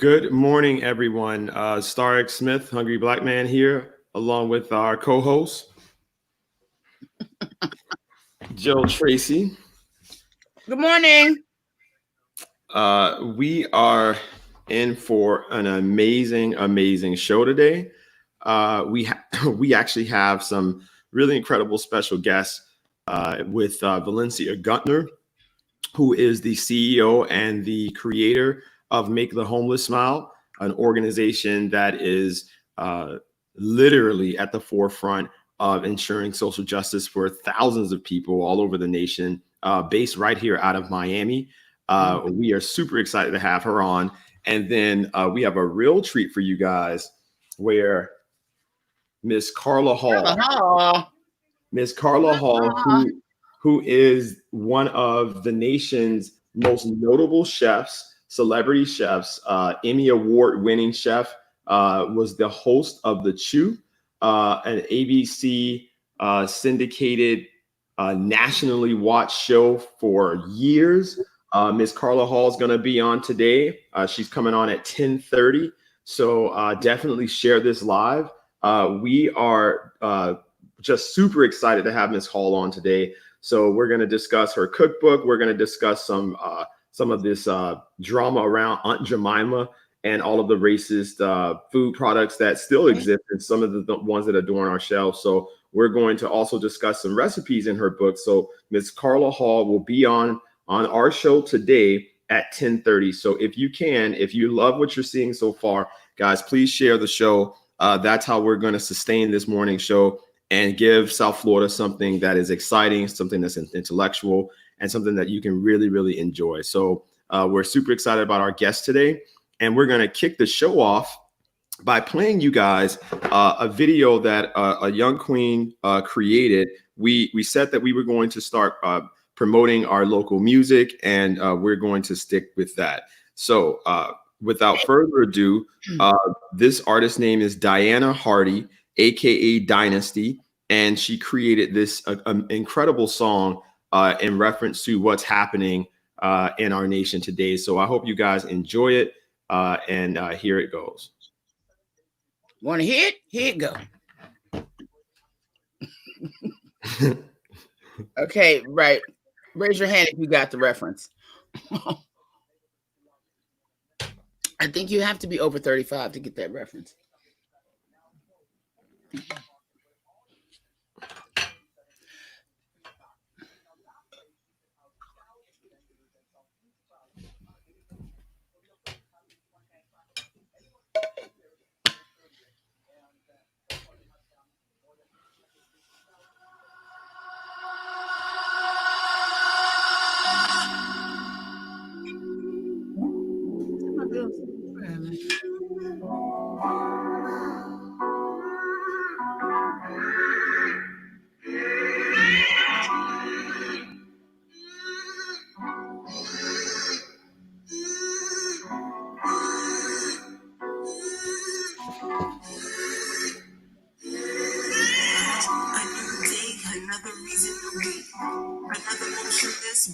Good morning, everyone. Starrick Smith, Hungry Black Man here, along with our co-host, Joe Tracy. Good morning. We are in for an amazing show today. We actually have some really incredible special guests with Valencia Gunter, who is the CEO and the creator of Make the Homeless Smile, an organization that is literally at the forefront of ensuring social justice for thousands of people all over the nation, based right here out of Miami. We are super excited to have her on. And then we have a real treat for you guys where Miss Carla Hall, Miss Carla Hall, who is one of the nation's most notable chefs, celebrity chefs, Emmy Award-winning chef, was the host of The Chew, an ABC syndicated, nationally watched show for years. Miss Carla Hall is going to be on today. She's coming on at 10:30, so definitely share this live. We are just super excited to have Miss Hall on today. So we're going to discuss her cookbook. We're going to discuss some of this drama around Aunt Jemima and all of the racist food products that still exist and some of the ones that adorn our shelves. So we're going to also discuss some recipes in her book. So Miss Carla Hall will be on our show today at 10:30. So if you love what you're seeing so far, guys, please share the show. That's how we're going to sustain this morning show and give South Florida something that is exciting, something that's intellectual, and something that you can really, really enjoy. So we're super excited about our guest today. And we're going to kick the show off by playing you guys a video that a young queen created. We said that we were going to start promoting our local music, and we're going to stick with that. So without further ado, this artist's name is Diana Hardy, aka Dynasty, and she created this incredible song in reference to what's happening in our nation today. So I hope you guys enjoy it, and here it goes. Want to hear it? Here it go. Okay, right. Raise your hand if you got the reference. I think you have to be over 35 to get that reference.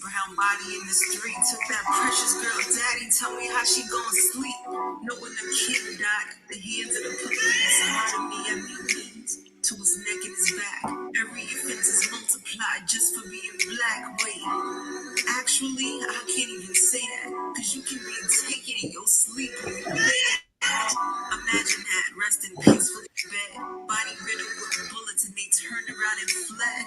Brown body in the street. Took that precious girl daddy. Tell me how she gon' sleep. Knowing the kid died at the hands of the police. Part of me every means to his neck and his back. Every offense is multiplied just for being black. Wait, actually, I can't even say that. Cause you can be taken in your sleep. Imagine that, resting peacefully in bed. Body riddled with bullets and they turned around and fled.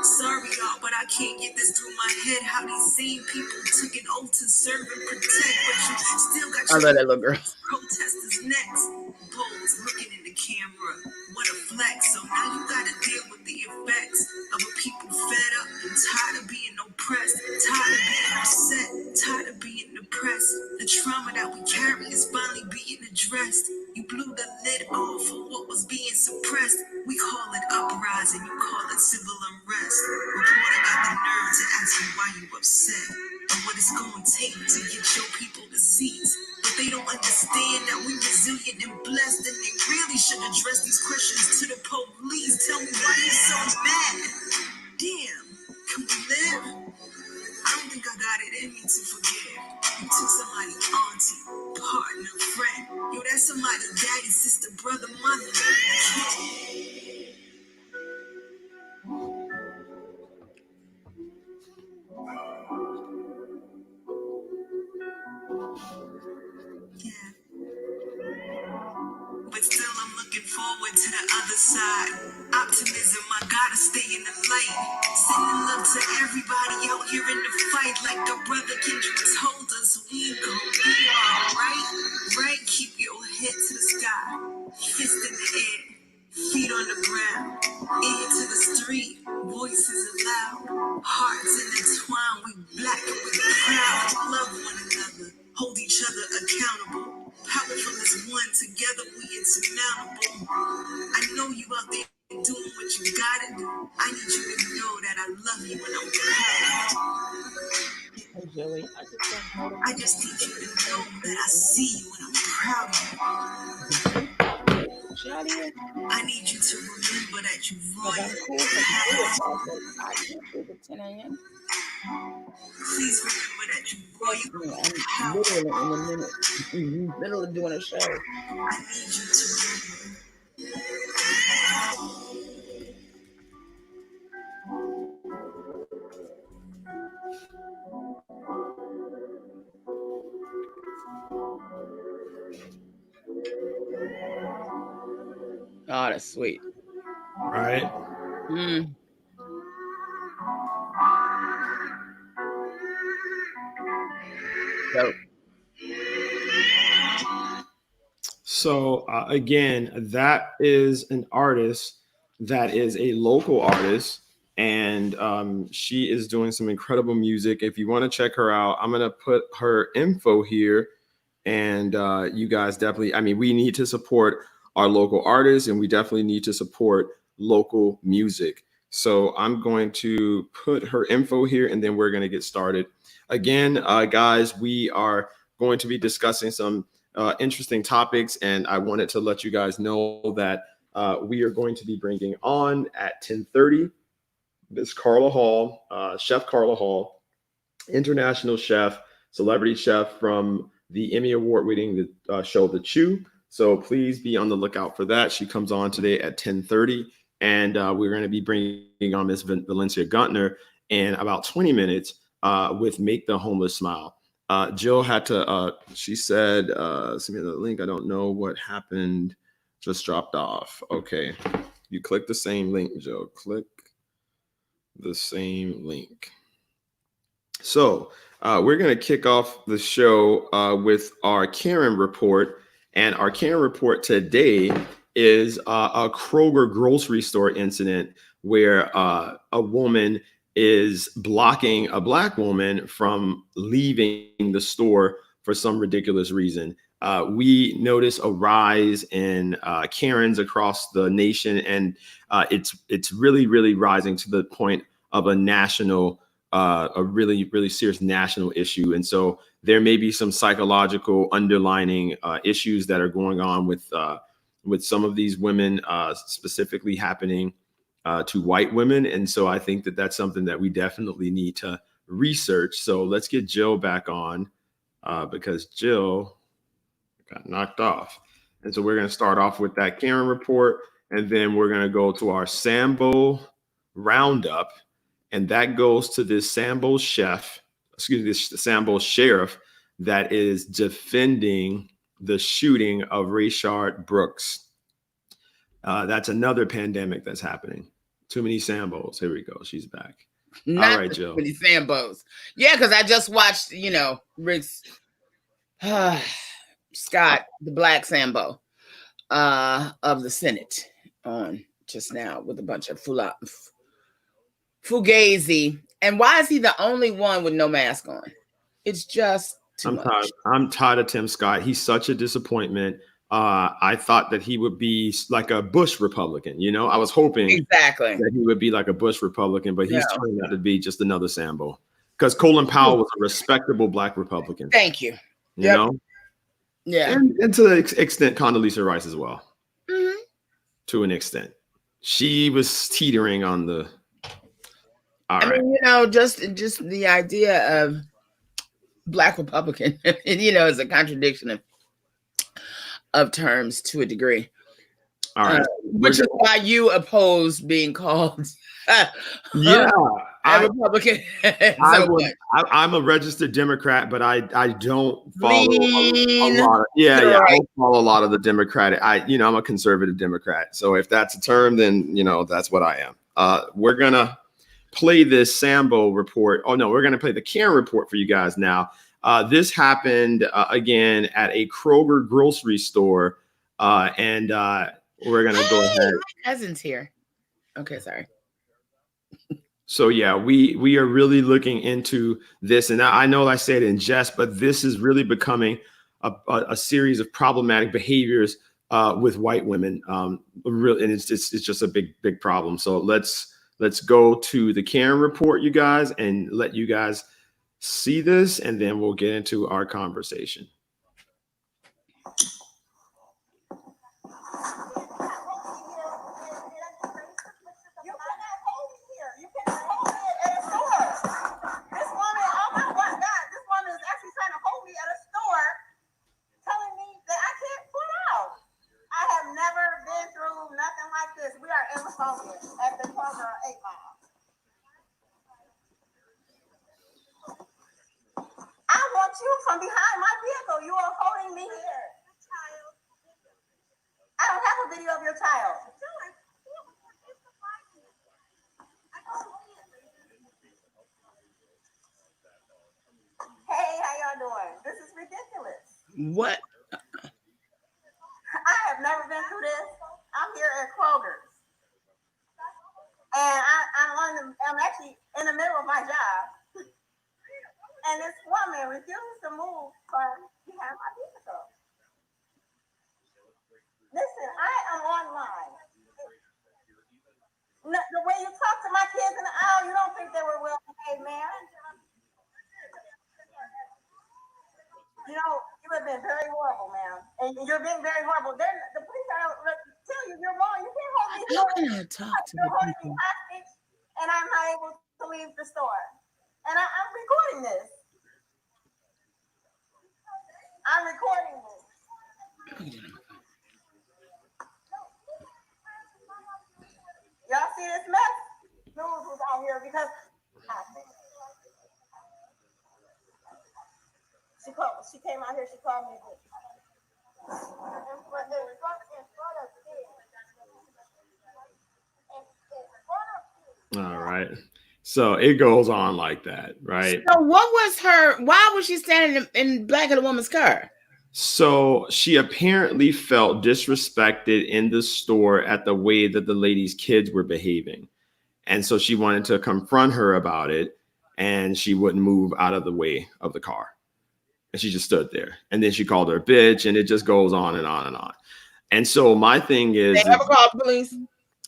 Sorry y'all, but I can't get this through my head. How these same people took an oath to serve and protect, but you still got I love that little girl. Protesters next. Bulls looking in the camera. What a flex. So now you gotta deal with the effects of a people fed up and tired of being oppressed, tired of being upset, tired of being depressed. The trauma that we carry is finally being addressed. You blew the lid off of what was being suppressed. We call it uprising, you call it civil unrest. Reporter got the nerve to ask you why you upset and what it's gonna take to get your people to seats. But they don't understand that we resilient and blessed, and they really should address these questions to the police. Tell me why you so mad. Damn, can we live? I don't think I got it in me to forgive. You took somebody's auntie, partner, friend. forward to the other side. Optimism, I gotta stay in the light. Sending love to everybody out here in the fight. Like a brother Kendrick told us, we gon' be alright. Right? Keep your head to the sky. Fist in the air. Feet on the ground. Ear to the street. Voices aloud. Hearts intertwined. We black and we proud. Love one another. Hold each other accountable. Powerful as one. Together we insurmountable. I know you out there doing what you gotta do. I need you to know that I love you and I'm proud. Hey, Joey, I just need you to know that I see you and I'm proud of you. I need you to remember that you royal. I can't do the 10 a.m. Please remember that you royal. I'm literally in the middle of doing a show. I need you to remember. Oh, that's sweet. Right. So again, that is an artist that is a local artist, and she is doing some incredible music. If you want to check her out, I'm gonna put her info here, and you guys definitely. I mean, we need to support our local artists, and we definitely need to support local music. So I'm going to put her info here, and then we're going to get started. Again, guys, we are going to be discussing some interesting topics, and I wanted to let you guys know that we are going to be bringing on at 10:30 Miss Carla Hall, Chef Carla Hall, international chef, celebrity chef from the Emmy Award-winning show The Chew. So please be on the lookout for that. She comes on today at 10:30, and we're going to be bringing on Miss Valencia Gunter in about 20 minutes with Make the Homeless Smile. Jill had to, she said, send me the link. I don't know what happened. Just dropped off. Okay. You click the same link, Jill. Click the same link. So we're going to kick off the show with our Karen report. And our Karen report today is a Kroger grocery store incident where a woman is blocking a Black woman from leaving the store for some ridiculous reason. We notice a rise in Karens across the nation, and it's really, really rising to the point of a national, a really, really serious national issue. And so there may be some psychological underlining issues that are going on with some of these women, specifically happening to white women. And so I think that that's something that we definitely need to research. So let's get Jill back on because Jill got knocked off. And so we're going to start off with that Karen report, and then we're going to go to our Sambo roundup. And that goes to this Sambo chef, this Sambo sheriff that is defending the shooting of Rayshard Brooks. That's another pandemic that's happening. Too many Sambos. Here we go. She's back. Not all right, Joe. Too many Sambos. Yeah, because I just watched, Rick's Scott, the Black Sambo of the Senate on just now with a bunch of Fugazi. And why is he the only one with no mask on? It's just too much. I'm tired of Tim Scott. He's such a disappointment. I thought that he would be like a Bush Republican. I was hoping exactly that he would be like a Bush Republican, but he's turning out to be just another Sambo. Because Colin Powell was a respectable Black Republican. Thank you. You know? Yeah. And to the extent Condoleezza Rice as well. Mm-hmm. To an extent. She was teetering on the... I mean, just the idea of Black Republican, is a contradiction of terms to a degree. All right. Which is why you oppose being called. Yeah. Republican. I'm a registered Democrat, but I don't follow a Lean lot of, I right. don't follow a lot of the Democratic. I'm a conservative Democrat. So if that's a term, then that's what I am. We're gonna play this Sambo report. Oh no, we're gonna play the Karen report for you guys now. This happened again at a Kroger grocery store, and we're gonna go ahead. My cousin's here. Okay, sorry. So yeah, we are really looking into this, and I know I say it in jest, but this is really becoming a series of problematic behaviors with white women. And it's just a big problem. So let's go to the Karen report, you guys, and let you guys see this, and then we'll get into our conversation. At the Kroger 8 Mile. I want you from behind my vehicle. You are holding me here. I don't have a video of your child. Hey, how y'all doing? This is ridiculous. What? I have never been through this. I'm here at Kroger's. And I'm actually in the middle of my job. And this woman refuses to move from behind my vehicle. Listen, I am online. The way you talk to my kids in the aisle, you don't think they were well behaved, man. You have been very horrible, ma'am. And you're being very horrible. The police are tell you you're wrong. You can't hold me. How can I talk to the people? And I'm not able to leave the store. And I'm recording this. I'm recording this. Y'all see this mess? News was out here because she came out here, she called me. All right. So it goes on like that, right? So why was she standing in back of the woman's car? So she apparently felt disrespected in the store at the way that the lady's kids were behaving. And so she wanted to confront her about it, and she wouldn't move out of the way of the car. And she just stood there. And then she called her a bitch, and it just goes on and on and on. And so my thing is, they never called the police.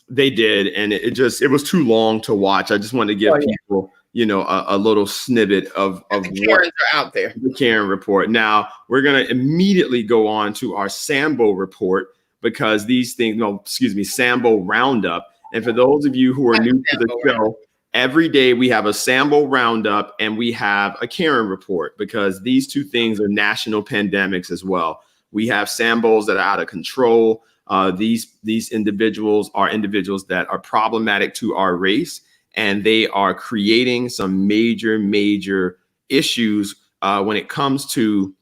They did, and it was too long to watch. I just wanted to give people, a little snippet of the Karens are out there. The Karen report. Now we're gonna immediately go on to our Sambo report, because Sambo roundup. And for those of you who are new to the show, every day we have a Sambo roundup and we have a Karen report, because these two things are national pandemics as well. We have Sambos that are out of control. These individuals are individuals that are problematic to our race, and they are creating some major issues when it comes to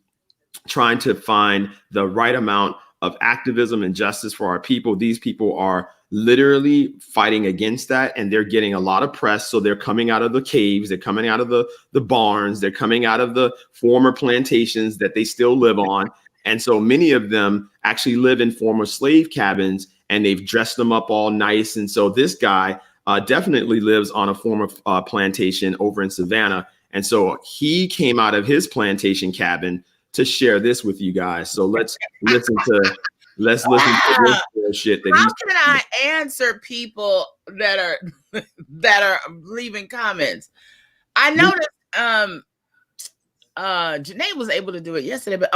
trying to find the right amount of activism and justice for our people. These people are literally fighting against that, and they're getting a lot of press. So they're coming out of the caves, they're coming out of the barns, they're coming out of the former plantations that they still live on. And so many of them actually live in former slave cabins, and they've dressed them up all nice. And so this guy definitely lives on a former plantation over in Savannah. And so he came out of his plantation cabin to share this with you guys. So let's listen to this bullshit that How can I answer people that are leaving comments? I noticed Janae was able to do it yesterday, but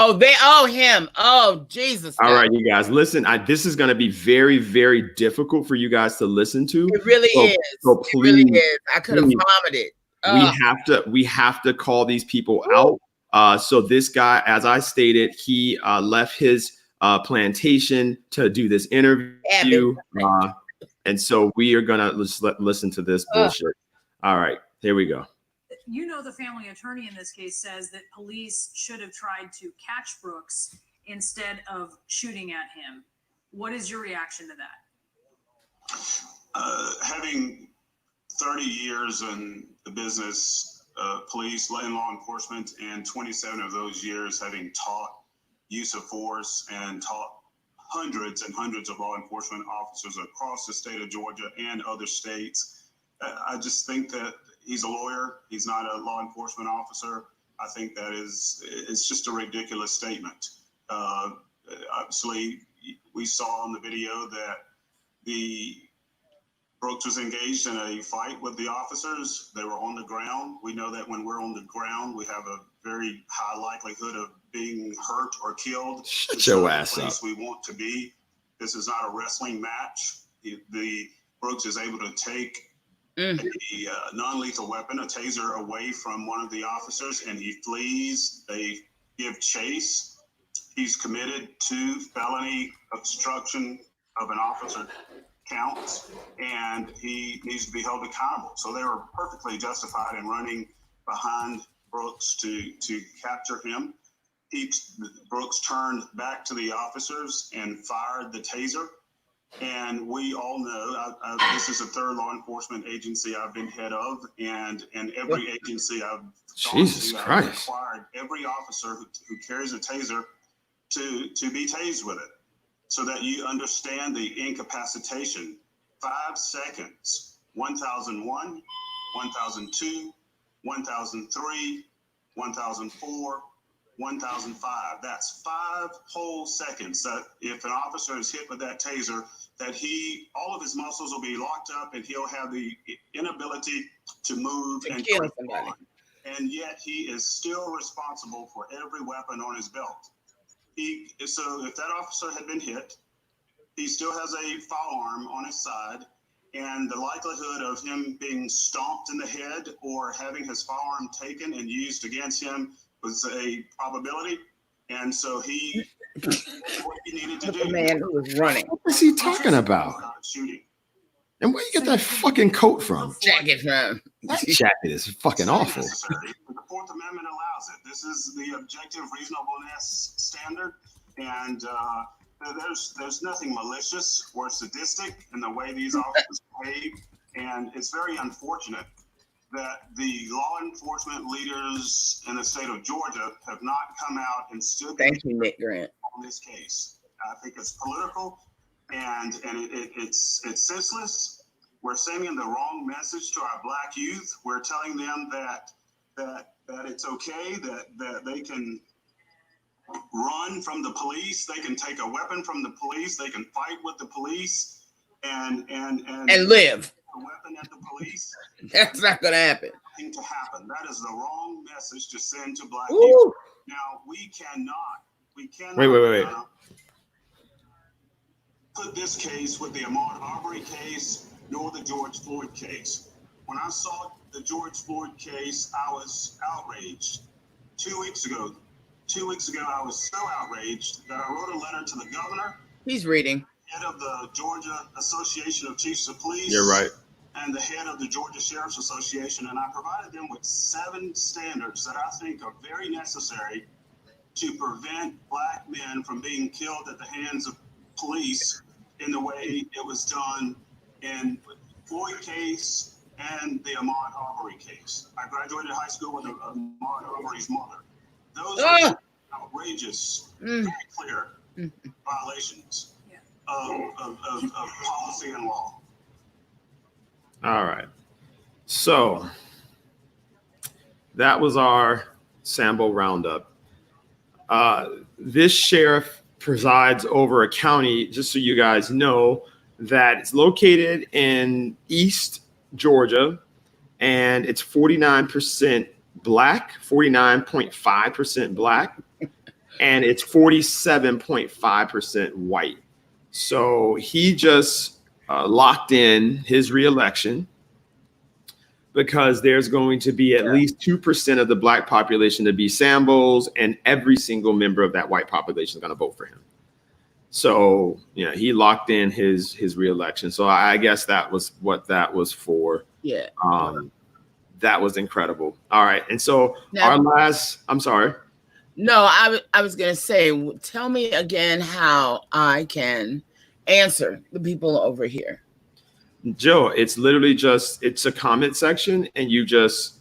him. Oh, Jesus. All right, you guys, listen, this is going to be very, very difficult for you guys to listen to. It really is. So please, it really is. I could have vomited. We have to call these people out. So this guy, as I stated, he left his plantation to do this interview. And so we are going to listen to this bullshit. All right. Here we go. You know, the family attorney in this case says that police should have tried to catch Brooks instead of shooting at him. What is your reaction to that? Having 30 years in the business, police and law enforcement, and 27 of those years having taught use of force and taught hundreds and hundreds of law enforcement officers across the state of Georgia and other states. I just think that he's a lawyer. He's not a law enforcement officer. I think that it's just a ridiculous statement. Obviously, we saw on the video that Brooks was engaged in a fight with the officers. They were on the ground. We know that when we're on the ground, we have a very high likelihood of being hurt or killed. Shut your ass up. We want to be. This is not a wrestling match. Brooks is able to take a non-lethal weapon, a taser, away from one of the officers, and he flees. They give chase. He's committed to felony obstruction of an officer counts, and he needs to be held accountable. So they were perfectly justified in running behind Brooks to capture him. Brooks turned back to the officers and fired the taser. And we all know, this is the third law enforcement agency I've been head of, and every agency I've Jesus Christ, required every officer who carries a taser to be tased with it, so that you understand the incapacitation. 5 seconds, 1001, 1002, 1003, 1004, 1005. That's 5 whole seconds that if an officer is hit with that taser, that all of his muscles will be locked up and he'll have the inability to move and kill somebody. And yet he is still responsible for every weapon on his belt. So if that officer had been hit, he still has a firearm on his side, and the likelihood of him being stomped in the head or having his firearm taken and used against him was a probability. And so he what he needed to do. The man who was running. What is he talking about? Shooting. And where you get that fucking coat from? Jacket from. That jacket is fucking awful. The Fourth Amendment allows it. This is the objective reasonableness standard, and there's nothing malicious or sadistic in the way these officers behave, and it's very unfortunate that the law enforcement leaders in the state of Georgia have not come out and stood Thank you, Nick Grant. on this case. I think it's political, and it's senseless. We're sending the wrong message to our Black youth. We're telling them that it's okay, that they can run from the police, they can take a weapon from the police, they can fight with the police, and live. A weapon at the police. That's not gonna happen. Nothing to happen. That is the wrong message to send to Black Ooh. youth. Now we cannot. Wait. Put this case with the Ahmaud Arbery case, nor the George Floyd case. When I saw the George Floyd case, I was outraged. 2 weeks ago, I was so outraged that I wrote a letter to the governor. He's reading. Head of the Georgia Association of Chiefs of Police. You're right. And the head of the Georgia Sheriff's Association, and I provided them with 7 standards that I think are very necessary to prevent Black men from being killed at the hands of police in the way it was done in the Floyd case and the Ahmaud Arbery case. I graduated high school with Ahmaud Arbery's mother. Those are outrageous, very clear violations of policy and law. All right. So that was our Sambo Roundup. This sheriff presides over a county, just so you guys know, that it's located in East Georgia, and it's 49% Black, 49.5% Black, and it's 47.5% white. So he just locked in his reelection because there's going to be at least 2% of the Black population to be Sambos, and every single member of that white population is going to vote for him. So, yeah, he locked in his reelection. So I guess that was what that was for. Yeah. That was incredible. All right. And so Now, I'm sorry. No, I was going to say, tell me again how I can answer the people over here. Joe, it's literally it's a comment section, and you just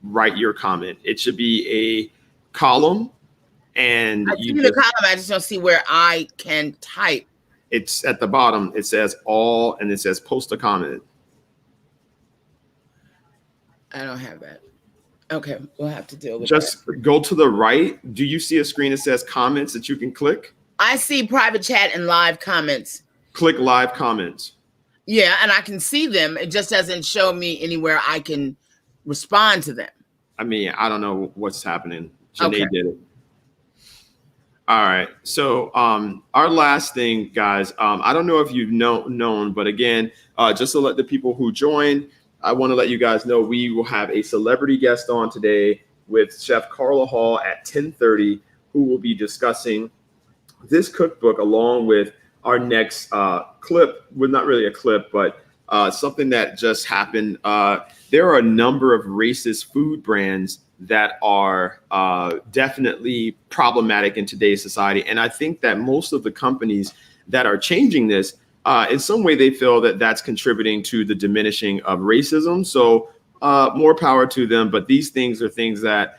write your comment. It should be a column, and I see the column. I just don't see where I can type. It's at the bottom. It says all, and it says post a comment. I don't have that. Okay, we'll have to deal with just that. Go to the right. Do you see a screen that says comments that you can click? I see private chat and live comments. Click live comments. Yeah, and I can see them. It just doesn't show me anywhere I can respond to them. I mean, I don't know what's happening. Janae did it. All right. So our last thing, guys, I don't know if you've known, but again, just to let the people who join, I want to let you guys know we will have a celebrity guest on today with Chef Carla Hall at 10:30, who will be discussing this cookbook along with our next clip. Well, not really a clip, but something that just happened. There are a number of racist food brands that are definitely problematic in today's society. And I think that most of the companies that are changing this, in some way, they feel that that's contributing to the diminishing of racism. So more power to them. But these things are things that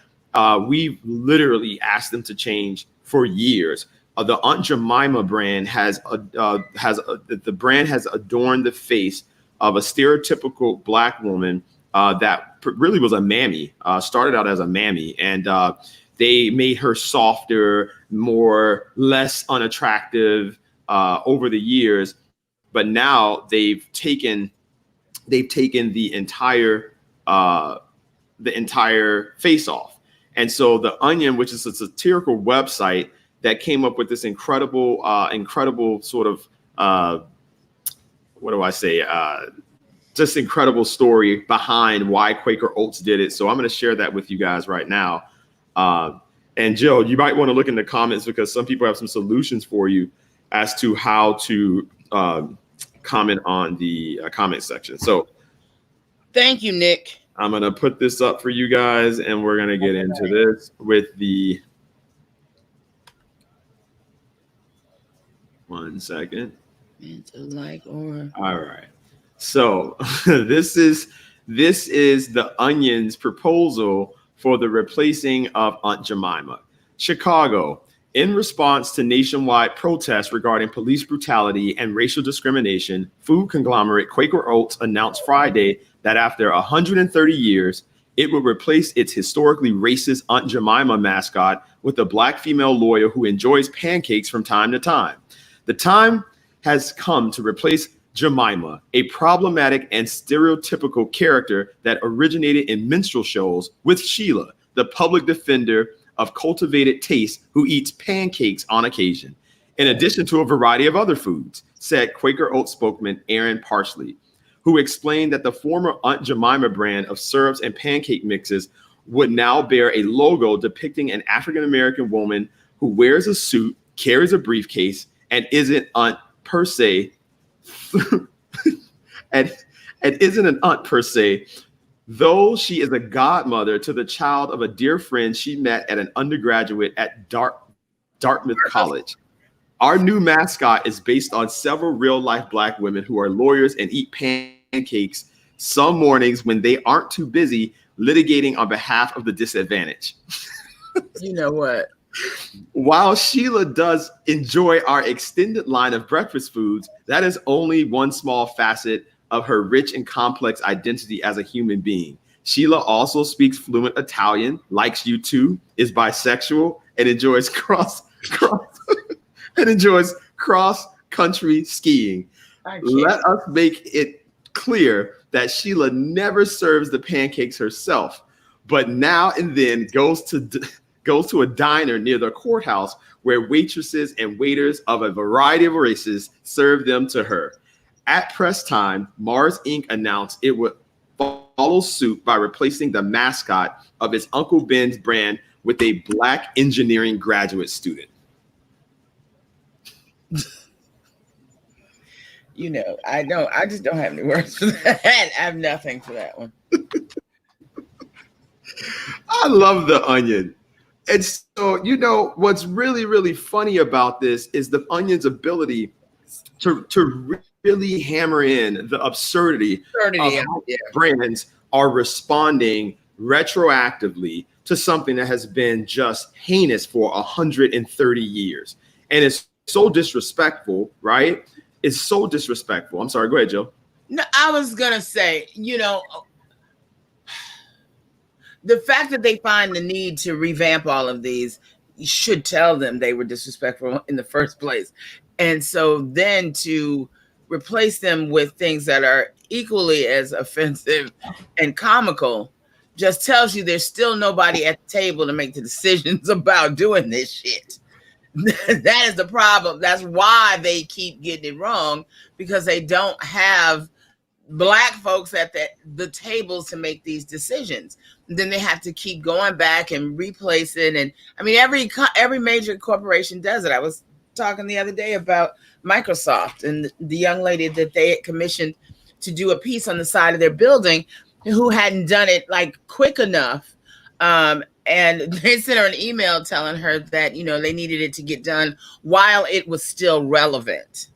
we've literally asked them to change for years. The Aunt Jemima brand the brand has adorned the face of a stereotypical Black woman that really was a mammy, started out as a mammy, and they made her softer, less unattractive over the years. But now they've taken the entire face off. And so The Onion, which is a satirical website that came up with this incredible sort of just incredible story behind why Quaker Oats did it. So I'm going to share that with you guys right now. And Jill, you might want to look in the comments because some people have some solutions for you as to how to comment on the comment section. So thank you, Nick. I'm going to put this up for you guys, and we're going to get into this with the 1 second. All right. So this is The Onion's proposal for the replacing of Aunt Jemima. Chicago. In response to nationwide protests regarding police brutality and racial discrimination, food conglomerate Quaker Oats announced Friday that after 130 years, it would replace its historically racist Aunt Jemima mascot with a Black female lawyer who enjoys pancakes from time to time. The time has come to replace Jemima, a problematic and stereotypical character that originated in minstrel shows, with Sheila, the public defender of cultivated taste who eats pancakes on occasion, in addition to a variety of other foods, said Quaker Oats spokesman Aaron Parsley, who explained that the former Aunt Jemima brand of syrups and pancake mixes would now bear a logo depicting an African-American woman who wears a suit, carries a briefcase, and isn't aunt per se, and isn't an aunt per se, though she is a godmother to the child of a dear friend she met at an undergraduate at Dartmouth College. Our new mascot is based on several real-life Black women who are lawyers and eat pancakes some mornings when they aren't too busy litigating on behalf of the disadvantaged. You know what? While Sheila does enjoy our extended line of breakfast foods, that is only one small facet of her rich and complex identity as a human being. Sheila also speaks fluent Italian, likes U2, is bisexual, and enjoys cross-country skiing. Let us make it clear that Sheila never serves the pancakes herself, but now and then goes to a diner near the courthouse where waitresses and waiters of a variety of races serve them to her. At press time, Mars Inc. announced it would follow suit by replacing the mascot of its Uncle Ben's brand with a Black engineering graduate student. You know, I just don't have any words for that. I have nothing for that one. I love the onion. And so, you know, what's really, really funny about this is the onion's ability to really hammer in the absurdity of how brands are responding retroactively to something that has been just heinous for 130 years. And it's so disrespectful, right? It's so disrespectful. I'm sorry. Go ahead, Joe. No, I was going to say, you know, the fact that they find the need to revamp all of these should tell them they were disrespectful in the first place. And so then to replace them with things that are equally as offensive and comical just tells you there's still nobody at the table to make the decisions about doing this shit. That is the problem. That's why they keep getting it wrong, because they don't have Black folks at the tables to make these decisions. And then they have to keep going back and replace it. And I mean, every major corporation does it. I was talking the other day about Microsoft and the young lady that they had commissioned to do a piece on the side of their building who hadn't done it like quick enough. And they sent her an email telling her that, you know, they needed it to get done while it was still relevant.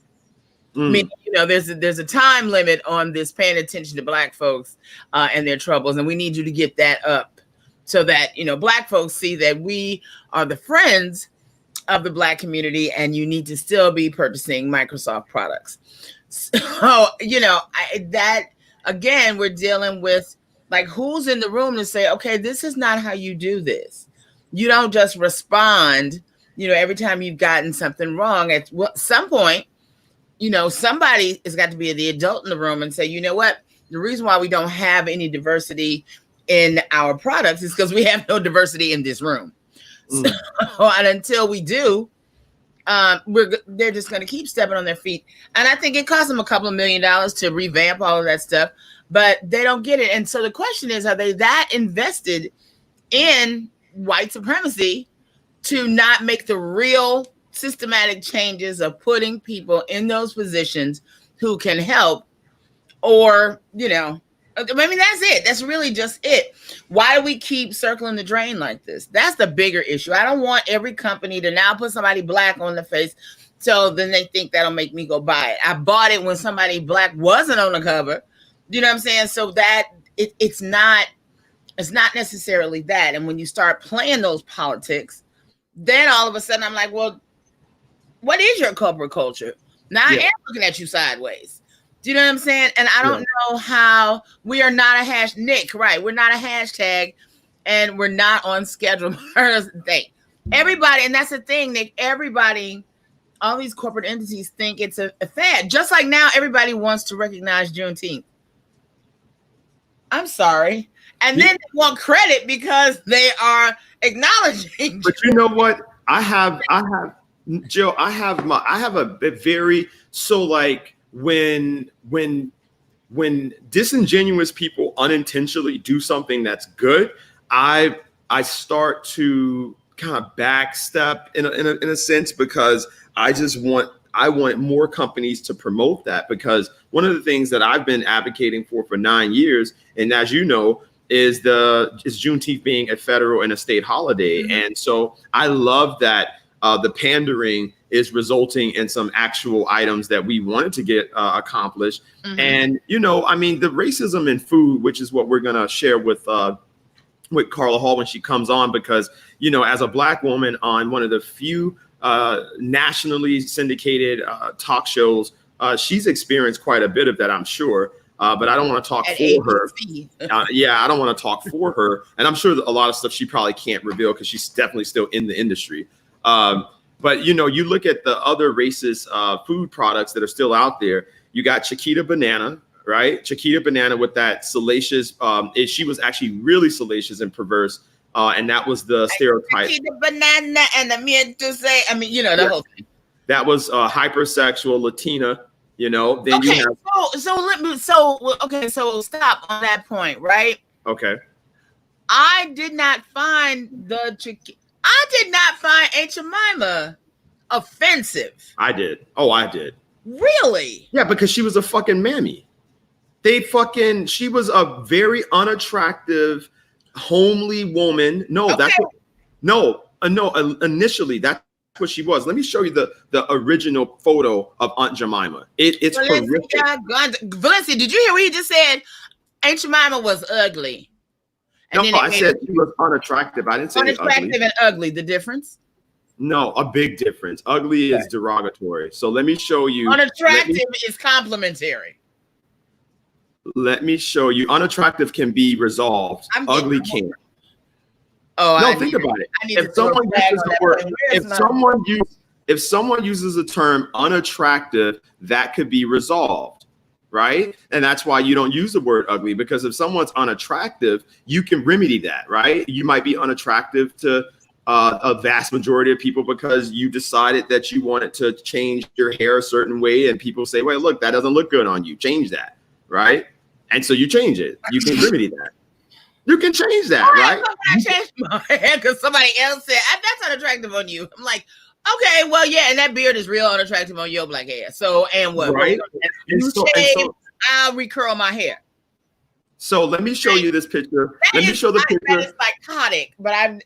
I mean, you know, there's a time limit on this paying attention to Black folks and their troubles. And we need you to get that up so that, you know, Black folks see that we are the friends of the Black community and you need to still be purchasing Microsoft products. So, you know, that again, we're dealing with like who's in the room to say, okay, this is not how you do this. You don't just respond, you know, every time you've gotten something wrong. At some point, you know, somebody has got to be the adult in the room and say, you know what, the reason why we don't have any diversity in our products is because we have no diversity in this room. So, and until we do, they're just going to keep stepping on their feet. And I think it cost them a couple of $1 million to revamp all of that stuff, but they don't get it. And so the question is, are they that invested in white supremacy to not make the real systematic changes of putting people in those positions who can help? Or, you know, I mean, that's it. That's really just it. Why do we keep circling the drain like this? That's the bigger issue. I don't want every company to now put somebody Black on the face so then they think that'll make me go buy it. I bought it when somebody Black wasn't on the cover. You know what I'm saying? So that it's not necessarily that. And when you start playing those politics, then all of a sudden I'm like, well, what is your corporate culture? Now I am looking at you sideways. Do you know what I'm saying? And I don't know how we are not a Nick, right? We're not a hashtag and we're not on schedule. Everybody, and that's the thing, Nick, everybody, all these corporate entities think it's a fad. Just like now, everybody wants to recognize Juneteenth. I'm sorry. And then they want credit because they are acknowledging. But you know what? Jill, I have a very, so like when disingenuous people unintentionally do something that's good, I start to kind of backstep in a sense, because I want more companies to promote that, because one of the things that I've been advocating for 9 years, and as you know, is Juneteenth being a federal and a state holiday. Mm-hmm. And so I love that the pandering is resulting in some actual items that we wanted to get accomplished. Mm-hmm. And, you know, I mean, the racism in food, which is what we're going to share with Carla Hall when she comes on, because, you know, as a Black woman on one of the few nationally syndicated talk shows, she's experienced quite a bit of that, I'm sure. But I don't want to talk for her. I don't want to talk for her. And I'm sure that a lot of stuff she probably can't reveal because she's definitely still in the industry. But, you know, you look at the other racist food products that are still out there. You got Chiquita Banana, right? Chiquita Banana with that salacious. She was actually really salacious and perverse. And that was the stereotype. Chiquita Banana and I meant to say, I mean, you know, the whole thing. That was hypersexual Latina. You know, then okay, you have. So stop on that point, right? Okay. I did not find Aunt Jemima offensive. I did. Oh, I did. Really? Yeah, because she was a fucking mammy. She was a very unattractive, homely woman. No, Okay. initially that's what she was. Let me show you the original photo of Aunt Jemima. It's horrific. Valencia, did you hear what he just said? Aunt Jemima was ugly. And no, I said she was unattractive. I didn't say unattractive ugly. And ugly. The difference? No, a big difference. Ugly is derogatory. So let me show you. Unattractive is complimentary. Let me show you. Unattractive can be resolved. Ugly can't. Oh, no, think about it. If someone uses the word, if someone uses the term unattractive, that could be resolved, right? And that's why you don't use the word ugly, because if someone's unattractive, you can remedy that, right? You might be unattractive to a vast majority of people because you decided that you wanted to change your hair a certain way, and people say, "Well, look, that doesn't look good on you. Change that," right? And so you change it. You can remedy that. You can change that, right? I changed my hair because somebody else said that's unattractive on you. I'm like, okay, well, yeah, and that beard is real unattractive on your black hair. So, and what? Right? I'll recurl my hair. So let me show you this picture. Let me show the picture. That is psychotic, but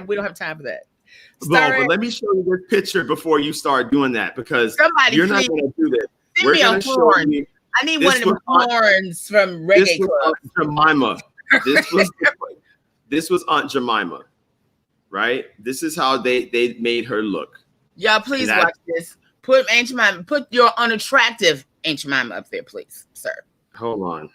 we don't have time for that. Well, but let me show you this picture before you start doing that, because you're not going to do this. We're going to show you. I need one of them horns from Reggae Club. Jemima. This was Aunt Jemima, right? This is how they made her look. Y'all, please watch this. Put Aunt Jemima, put your unattractive Aunt Jemima up there, please, sir. Hold on.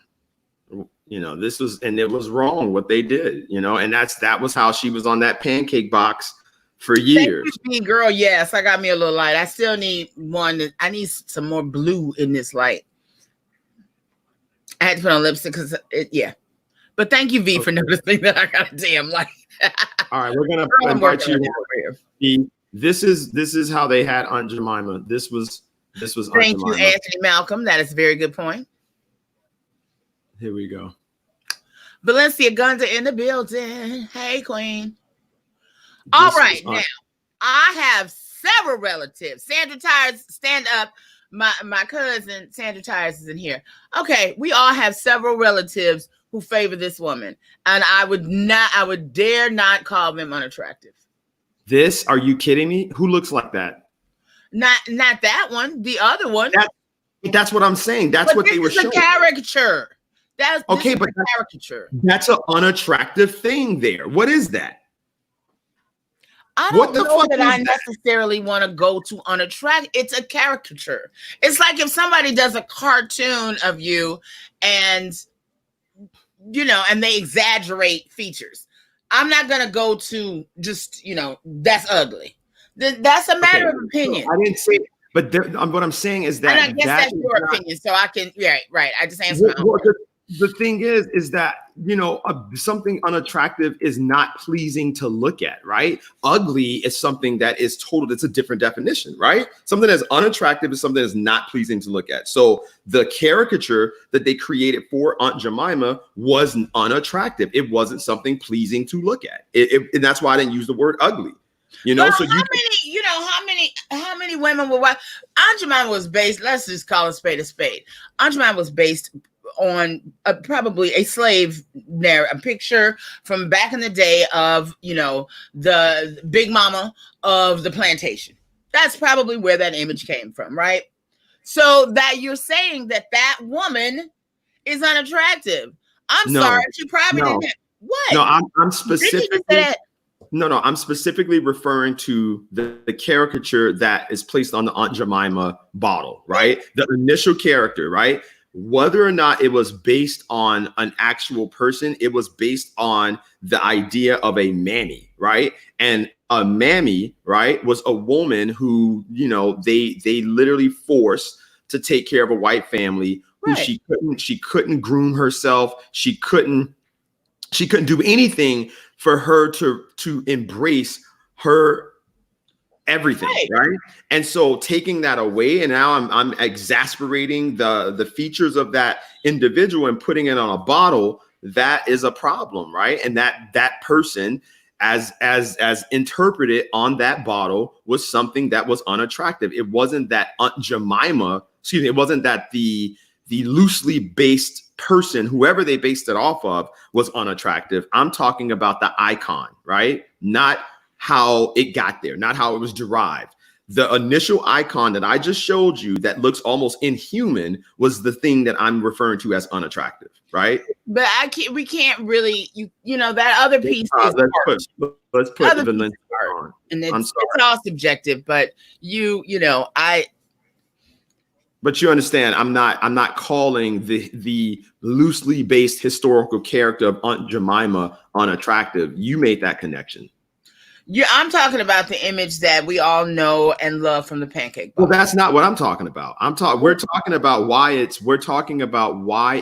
You know, this was, and it was wrong what they did, you know, and that was how she was on that pancake box for years. Girl, yes, I got me a little light. I still need one. I need some more blue in this light. I had to put on lipstick because yeah. But thank you, V, for noticing that I got a damn light. All right, we're gonna invite you. This is how they had Aunt Jemima. This was Aunt Jemima. Thank you, Anthony Malcolm. That is a very good point. Here we go. Valencia Gunter in the building. Hey, Queen. All right, now I have several relatives. Sandra Tires, stand up. My cousin Sandra Tires is in here. Okay, we all have several relatives who favor this woman, and I would dare not call them unattractive. Are you kidding me? Who looks like that? Not that one. The other one. That's what I'm saying. That's what they were showing. Caricature. That's okay, but caricature. That's an unattractive thing there. What is that? I don't know that I necessarily want to go to unattractive. It's a caricature. It's like if somebody does a cartoon of you and and they exaggerate features. I'm not going to go to just, that's ugly. That's a matter of opinion. So I didn't say, but what I'm saying is that. And I guess that's your opinion. So I can, right. I just answered my own. The thing is that, something unattractive is not pleasing to look at, right? Ugly is something that is it's a different definition, right? Something that's unattractive is something that's not pleasing to look at. So the caricature that they created for Aunt Jemima was unattractive. It wasn't something pleasing to look at. And that's why I didn't use the word ugly. How many women were Aunt Jemima was based, let's just call a spade a spade. Aunt Jemima was based on probably a slave a picture from back in the day of the big mama of the plantation. That's probably where that image came from, right? So that you're saying that woman is unattractive. I'm sorry, she probably didn't. What? No, I'm specifically. I'm specifically referring to the caricature that is placed on the Aunt Jemima bottle, right? The initial character, right? Whether or not it was based on an actual person, it was based on the idea of a mammy, right? And a mammy, right, was a woman who, they literally forced to take care of a white family who she couldn't groom herself. She couldn't do anything for her to embrace her everything, right? And so taking that away, and now I'm exasperating the features of that individual and putting it on a bottle, that is a problem, right? And that person as interpreted on that bottle was something that was unattractive. It wasn't that Aunt Jemima, it wasn't that the the loosely based person, whoever they based it off of, was unattractive. I'm talking about the icon, right? Not how it got there, not how it was derived. The initial icon that I just showed you that looks almost inhuman was the thing that I'm referring to as unattractive, right? But we can't really, you know, that other piece is let's put Valencia on. And it's all subjective, but you know, but you understand, I'm not calling the loosely based historical character of Aunt Jemima unattractive. You made that connection. Yeah, I'm talking about the image that we all know and love from the pancake box. Well, that's not what I'm talking about. We're talking about why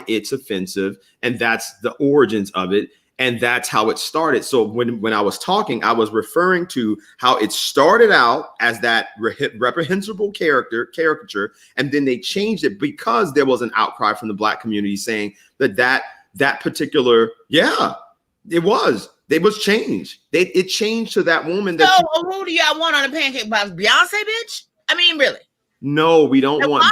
it's offensive, and that's the origins of it, and that's how it started. So when I was talking, I was referring to how it started out as that reprehensible caricature, and then they changed it because there was an outcry from the Black community saying that particular, it was changed. It changed to that woman. So who do y'all want on the pancake box? Beyonce, bitch? I mean, really? No, we don't want.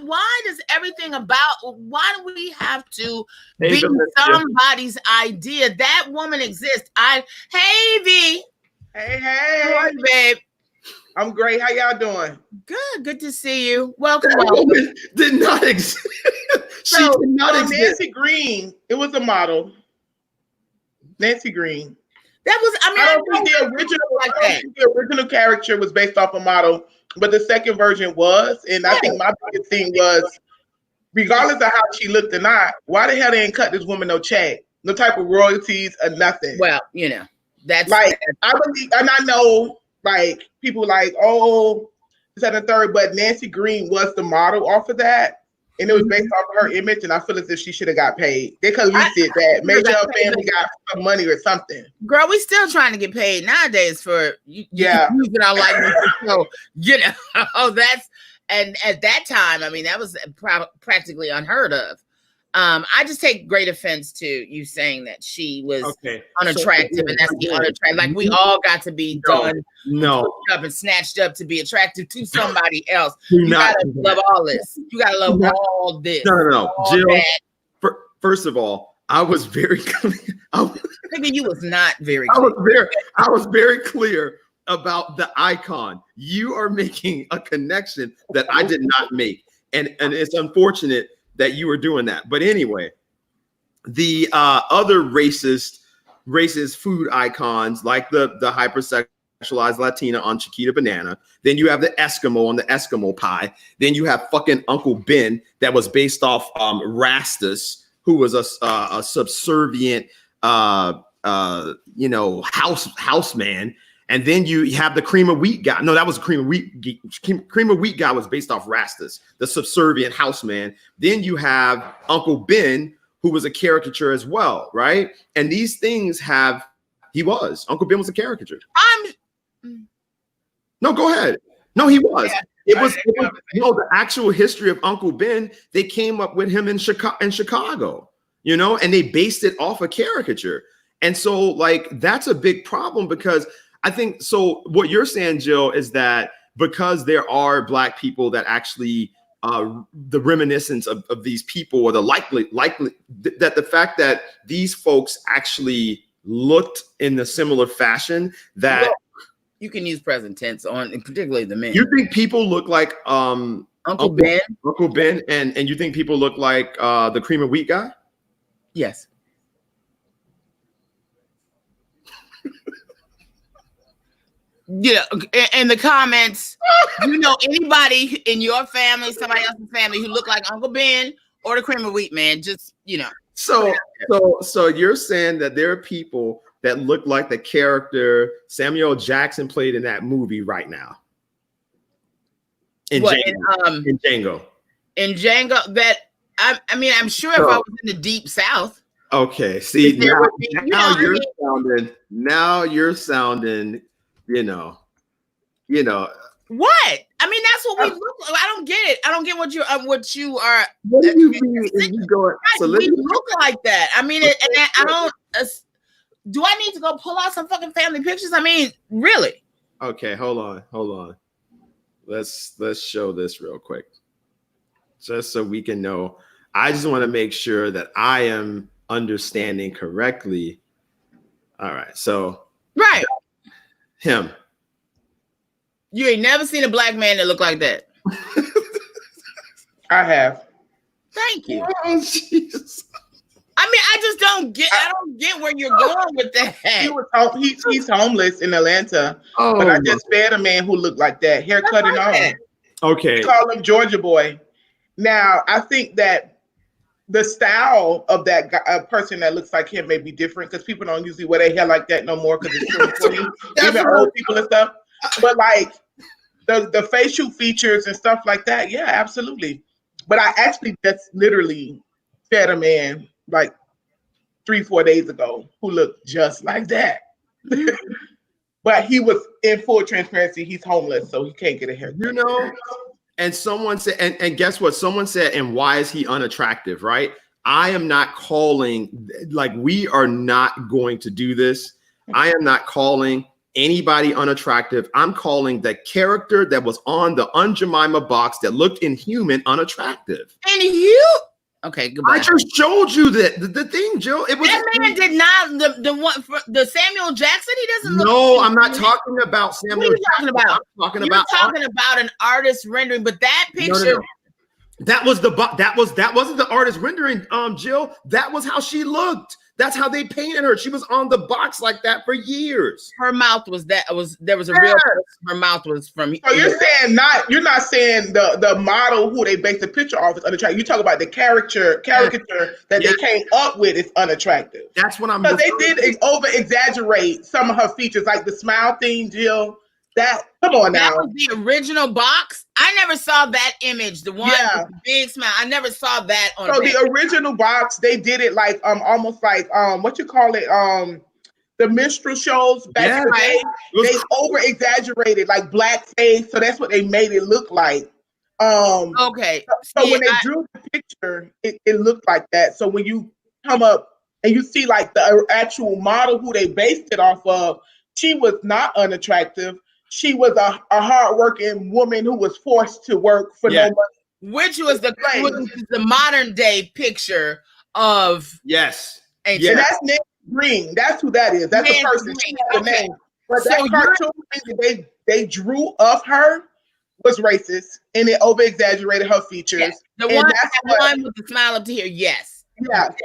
Why does everything about? Why do we have to be somebody's idea? That woman exists. Hey V. Hey. Hi, babe. I'm great. How y'all doing? Good to see you. Welcome. Did not exist. She did not exist. Nancy Green. It was a model. Nancy Green. That was. I don't think the original character was based off a model, but the second version was. And I think my biggest thing was, regardless of how she looked or not, why the hell they didn't cut this woman no check, no type of royalties or nothing? Well, you know, that's like I believe, and I know, like people like, oh, this and the third, but Nancy Green was the model off of that. And it was based off of her image, and I feel as if she should have got paid. They could at least did that. Made her family got some money or something. Girl, we still trying to get paid nowadays for using our likeness. So, you know, that's, and at that time, I mean, that was practically unheard of. I just take great offense to you saying that she was unattractive, and that's the unattractive. Like we all got to be done, up and snatched up to be attractive to somebody else. You gotta love all this. You gotta love all this. No, Jill. First of all, I was very clear. Maybe you was not very clear. I was very clear about the icon. You are making a connection that I did not make, and it's unfortunate that you were doing that. But anyway, the other racist food icons, like the hypersexualized Latina on Chiquita Banana. Then you have the Eskimo on the Eskimo pie. Then you have fucking Uncle Ben that was based off Rastus, who was a subservient houseman. And then you have the cream of wheat guy. No, that was cream of wheat. Cream of wheat guy was based off Rastus, the subservient houseman. Then you have Uncle Ben, who was a caricature as well, right? And these things Uncle Ben was a caricature. No, go ahead. No, he was. Yeah. It was the actual history of Uncle Ben. They came up with him in Chicago, and they based it off a caricature. And so, like, that's a big problem because I think so. What you're saying, Jill, is that because there are Black people that actually the reminiscence of these people, or the likely that the fact that these folks actually looked in a similar fashion that you can use present tense on, particularly the men. You think people look like Uncle Ben, and you think people look like the cream of wheat guy? Yes. Yeah, in the comments, anybody in your family, somebody else's family who look like Uncle Ben or the cream of wheat man, just, So you're saying that there are people that look like the character Samuel Jackson played in that movie right now. In Django. In Django, that I'm sure if I was in the deep South. Okay, see now you're sounding. What? I mean, that's what we look like. I don't get it. I don't get what you are. What do you mean? We look like that. I mean, I don't. Do I need to go pull out some fucking family pictures? I mean, really? Okay, hold on. Let's show this real quick. just so we can know. I just want to make sure that I am understanding correctly. All right, so Right. him. You ain't never seen a black man that look like that. I have. Thank you. Oh, Jesus. I mean, I don't get where you're going with that. He's homeless in Atlanta, Oh, but I just fed a man who looked like that, haircut and all. okay. We call him Georgia Boy. Now, I think that the style of that guy, a person that looks like him may be different because people don't usually wear their hair like that no more because it's 2020, even old people and stuff. But like the facial features and stuff like that, yeah, absolutely. But I actually just literally fed a man like 3-4 days ago who looked just like that. But he was in full transparency. He's homeless, so he can't get a haircut. You know, and someone said, and guess what? Someone said, and why is he unattractive, right? I am not calling, like, we are not going to do this. I am not calling anybody unattractive. I'm calling the character that was on the Jemima box that looked inhuman unattractive. And you? Okay, goodbye. I just showed you the thing, Jill. It was that man did not the one for the Samuel Jackson. He doesn't look. No, I'm not talking about Samuel. What are you talking about? I'm talking about an artist rendering, but that picture. No. That was that wasn't the artist rendering, Jill. That was how she looked. That's how they painted her. She was on the box like that for years. Her mouth was there was a real. Her mouth was from. So you're not saying the model who they based the picture off is unattractive. You talk about the caricature that they came up with is unattractive. That's what I'm. Because they did over exaggerate some of her features, like the smile thing, Jill. Come on now. That was the original box. I never saw that image. The one with the big smile. I never saw that on. So the original box, they did it like almost like what you call it, the minstrel shows back in the day. They over exaggerated like blackface, so that's what they made it look like. Okay. So when they drew the picture, it looked like that. So when you come up and you see like the actual model who they based it off of, she was not unattractive. She was a hardworking woman who was forced to work for no money. Which was the modern day picture of and that's Nancy Green. That's who that is. That's the person. The name. But that cartoon thing that they drew of her was racist, and it over exaggerated her features. Yes. The one with the smile up to here. Yes. Yeah. So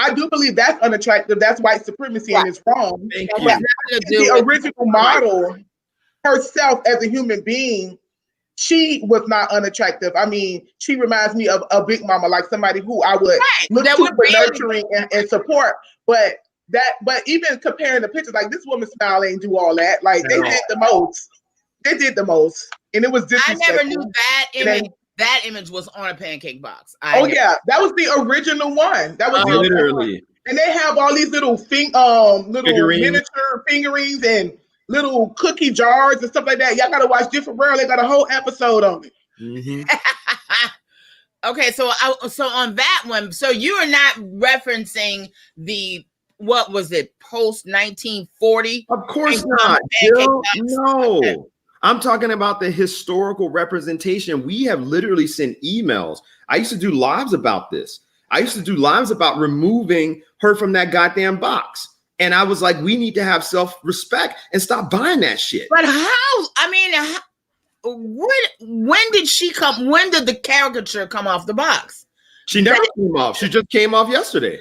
I do believe that's unattractive. That's white supremacy and it's wrong. Thank you. The original model herself as a human being, she was not unattractive. I mean, she reminds me of a big mama, like somebody who I would look to for nurturing and support. But even comparing the pictures, like this woman's smile ain't do all that. Like they did the most. They did the most. And it was disrespectful. I never knew that image. That image was on a pancake box. That was the original one. That was literally. And they have all these little miniature fingerings and little cookie jars and stuff like that. Y'all gotta watch Different World. They got a whole episode on it. Mm-hmm. Okay, so on that one, so you are not referencing what was it, post 1940? Of course not. Jill, no. I'm talking about the historical representation. We have literally sent emails. I used to do lives about this. I used to do lives about removing her from that goddamn box. And I was like, we need to have self-respect and stop buying that shit. But how? I mean, when did she come? When did the caricature come off the box? She never came off. She just came off yesterday.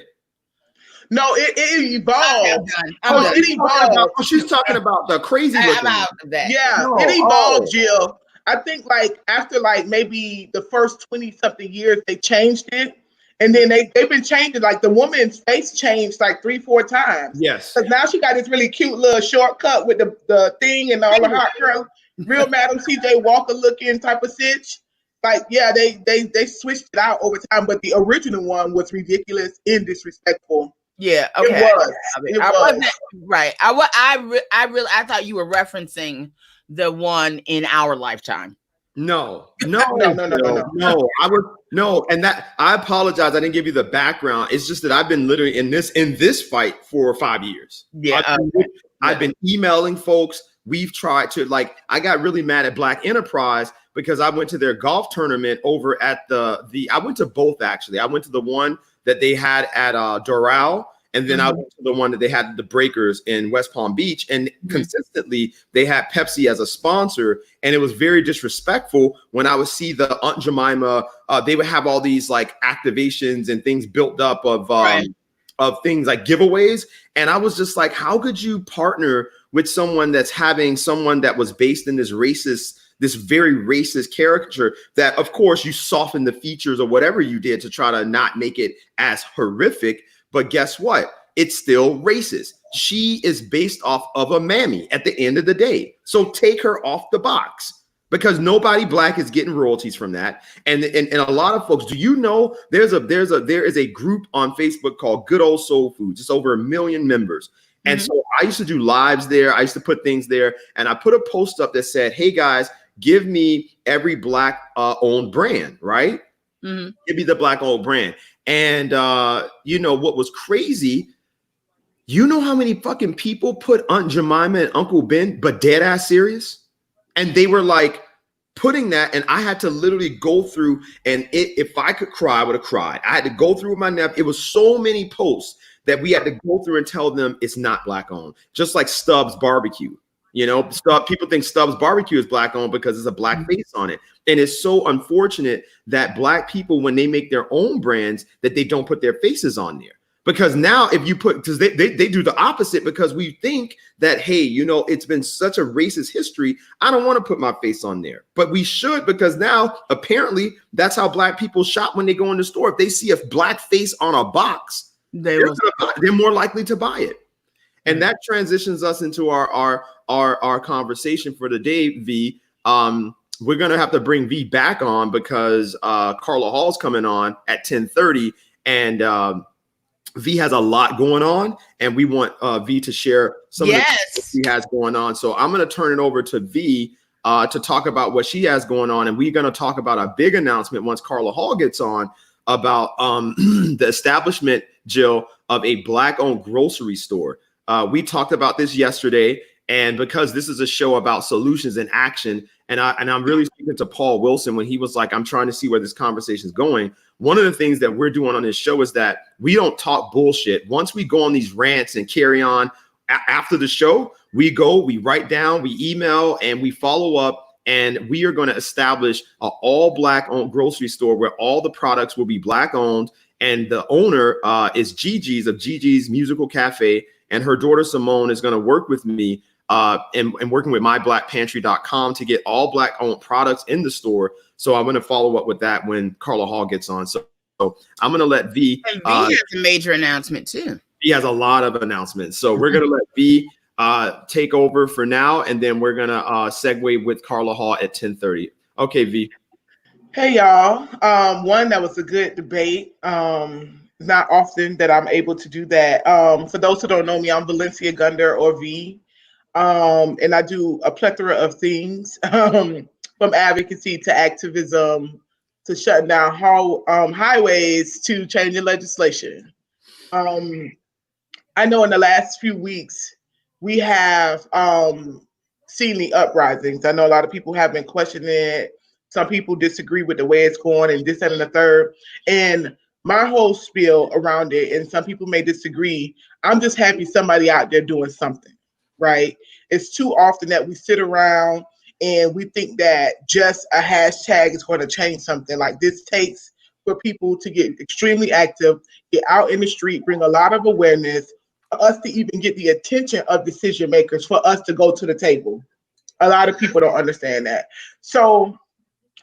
No, it evolved. It evolved. She's talking about the crazy looking. It evolved, Jill. I think like after like maybe the first 20-something years, they changed it. And then they've been changing, like the woman's face changed like 3-4 times. Yes. Because now she got this really cute little shortcut with the thing and all the hot girl, real Madam CJ Walker looking type of stitch. Like, yeah, they switched it out over time, but the original one was ridiculous and disrespectful. Yeah, okay. It was. Right. I thought you were referencing the one in our lifetime. No. And that I apologize. I didn't give you the background. It's just that I've been literally in this fight for 5 years. Yeah. I've been emailing folks. We've tried to I got really mad at Black Enterprise because I went to their golf tournament over at I went to both actually. I went to the one that they had at Doral, and then I went to the one that they had at the Breakers in West Palm Beach. And consistently, they had Pepsi as a sponsor. And it was very disrespectful when I would see the Aunt Jemima. They would have all these like activations and things built up of things like giveaways. And I was just like, how could you partner with someone that's having someone that was based in this very racist caricature that, of course, you soften the features or whatever you did to try to not make it as horrific. But guess what? It's still racist. She is based off of a mammy at the end of the day. So take her off the box, because nobody black is getting royalties from that. And a lot of folks, do you know there is a group on Facebook called Good Old Soul Foods. It's over 1 million members. And so I used to do lives there. I used to put things there. And I put a post up that said, hey guys, give me every black owned brand, right? Give me the black owned brand. And you know what was crazy? You know how many fucking people put Aunt Jemima and Uncle Ben, but dead ass serious? And they were like putting that, and I had to literally go through, and if I could cry, I would have cried. I had to go through my nap. It was so many posts that we had to go through and tell them it's not black owned. Just like Stubbs Barbecue. You know, people think Stubbs Barbecue is black owned because there's a black face on it. And it's so unfortunate that black people, when they make their own brands, that they don't put their faces on there. Because now if you put, because they do the opposite, because we think that, hey, you know, it's been such a racist history. I don't want to put my face on there. But we should, because now apparently that's how black people shop when they go in the store. If they see a black face on a box, they're more likely to buy it. And that transitions us into our conversation for the day, V. We're going to have to bring V back on because Carla Hall's coming on at 10:30, and V has a lot going on, and we want V to share some of the things he has going on. So I'm going to turn it over to V to talk about what she has going on, and we're going to talk about a big announcement once Carla Hall gets on about the establishment, Jill, of a black-owned grocery store. We talked about this yesterday, and because this is a show about solutions and action, and I'm really speaking to Paul Wilson when he was like, I'm trying to see where this conversation is going. One of the things that we're doing on this show is that we don't talk bullshit. Once we go on these rants and carry on after the show, we write down, we email, and we follow up. And we are going to establish an all black owned grocery store where all the products will be black owned. And the owner is Gigi's of Gigi's Musical Cafe. And her daughter Simone is going to work with me and working with myblackpantry.com to get all black owned products in the store. So I'm going to follow up with that when Carla Hall gets on. So I'm going to let V. And V has a major announcement too. He has a lot of announcements. So we're going to let V take over for now. And then we're going to segue with Carla Hall at 10:30. Okay, V. Hey, y'all. One, that was a good debate. Not often that I'm able to do that. For those who don't know me, I'm Valencia Gunter, or V. And I do a plethora of things, from advocacy to activism to shutting down highways to changing legislation. I know in the last few weeks, we have seen the uprisings. I know a lot of people have been questioning it. Some people disagree with the way it's going and this, that, and the third. And my whole spiel around it, and some people may disagree, I'm just happy somebody out there doing something, right? It's too often that we sit around and we think that just a hashtag is going to change something. Like, this takes for people to get extremely active, get out in the street, bring a lot of awareness, for us to even get the attention of decision makers, for us to go to the table. A lot of people don't understand that. So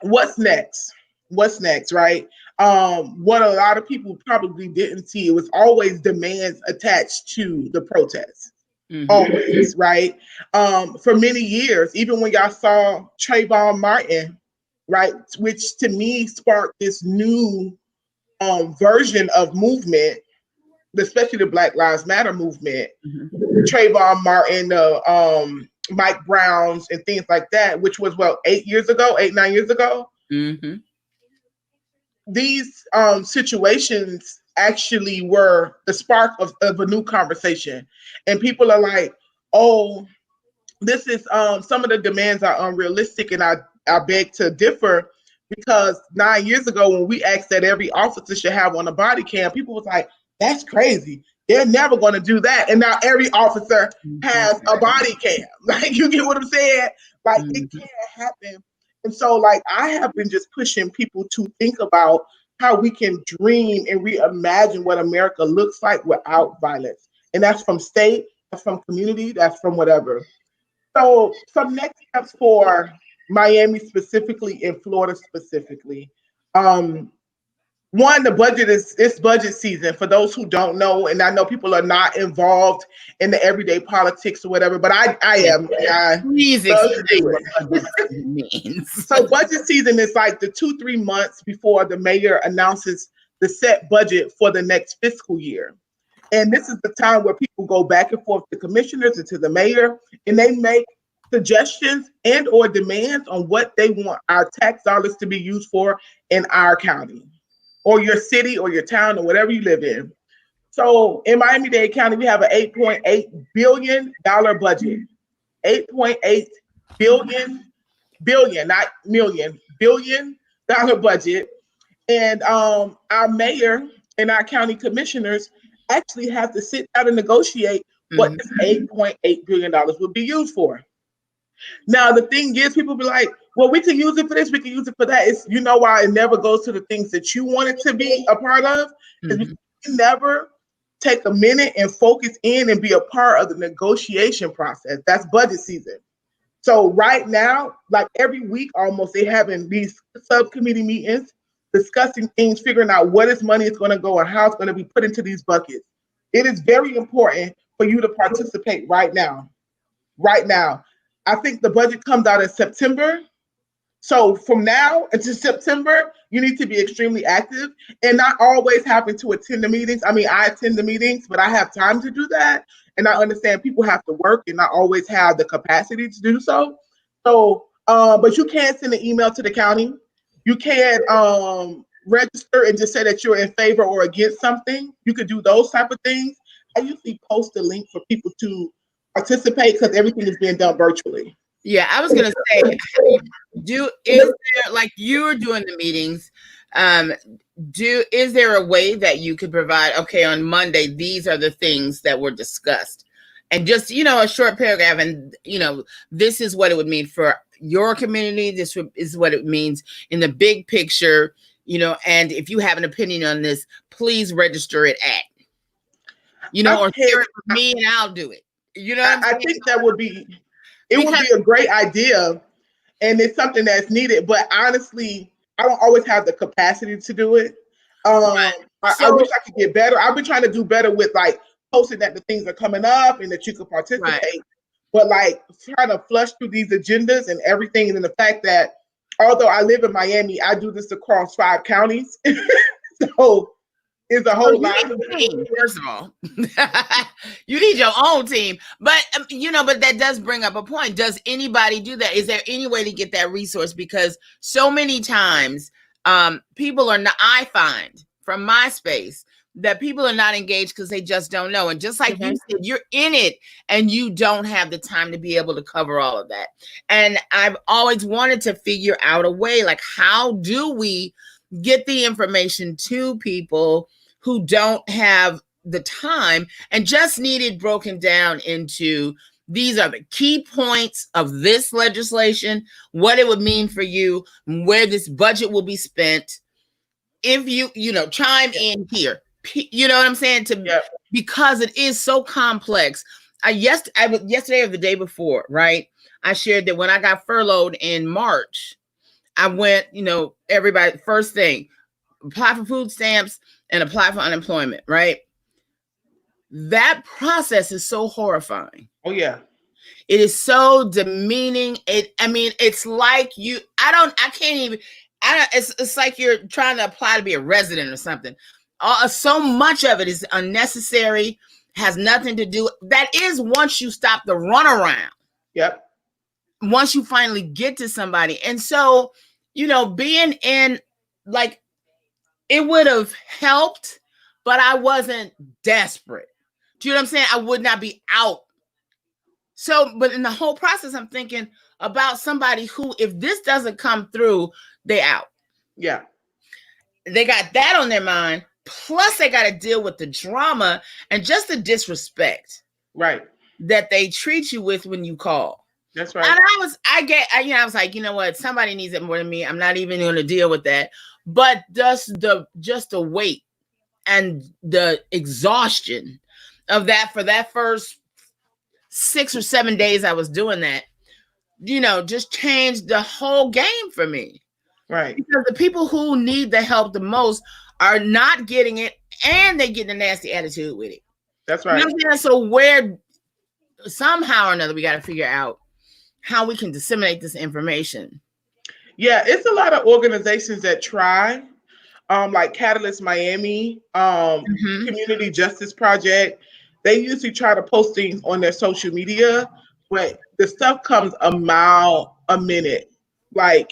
what's next? What's next, right? What a lot of people probably didn't see, it was always demands attached to the protests. Mm-hmm. Always, right? For many years, even when y'all saw Trayvon Martin, right, which to me sparked this new version of movement, especially the Black Lives Matter movement. Mm-hmm. Trayvon Martin, Mike Browns, and things like that, which was 9 years ago. Mm-hmm. These situations actually were the spark of a new conversation. And people are like, oh, this is some of the demands are unrealistic, and I I beg to differ, because 9 years ago when we asked that every officer should have on a body cam, people was like, that's crazy. They're never going to do that. And now every officer has a body cam. Like, you get what I'm saying? Like, it can't happen. And so, like, I have been just pushing people to think about how we can dream and reimagine what America looks like without violence. And that's from state, that's from community, that's from whatever. So some next steps for Miami specifically and Florida specifically. One, the budget it's budget season. For those who don't know, and I know people are not involved in the everyday politics or whatever, but I am. Please explain what budget means. So budget season is like the 2-3 months before the mayor announces the set budget for the next fiscal year. And this is the time where people go back and forth to commissioners and to the mayor, and they make suggestions and or demands on what they want our tax dollars to be used for in our county or your city or your town or whatever you live in. So in Miami-Dade County, we have an $8.8 billion budget. $8.8 billion, not million, $billion budget. And our mayor and our county commissioners actually have to sit down and negotiate what this $8.8 billion would be used for. Now, the thing is, people be like, well, we can use it for this, we can use it for that. It's, you know why it never goes to the things that you want it to be a part of? Is because you never take a minute and focus in and be a part of the negotiation process. That's budget season. So right now, like every week almost, they're having these subcommittee meetings, discussing things, figuring out what this money is going to go and how it's going to be put into these buckets. It is very important for you to participate right now. Right now. I think the budget comes out in September. So from now until September, you need to be extremely active and not always having to attend the meetings. I mean, I attend the meetings, but I have time to do that. And I understand people have to work and not always have the capacity to do so. So, but you can send an email to the county. You can register and just say that you're in favor or against something. You could do those type of things. I usually post a link for people to participate because everything is being done virtually. Yeah, I was gonna say, is there, like you're doing the meetings, is there a way that you could provide, okay, on Monday, these are the things that were discussed, and just, a short paragraph, and, this is what it would mean for your community, this is what it means in the big picture, and if you have an opinion on this, please register it at, or share it with me and I'll do it. I think that would be, it would be a great idea, and it's something that's needed. But honestly, I don't always have the capacity to do it. I wish I could get better. I've been trying to do better with like posting that the things are coming up and that you could participate. Right. But like trying to flush through these agendas and everything, and then the fact that although I live in Miami, I do this across 5 counties. So is a whole lot. First of all, you need your own team, but but that does bring up a point. Does anybody do that? Is there any way to get that resource? Because so many times, people are not. I find from my space that people are not engaged because they just don't know. And just like you said, you're in it and you don't have the time to be able to cover all of that. And I've always wanted to figure out a way, like, how do we get the information to people who don't have the time and just need it broken down into, these are the key points of this legislation, what it would mean for you, where this budget will be spent. If you, chime in here, you know what I'm saying? Because it is so complex. Yesterday or the day before, right? I shared that when I got furloughed in March, I went, everybody, first thing, apply for food stamps and apply for unemployment, right? That process is so horrifying. Oh, yeah. It is so demeaning. It's like it's like you're trying to apply to be a resident or something. So much of it is unnecessary, has nothing to do. That is once you stop the runaround. Yep. Once you finally get to somebody. And so, being in, like, it would have helped, but I wasn't desperate. Do you know what I'm saying? I would not be out. So, but in the whole process, I'm thinking, about somebody who, if this doesn't come through, they out. Yeah. They got that on their mind. Plus, they got to deal with the drama and just the disrespect Right. that they treat you with when you call. That's right. And I was like, you know what? Somebody needs it more than me. I'm not even going to deal with that. But just the weight and the exhaustion of that for that first 6 or 7 days I was doing that, just changed the whole game for me. Right. Because the people who need the help the most are not getting it, and they get a nasty attitude with it. That's right. So where somehow or another we got to figure out how we can disseminate this information. Yeah, it's a lot of organizations that try, like Catalyst Miami, Community Justice Project. They usually try to post things on their social media, but the stuff comes a mile a minute. Like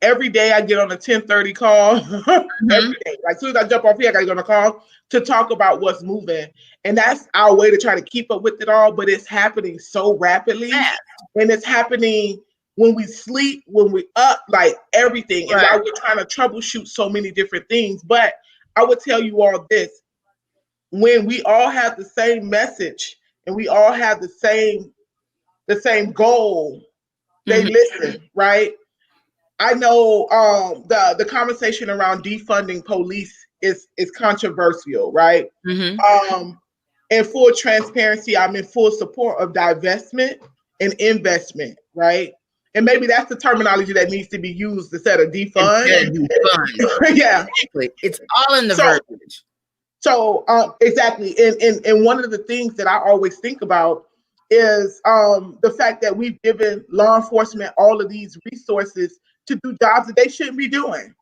every day I get on a 10:30 call. Every day. Like as soon as I jump off here, I gotta get on a call to talk about what's moving. And that's our way to try to keep up with it all, but it's happening so rapidly. And it's happening when we sleep, when we up, like everything. And while we're trying to troubleshoot so many different things. But I would tell you all this. When we all have the same message and we all have the same goal, they listen, right? I know the conversation around defunding police is controversial, right? In full transparency, I'm in full support of divestment and investment, right? And maybe that's the terminology that needs to be used instead of defund. Yeah, exactly. It's all in the verbiage. So exactly, and one of the things that I always think about is the fact that we've given law enforcement all of these resources to do jobs that they shouldn't be doing.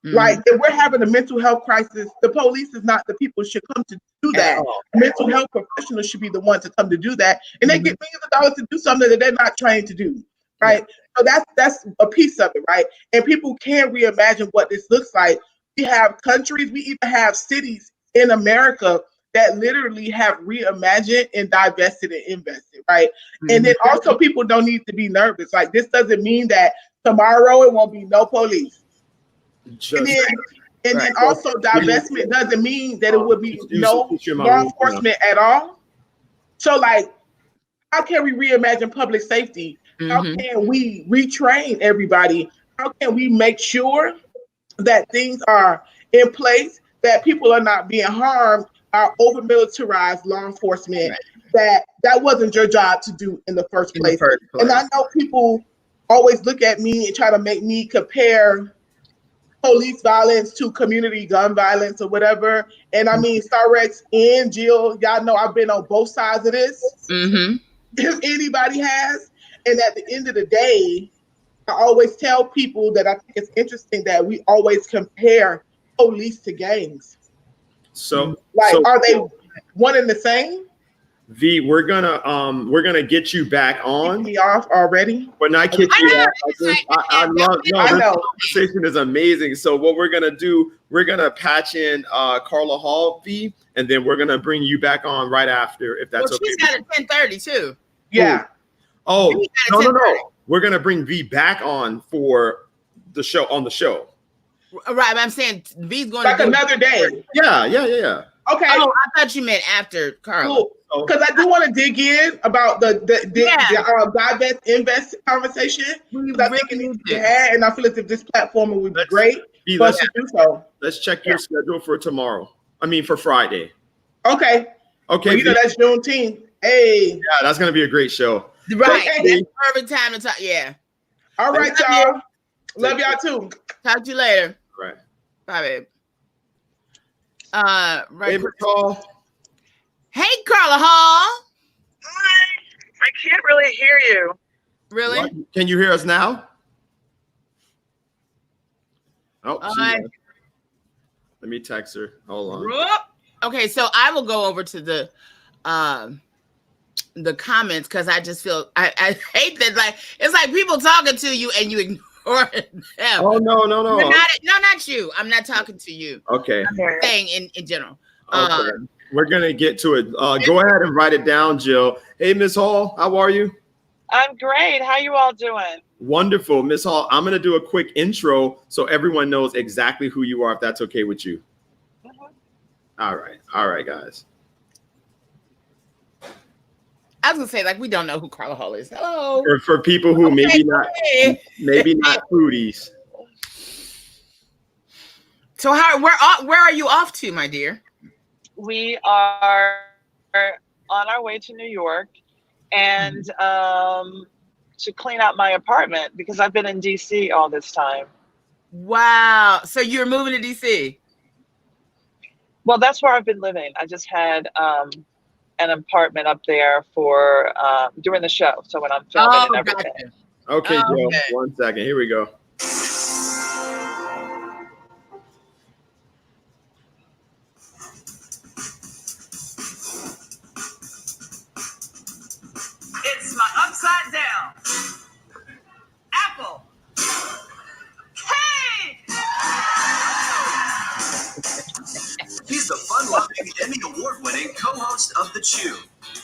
Like if we're having a mental health crisis, the police is not the people who should come to do that. Mental health professionals should be the ones to come to do that, and they get millions of dollars to do something that they're not trained to do, right? So that's a piece of it, right? And people can reimagine what this looks like. We have countries, we even have cities in America that literally have reimagined and divested and invested, right? And then also people don't need to be nervous. Like this doesn't mean that tomorrow it won't be no police. And then also divestment doesn't mean that it would be no law enforcement at all. So like, how can we reimagine public safety? How can we retrain everybody? How can we make sure that things are in place, that people are not being harmed by over-militarized law enforcement, that wasn't your job to do in the first place. And I know people always look at me and try to make me compare police violence to community gun violence or whatever. And I mean, Starrex and Jill, y'all know I've been on both sides of this. If anybody has. And at the end of the day, I always tell people that I think it's interesting that we always compare police to gangs. So are they one and the same? V, we're gonna get you back on. Me off already? But not kick you off. I love this conversation is amazing. So what we're gonna do, we're gonna patch in Carla Hall, V, and then we're gonna bring you back on right after, if that's okay. She's got a 10:30 too. Yeah. Oh no. We're gonna bring V back on for the show Right, I'm saying V's going like to another day. Yeah. Okay. Oh, I thought you meant after Carla. Cool. Because I do want to dig in about the divest invest conversation. I think it needs to be had, and I feel as if this platform would be great for us to do so. Let's check your schedule for tomorrow. I mean, for Friday. Okay. Well, that's Juneteenth. Hey. Yeah, that's gonna be a great show. Right. That's perfect time to talk. Yeah. All right, y'all. Love y'all too. Talk to you later. Right. Bye, babe. Right. Hey, Carla Hall. Hi. I can't really hear you. Really? What? Can you hear us now? Oh, let me text her. Hold on. Okay, so I will go over to the comments because I just feel I hate that. Like it's like people talking to you and you ignore them. Oh no. Not you. I'm not talking to you. Okay. I'm saying in general. Okay. We're gonna get to it. Go ahead and write it down, Jill. Hey, Miss Hall, how are you? I'm great. How you all doing? Wonderful. Miss Hall, I'm going to do a quick intro so everyone knows exactly who you are, if that's okay with you. All right. All right, guys. I was gonna say, like, we don't know who Carla Hall is. Hello. For people who maybe not foodies. So where are you off to, my dear? We are on our way to New York and to clean out my apartment because I've been in DC all this time. Wow. So you're moving to DC? Well, that's where I've been living. I just had an apartment up there for during the show. So when I'm filming and everything. Gotcha. Okay, Joe. 1 second. Here we go. It's my upside down apple cake. He's the fun-loving, Emmy Award-winning co-host of The Chew.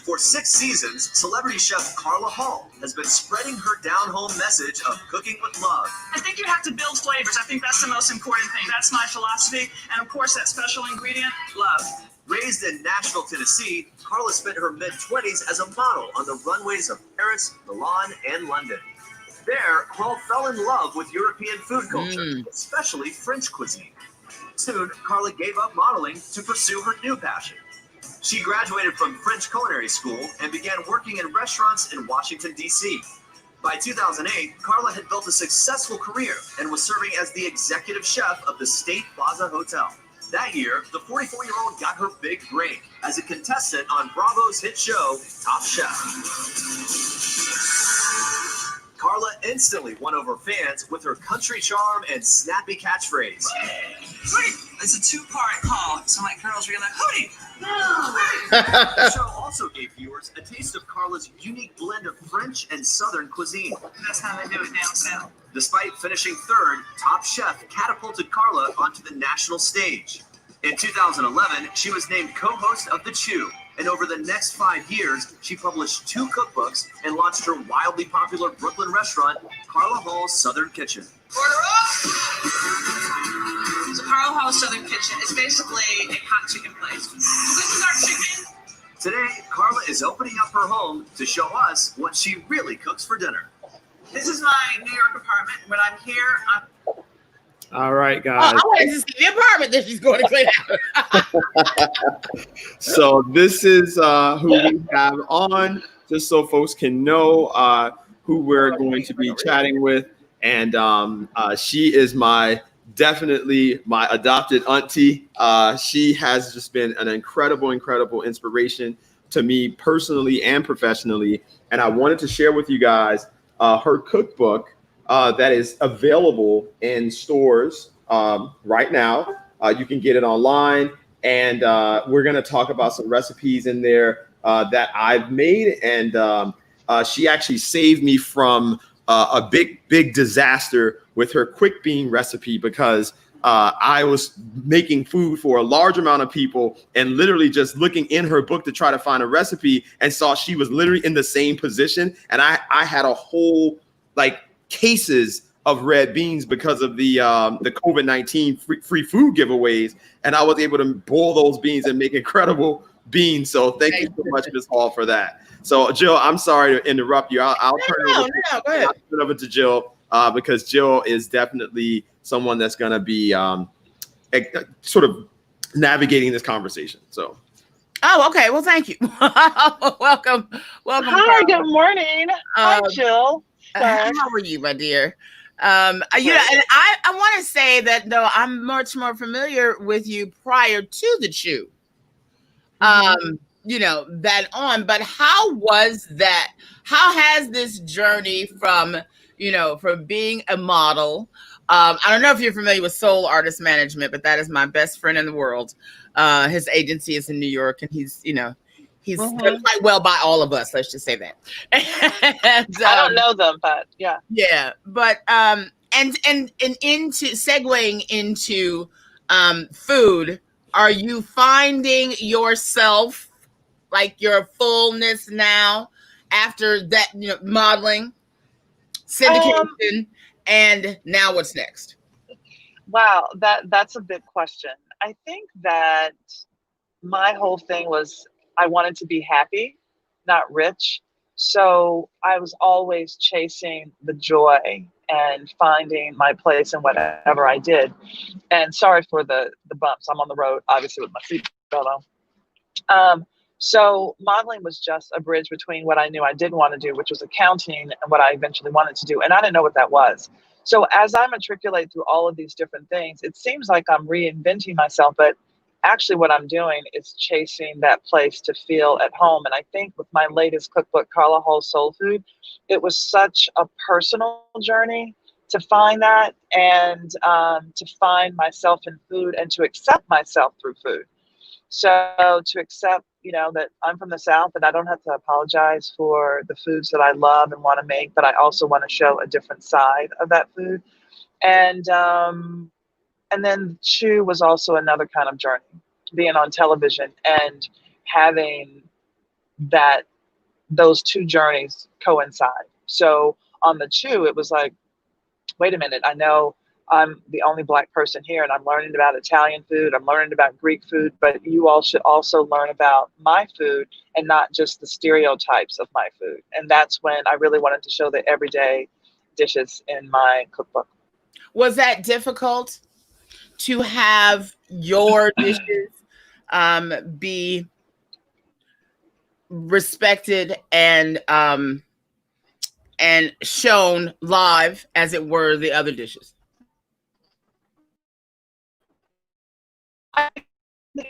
For 6 seasons, celebrity chef Carla Hall has been spreading her down-home message of cooking with love. I think you have to build flavors. I think that's the most important thing. That's my philosophy. And of course, that special ingredient, love. Raised in Nashville, Tennessee, Carla spent her mid-20s as a model on the runways of Paris, Milan, and London. There, Carla fell in love with European food culture, especially French cuisine. Soon, Carla gave up modeling to pursue her new passion. She graduated from French Culinary School and began working in restaurants in Washington, D.C. By 2008, Carla had built a successful career and was serving as the executive chef of the State Plaza Hotel. That year, the 44-year-old got her big break as a contestant on Bravo's hit show, Top Chef. Carla instantly won over fans with her country charm and snappy catchphrase. Hootie! It's a 2-part call. So my girls really like, Hootie! The show also gave viewers a taste of Carla's unique blend of French and Southern cuisine. That's how they do it down south. Despite finishing third, Top Chef catapulted Carla onto the national stage. In 2011, she was named co-host of The Chew, and over the next 5 years, she published 2 cookbooks and launched her wildly popular Brooklyn restaurant, Carla Hall's Southern Kitchen. Order up! So Carla Hall Southern Kitchen is basically a hot chicken place. This is our chicken. Today, Carla is opening up her home to show us what she really cooks for dinner. This is my New York apartment. When I'm here, I'm... All right, guys. I wanted to see the apartment that she's going to clean out. So this is who we have on, just so folks can know who we're going to be chatting with. And she is definitely my adopted auntie. She has just been an incredible inspiration to me personally and professionally. And I wanted to share with you guys her cookbook that is available in stores right now. You can get it online, and we're going to talk about some recipes in there that I've made. And she actually saved me from a big disaster with her quick bean recipe, because I was making food for a large amount of people and literally just looking in her book to try to find a recipe, and saw she was literally in the same position. And I had a whole cases of red beans because of the COVID-19 free food giveaways, and I was able to boil those beans and make incredible beans. So thank you so much, Ms. Hall, for that. So Jill, I'm sorry to interrupt you. I'll turn it over to Jill because Jill is definitely someone that's going to be sort of navigating this conversation. So. Oh, okay. Well, thank you. Welcome. Hi, good morning. Hi, Jill. How are you, my dear? And I want to say that though I'm much more familiar with you prior to The Chew, than on. But how was that? How has this journey from being a model? I don't know if you're familiar with Soul Artist Management, but that is my best friend in the world. His agency is in New York, and he's done quite well by all of us. Let's just say that. And, I don't know them, but yeah. Yeah, but and into segueing into food, are you finding yourself your fullness now after that, modeling, syndication, and now what's next? Wow, that's a big question. I think that my whole thing was I wanted to be happy, not rich. So I was always chasing the joy and finding my place in whatever I did. And sorry for the bumps. I'm on the road, obviously, with my seatbelt on. So modeling was just a bridge between what I knew I didn't want to do, which was accounting, and what I eventually wanted to do. And I didn't know what that was. So as I matriculate through all of these different things, it seems like I'm reinventing myself, but actually what I'm doing is chasing that place to feel at home. And I think with my latest cookbook, Carla Hall Soul Food, it was such a personal journey to find that, and to find myself in food and to accept myself through food. So to accept, that I'm from the South and I don't have to apologize for the foods that I love and want to make, but I also want to show a different side of that food. And then Chew was also another kind of journey, being on television and having those two journeys coincide. So on the Chew, it was like, wait a minute, I know I'm the only Black person here and I'm learning about Italian food, I'm learning about Greek food, but you all should also learn about my food and not just the stereotypes of my food. And that's when I really wanted to show the everyday dishes in my cookbook. Was that difficult to have your dishes be respected and shown live, as it were, the other dishes? I think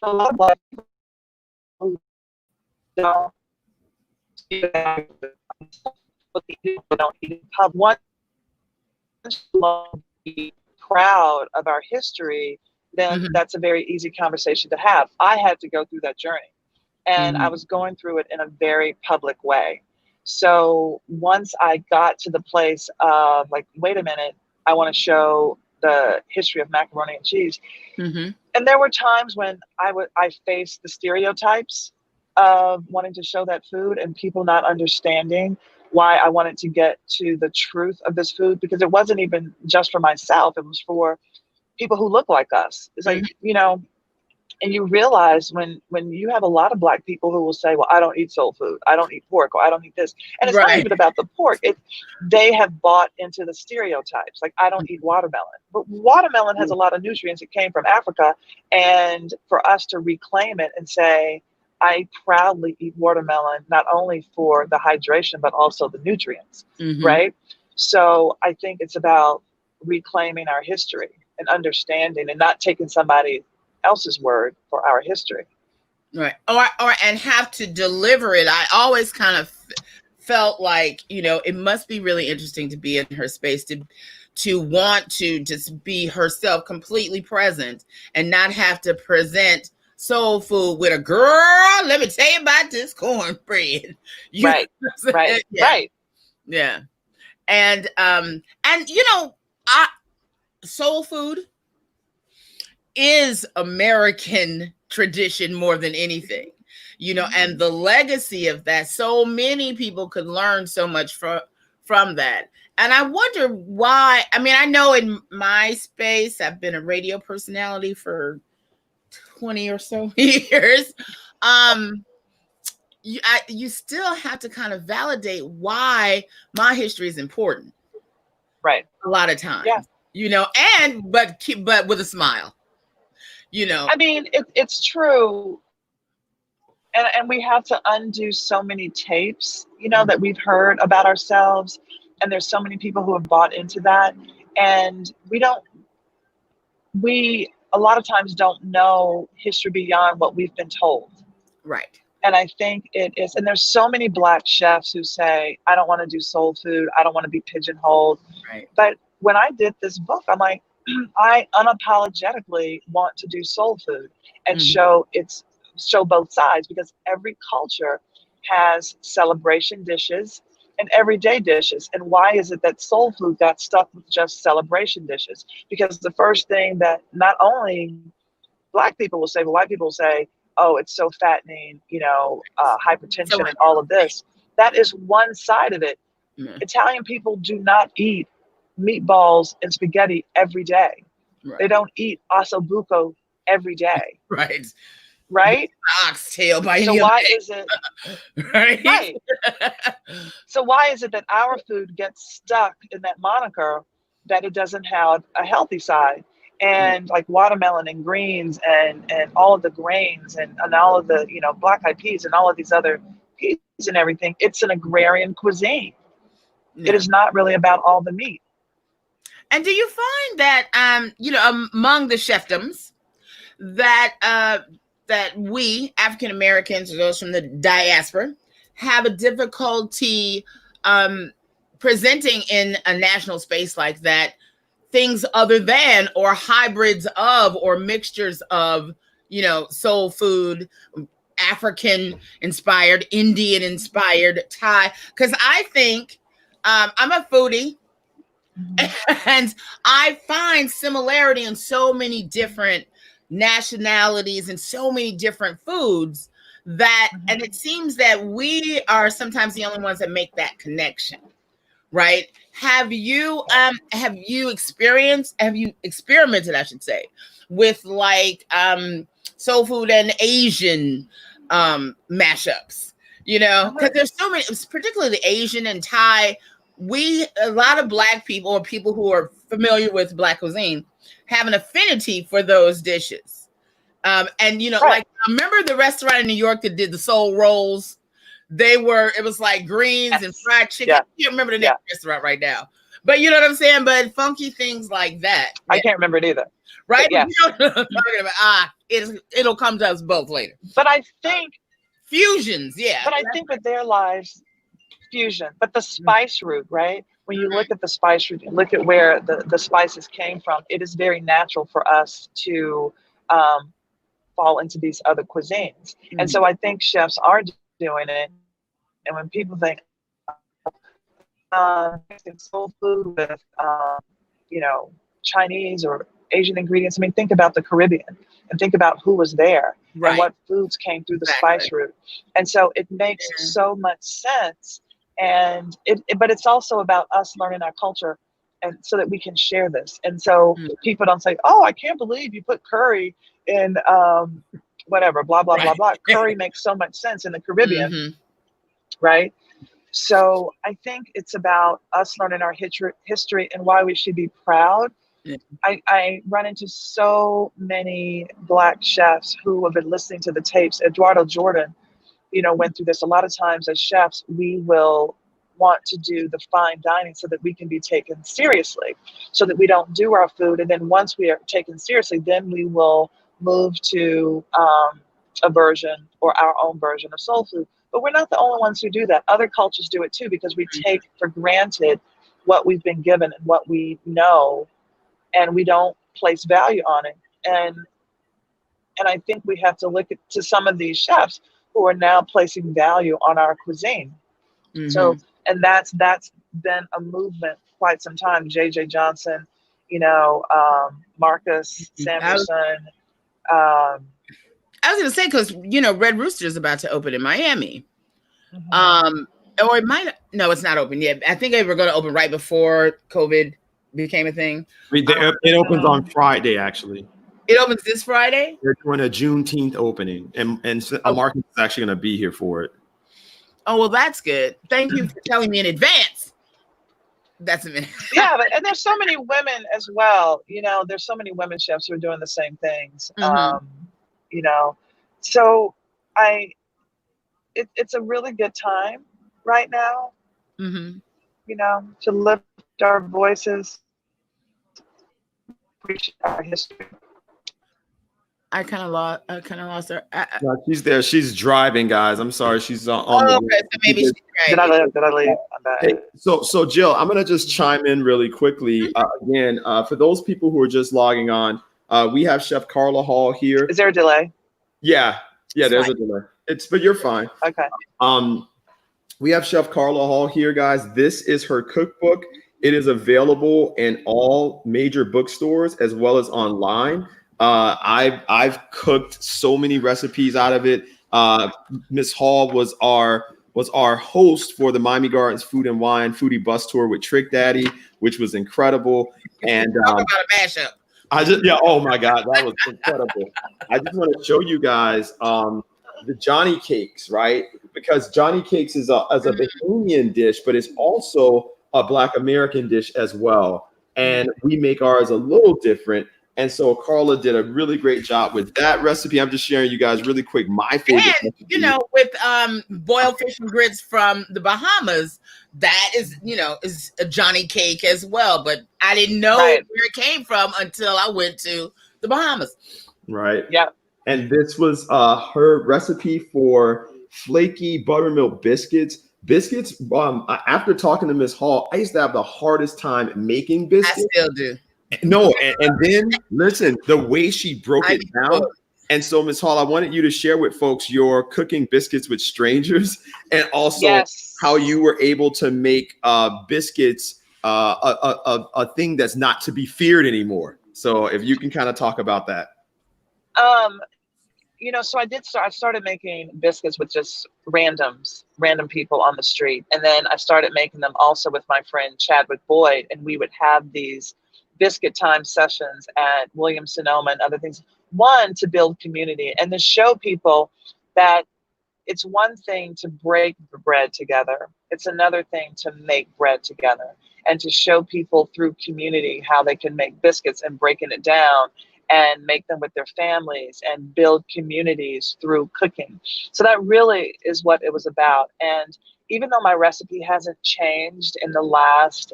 a lot of Black people don't one, be proud of our history, then that's a very easy conversation to have. I had to go through that journey, and I was going through it in a very public way. So once I got to the place of like, wait a minute, I want to show the history of macaroni and cheese. And there were times when I faced the stereotypes of wanting to show that food and people not understanding why I wanted to get to the truth of this food, because it wasn't even just for myself. It was for people who look like us. It's like, and you realize when you have a lot of Black people who will say, well, I don't eat soul food, I don't eat pork, or I don't eat this. And it's not even about the pork. They have bought into the stereotypes. Like, I don't eat watermelon. But watermelon has a lot of nutrients. It came from Africa. And for us to reclaim it and say, I proudly eat watermelon, not only for the hydration, but also the nutrients, right? So I think it's about reclaiming our history and understanding and not taking somebody else's word for our history. Right. And have to deliver it. I always kind of felt like, it must be really interesting to be in her space, to want to just be herself, completely present, and not have to present soul food with a girl. Let me tell you about this cornbread. Right. Yeah. And soul food is American tradition more than anything, and the legacy of that. So many people could learn so much from that. And I wonder why. I mean, I know in my space, I've been a radio personality for 20 or so years. You still have to kind of validate why my history is important. Right. A lot of times, but with a smile. I mean, it's true. And we have to undo so many tapes, that we've heard about ourselves. And there's so many people who have bought into that. And we a lot of times don't know history beyond what we've been told. Right. And I think it is. And there's so many Black chefs who say, I don't want to do soul food. I don't want to be pigeonholed. Right. But when I did this book, I'm like, I unapologetically want to do soul food and show both sides, because every culture has celebration dishes and everyday dishes. And why is it that soul food got stuck with just celebration dishes? Because the first thing that not only Black people will say, but white people will say, oh, it's so fattening, hypertension and all of this. That is one side of it. Italian people do not eat meatballs and spaghetti every day. Right. They don't eat ossobuco every day. Right. Right? Oxtail by so why is it right? So why is it that our food gets stuck in that moniker that it doesn't have a healthy side? And like watermelon and greens and all of the grains and all of the black eyed peas and all of these other peas and everything, it's an agrarian cuisine. It is not really about all the meat. And do you find that among the chefdoms that that we African Americans or those from the diaspora have a difficulty presenting in a national space like that things other than or hybrids of or mixtures of soul food, African inspired, Indian inspired, Thai? Because I think I'm a foodie. And I find similarity in so many different nationalities and so many different foods that, and it seems that we are sometimes the only ones that make that connection, right? Have you experimented, I should say, with like soul food and Asian mashups? Because there's so many, particularly the Asian and Thai. A lot of Black people or people who are familiar with Black cuisine have an affinity for those dishes. And, right. Like, I remember the restaurant in New York that did the soul rolls. It was like greens and fried chicken. I can't remember the name of the restaurant right now. But you know what I'm saying? But funky things like that. I can't remember it either. Right? You know what I'm talking about. It'll come to us both later. But I think fusions, But I think with their lives, fusion. But the spice root, right? When you look at the spice root, and look at where the spices came from, it is very natural for us to fall into these other cuisines. And so I think chefs are doing it. And when people think soul food with Chinese or Asian ingredients, I mean, think about the Caribbean and think about who was there and what foods came through the spice route. And so it makes so much sense. And but it's also about us learning our culture, and so that we can share this. And so people don't say, "Oh, I can't believe you put curry in whatever, blah blah blah blah." Curry makes so much sense in the Caribbean, right? So I think it's about us learning our history and why we should be proud. I run into so many Black chefs who have been listening to the tapes. Eduardo Jordan, went through this. A lot of times as chefs, we will want to do the fine dining so that we can be taken seriously, so that we don't do our food. And then once we are taken seriously, then we will move to a version or our own version of soul food. But we're not the only ones who do that. Other cultures do it too, because we take for granted what we've been given and what we know, and we don't place value on it. And I think we have to look to some of these chefs who are now placing value on our cuisine. So, and that's been a movement quite some time. J.J. Johnson, Marcus Sanderson. I was going to say, because, Red Rooster is about to open in Miami. Or it might, no, it's not open yet. I think they were going to open right before COVID became a thing. It opens on Friday, actually. It opens this Friday? They're doing a Juneteenth opening, and Marcus is actually going to be here for it. Oh, well, that's good. Thank you for telling me in advance. That's amazing. Yeah, and there's so many women as well. There's so many women chefs who are doing the same things. So it's a really good time right now. To lift our voices, appreciate our history. I kind of lost her. No, she's there. She's driving, guys. I'm sorry. She's on the okay, so maybe she's driving. Did I leave? Hey, so Jill, I'm gonna just chime in really quickly. Again, for those people who are just logging on, we have Chef Carla Hall here. Is there a delay? Yeah, there's a delay. But you're fine. Okay. We have Chef Carla Hall here, guys. This is her cookbook. It is available in all major bookstores as well as online. I've cooked so many recipes out of it. Miss Hall was our host for the Miami Gardens Food and Wine Foodie Bus Tour with Trick Daddy, which was incredible. And talk about a mashup. Oh my God, that was incredible. I just want to show you guys the Johnny Cakes, right? Because Johnny Cakes is a Bahamian dish, but it's also a Black American dish as well. And we make ours a little different. And so Carla did a really great job with that recipe. I'm just sharing you guys really quick my favorite And recipe. with boiled fish and grits from the Bahamas, that is is a Johnny cake as well. But I didn't know where it came from until I went to the Bahamas. Right. Yeah. And this was her recipe for flaky buttermilk biscuits. Biscuits, after talking to Miss Hall, I used to have the hardest time making biscuits. I still do. No, and then listen, the way she broke it down. And so, Miss Hall, I wanted you to share with folks your cooking biscuits with strangers, and also how you were able to make biscuits a thing that's not to be feared anymore. So, if you can kind of talk about that. So I started making biscuits with just random people on the street. And then I started making them also with my friend Chadwick Boyd. And we would have these biscuit time sessions at Williams-Sonoma and other things. One, to build community and to show people that it's one thing to break bread together. It's another thing to make bread together, and to show people through community how they can make biscuits and breaking it down and make them with their families and build communities through cooking. So that really is what it was about. And even though my recipe hasn't changed in the last,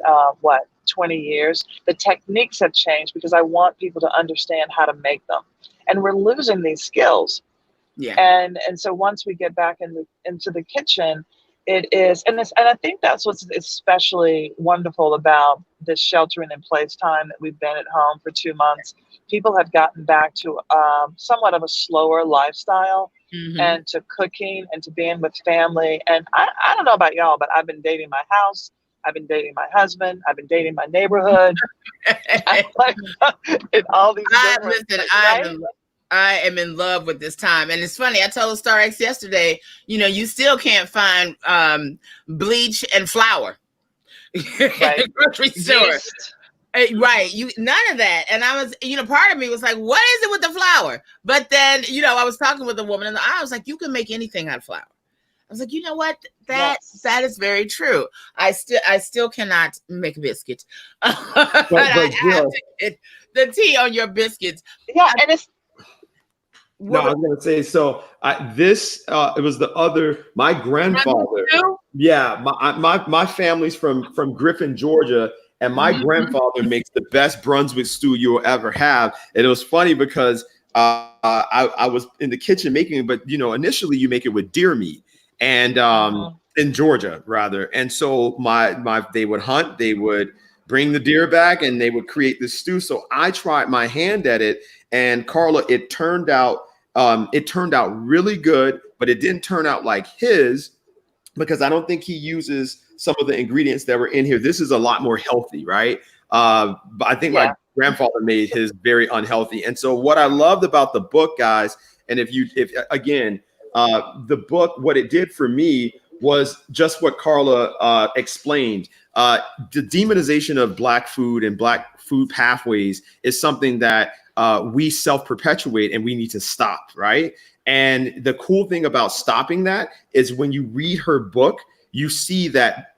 20 years, the techniques have changed because I want people to understand how to make them. And we're losing these skills. Yeah. And so once we get back into the kitchen, it is, and I think that's what's especially wonderful about this sheltering in place time that we've been at home for 2 months. People have gotten back to somewhat of a slower lifestyle, and to cooking and to being with family. And I don't know about y'all, but I've been dating my house. I've been dating my husband. I've been dating my neighborhood. In all these I am in love with this time. And it's funny, I told Star X yesterday, you still can't find bleach and flour right. at the grocery store. Right. None of that. And I was, part of me was like, what is it with the flour? But then, I was talking with a woman and I was like, you can make anything out of flour. I was like, you know what? That is very true. I still cannot make a biscuit. But I have to get the tea on your biscuits. Yeah, and it's no, I was gonna say, so it was my grandfather. Yeah, my family's from Griffin, Georgia, and my grandfather makes the best Brunswick stew you'll ever have. And it was funny because I was in the kitchen making it, but initially you make it with deer meat, and in Georgia rather. And so they would hunt, they would bring the deer back, and they would create this stew. So I tried my hand at it, and Carla, it turned out really good, but it didn't turn out like his, because I don't think he uses some of the ingredients that were in here. This is a lot more healthy, right? But I think my grandfather made his very unhealthy. And so what I loved about the book, guys, and if the book, what it did for me was just what Carla explained. The demonization of Black food and Black food pathways is something that we self-perpetuate and we need to stop, right? And the cool thing about stopping that is when you read her book, you see that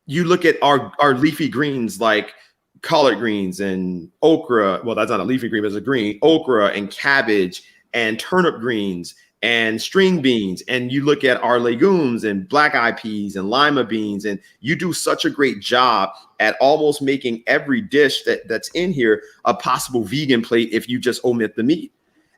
you look at our leafy greens like collard greens and okra. Well, that's not a leafy green, but it's a green. Okra and cabbage and turnip greens and string beans. And you look at our legumes and black eyed peas and lima beans. And you do such a great job at almost making every dish that's in here a possible vegan plate if you just omit the meat.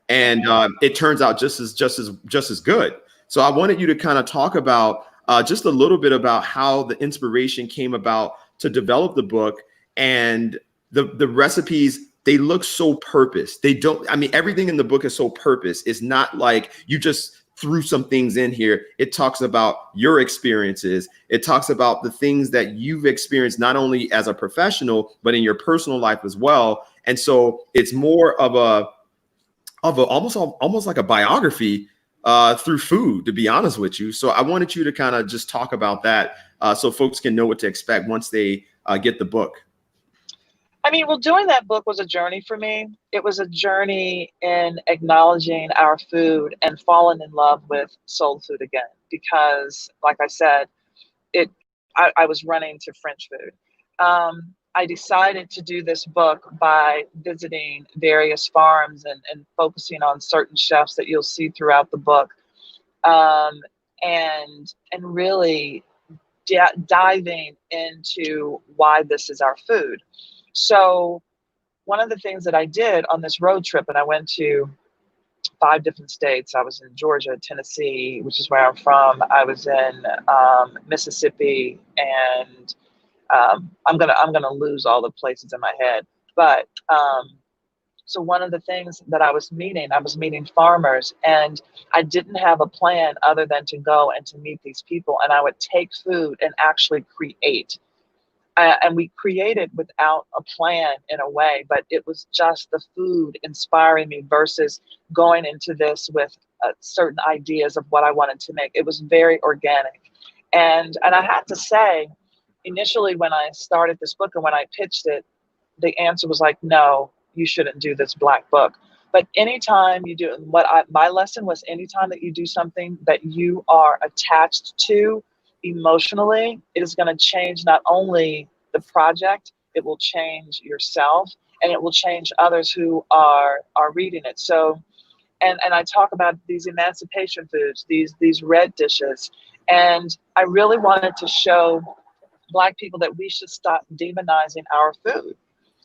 And it turns out just as good. So I wanted you to kind of talk about just a little bit about how the inspiration came about to develop the book, and the recipes. They look so purpose. Everything in the book is so purpose. It's not like you just threw some things in here. It talks about your experiences. It talks about the things that you've experienced, not only as a professional, but in your personal life as well. And so it's more of of almost like a biography through food, to be honest with you. So I wanted you to kind of just talk about that so folks can know what to expect once they get the book. I mean, well, doing that book was a journey for me. It was a journey in acknowledging our food and falling in love with soul food again. Because, like I said, I was running to French food. I decided to do this book by visiting various farms and focusing on certain chefs that you'll see throughout the book, and really diving into why this is our food. So one of the things that I did on this road trip, and I went to 5 different states. I was in Georgia, Tennessee, which is where I'm from. I was in Mississippi, and I'm gonna lose all the places in my head. But so one of the things that I was meeting farmers, and I didn't have a plan other than to go and to meet these people. And I would take food and actually create. And we created without a plan in a way, but it was just the food inspiring me versus going into this with certain ideas of what I wanted to make. It was very organic. And I had to say, initially when I started this book and when I pitched it, the answer was like, no, you shouldn't do this Black book. But anytime you do, my lesson was anytime that you do something that you are attached to emotionally, it is going to change not only the project, it will change yourself, and it will change others who are reading it. So, and I talk about these emancipation foods, these red dishes, and I really wanted to show Black people that we should stop demonizing our food.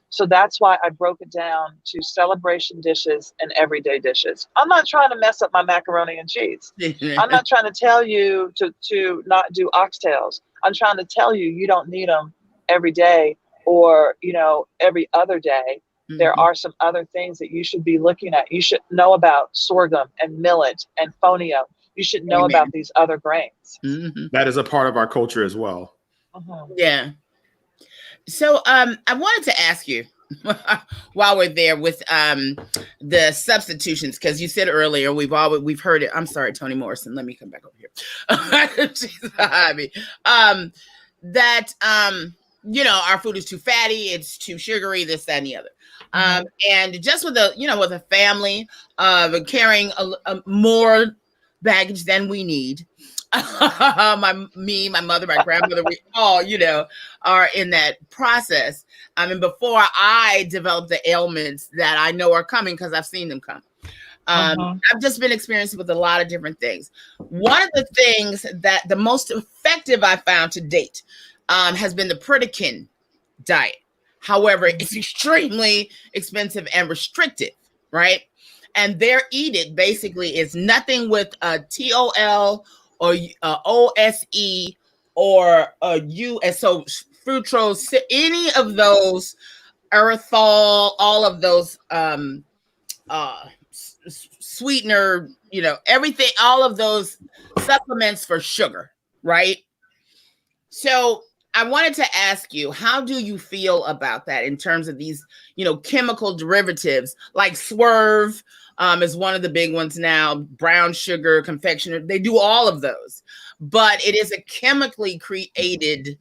So that's why I broke it down to celebration dishes and everyday dishes. I'm not trying to mess up my macaroni and cheese. I'm not trying to tell you to not do oxtails. I'm trying to tell you, you don't need them every day or, every other day. Mm-hmm. There are some other things that you should be looking at. You should know about sorghum and millet and fonio. You should know about these other grains. Mm-hmm. That is a part of our culture as well. Mm-hmm. Yeah. So I wanted to ask you while we're there with the substitutions, because you said earlier we've heard it. I'm sorry, Toni Morrison. Let me come back over here. She's behind me. That our food is too fatty, it's too sugary, this, that, and the other. And just with a family carrying a more baggage than we need. My mother, my grandmother, we all, are in that process. I mean, before I developed the ailments that I know are coming because I've seen them come. I've just been experiencing with a lot of different things. One of the things that the most effective I found to date has been the Pritikin diet. However, it's extremely expensive and restrictive, right? And their eat it basically is nothing with a TOL or OSE or US, so fructose, any of those, erythritol, all of those sweetener, everything, all of those supplements for sugar, right? So I wanted to ask you, how do you feel about that in terms of these, chemical derivatives like Swerve? Is one of the big ones now. Brown sugar, confectioner, they do all of those, but it is a chemically created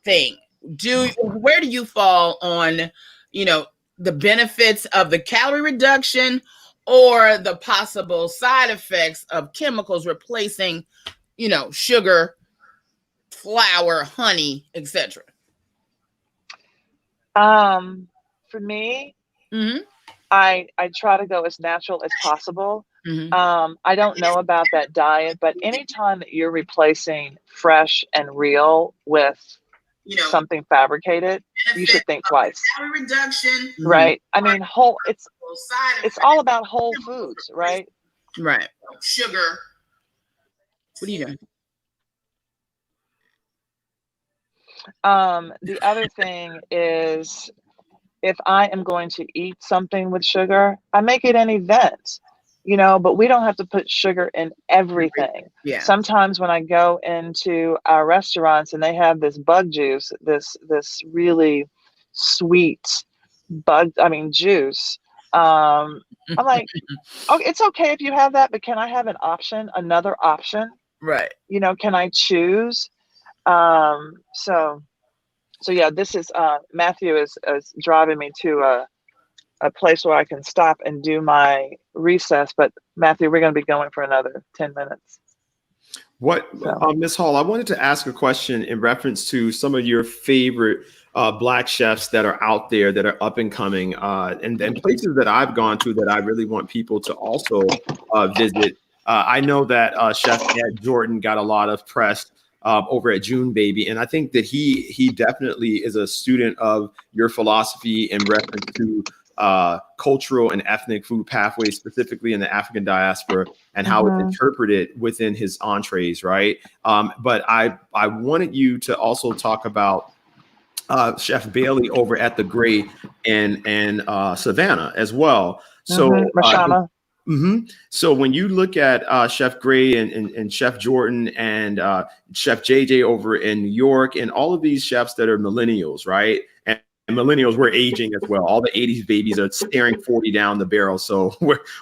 thing. Where do you fall on, the benefits of the calorie reduction or the possible side effects of chemicals replacing, sugar, flour, honey, etc.? For me, I try to go as natural as possible. I don't know about that diet, but anytime that you're replacing fresh and real with something fabricated, you should think twice. Calorie reduction, right? I mean, it's all about whole foods, right? Right. Sugar. What are you doing? The other thing is, if I am going to eat something with sugar, I make it an event, but we don't have to put sugar in everything. Yeah. Sometimes when I go into our restaurants and they have this bug juice, this really sweet juice, I'm like, okay, it's okay if you have that, but can I have an option, another option? Right. You know, can I choose? So yeah, this is Matthew is driving me to a place where I can stop and do my recess. But Matthew, we're going to be going for another 10 minutes. What, So. Ms. Hall, I wanted to ask a question in reference to some of your favorite Black chefs that are out there that are up and coming, and places that I've gone to that I really want people to also visit. I know that Chef Ed Jordan got a lot of press over at June Baby, and I think that he definitely is a student of your philosophy in reference to cultural and ethnic food pathways, specifically in the African diaspora, and how it's interpreted within his entrees, right? But I wanted you to also talk about Chef Bailey over at the Gray and Savannah as well. So Mashama. So when you look at Chef Gray and Chef Jordan and Chef JJ over in New York, and all of these chefs that are millennials, right? And millennials, we're aging as well. All the 80s babies are staring 40 down the barrel. So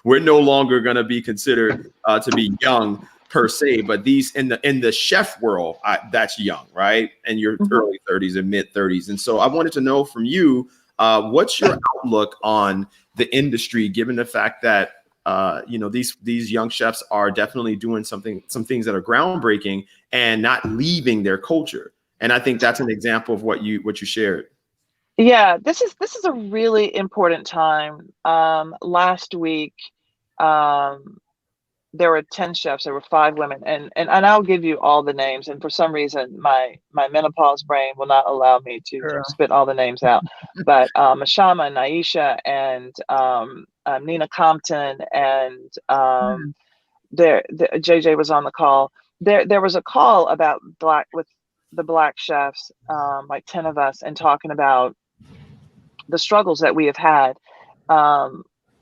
we're no longer going to be considered to be young per se, but these in the chef world, that's young, right? And your early 30s and mid 30s. And so I wanted to know from you, what's your outlook on the industry, given the fact that these young chefs are definitely doing some things that are groundbreaking and not leaving their culture. And I think that's an example of what you shared. Yeah, this is a really important time. Last week, there were 10 chefs, there were 5 women, and I'll give you all the names. And for some reason, my menopause brain will not allow me to spit all the names out. But Mashama and Naisha and Nina Compton and JJ was on the call. There was a call about the Black chefs, like 10 of us, and talking about the struggles that we have had.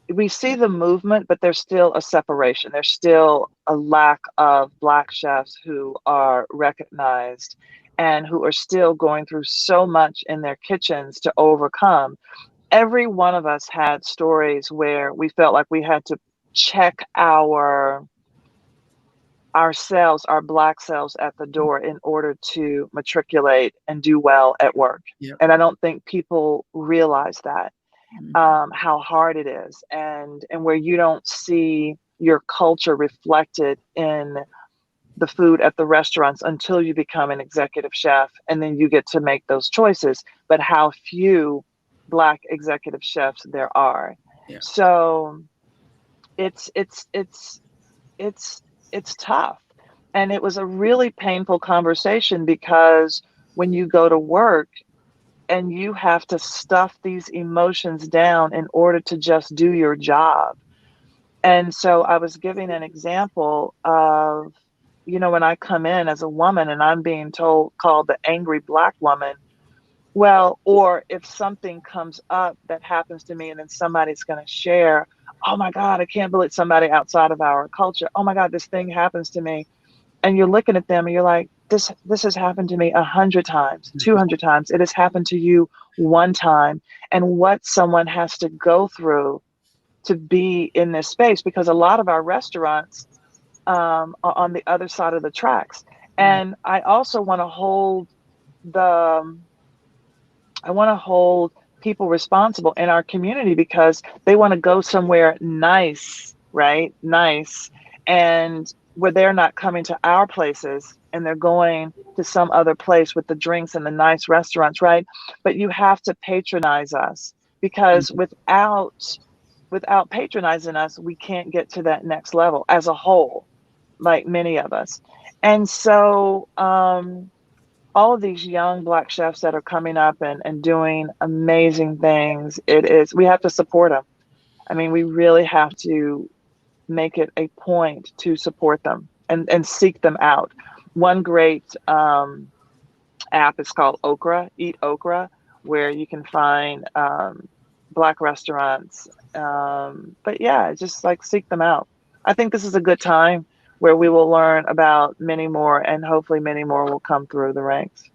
We see the movement, but there's still a separation. There's still a lack of Black chefs who are recognized and who are still going through so much in their kitchens to overcome. Every one of us had stories where we felt like we had to check ourselves, our Black selves at the door in order to matriculate and do well at work. Yep. And I don't think people realize that. How hard it is, and where you don't see your culture reflected in the food at the restaurants until you become an executive chef, and then you get to make those choices. But how few Black executive chefs there are. Yeah. So it's tough, and it was a really painful conversation, because when you go to work and you have to stuff these emotions down in order to just do your job. And so I was giving an example of, when I come in as a woman and I'm being called the angry Black woman, well, or if something comes up that happens to me and then somebody's going to share, oh my God, I can't believe somebody outside of our culture, oh my God, this thing happens to me. And you're looking at them and you're like, this has happened to me 100 times, 200 times. It has happened to you one time. And what someone has to go through to be in this space, because a lot of our restaurants are on the other side of the tracks. And I also want to hold people responsible in our community, because they want to go somewhere nice, right? Nice. And where they're not coming to our places and they're going to some other place with the drinks and the nice restaurants, right? But you have to patronize us, because without patronizing us, we can't get to that next level as a whole, like many of us. And so all of these young Black chefs that are coming up and doing amazing things, we have to support them. I mean, we really have to make it a point to support them and seek them out. One great app is called Okra, Eat Okra, where you can find Black restaurants. But yeah, just like seek them out. I think this is a good time where we will learn about many more, and hopefully many more will come through the ranks.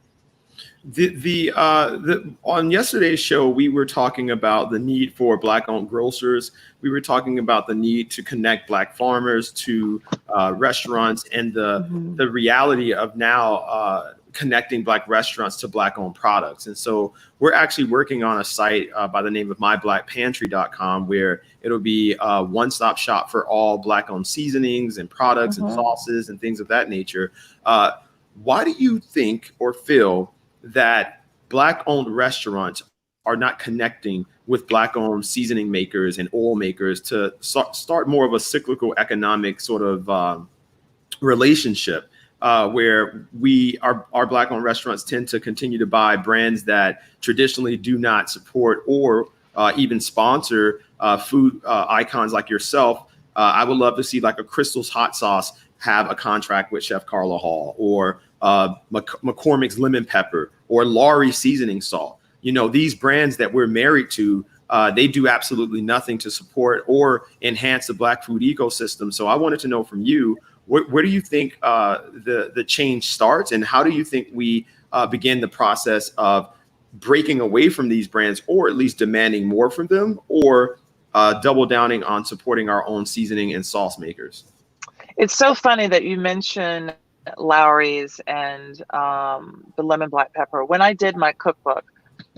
On yesterday's show, we were talking about the need for Black-owned grocers. We were talking about the need to connect Black farmers to restaurants, and the reality of now connecting Black restaurants to Black-owned products. And so we're actually working on a site by the name of myblackpantry.com, where it'll be a one-stop shop for all Black-owned seasonings and products and sauces and things of that nature. Why do you think or feel that Black-owned restaurants are not connecting with Black-owned seasoning makers and oil makers to start more of a cyclical economic sort of relationship, where our Black-owned restaurants tend to continue to buy brands that traditionally do not support or even sponsor food icons like yourself? I would love to see like a Crystal's hot sauce have a contract with Chef Carla Hall, or McCormick's lemon pepper, or Laurie's seasoning salt. You know, these brands that we're married to, they do absolutely nothing to support or enhance the Black food ecosystem. So I wanted to know from you, where do you think the change starts, and how do you think we begin the process of breaking away from these brands, or at least demanding more from them, or double downing on supporting our own seasoning and sauce makers? It's so funny that you mention Lowry's and the lemon black pepper. When I did my cookbook,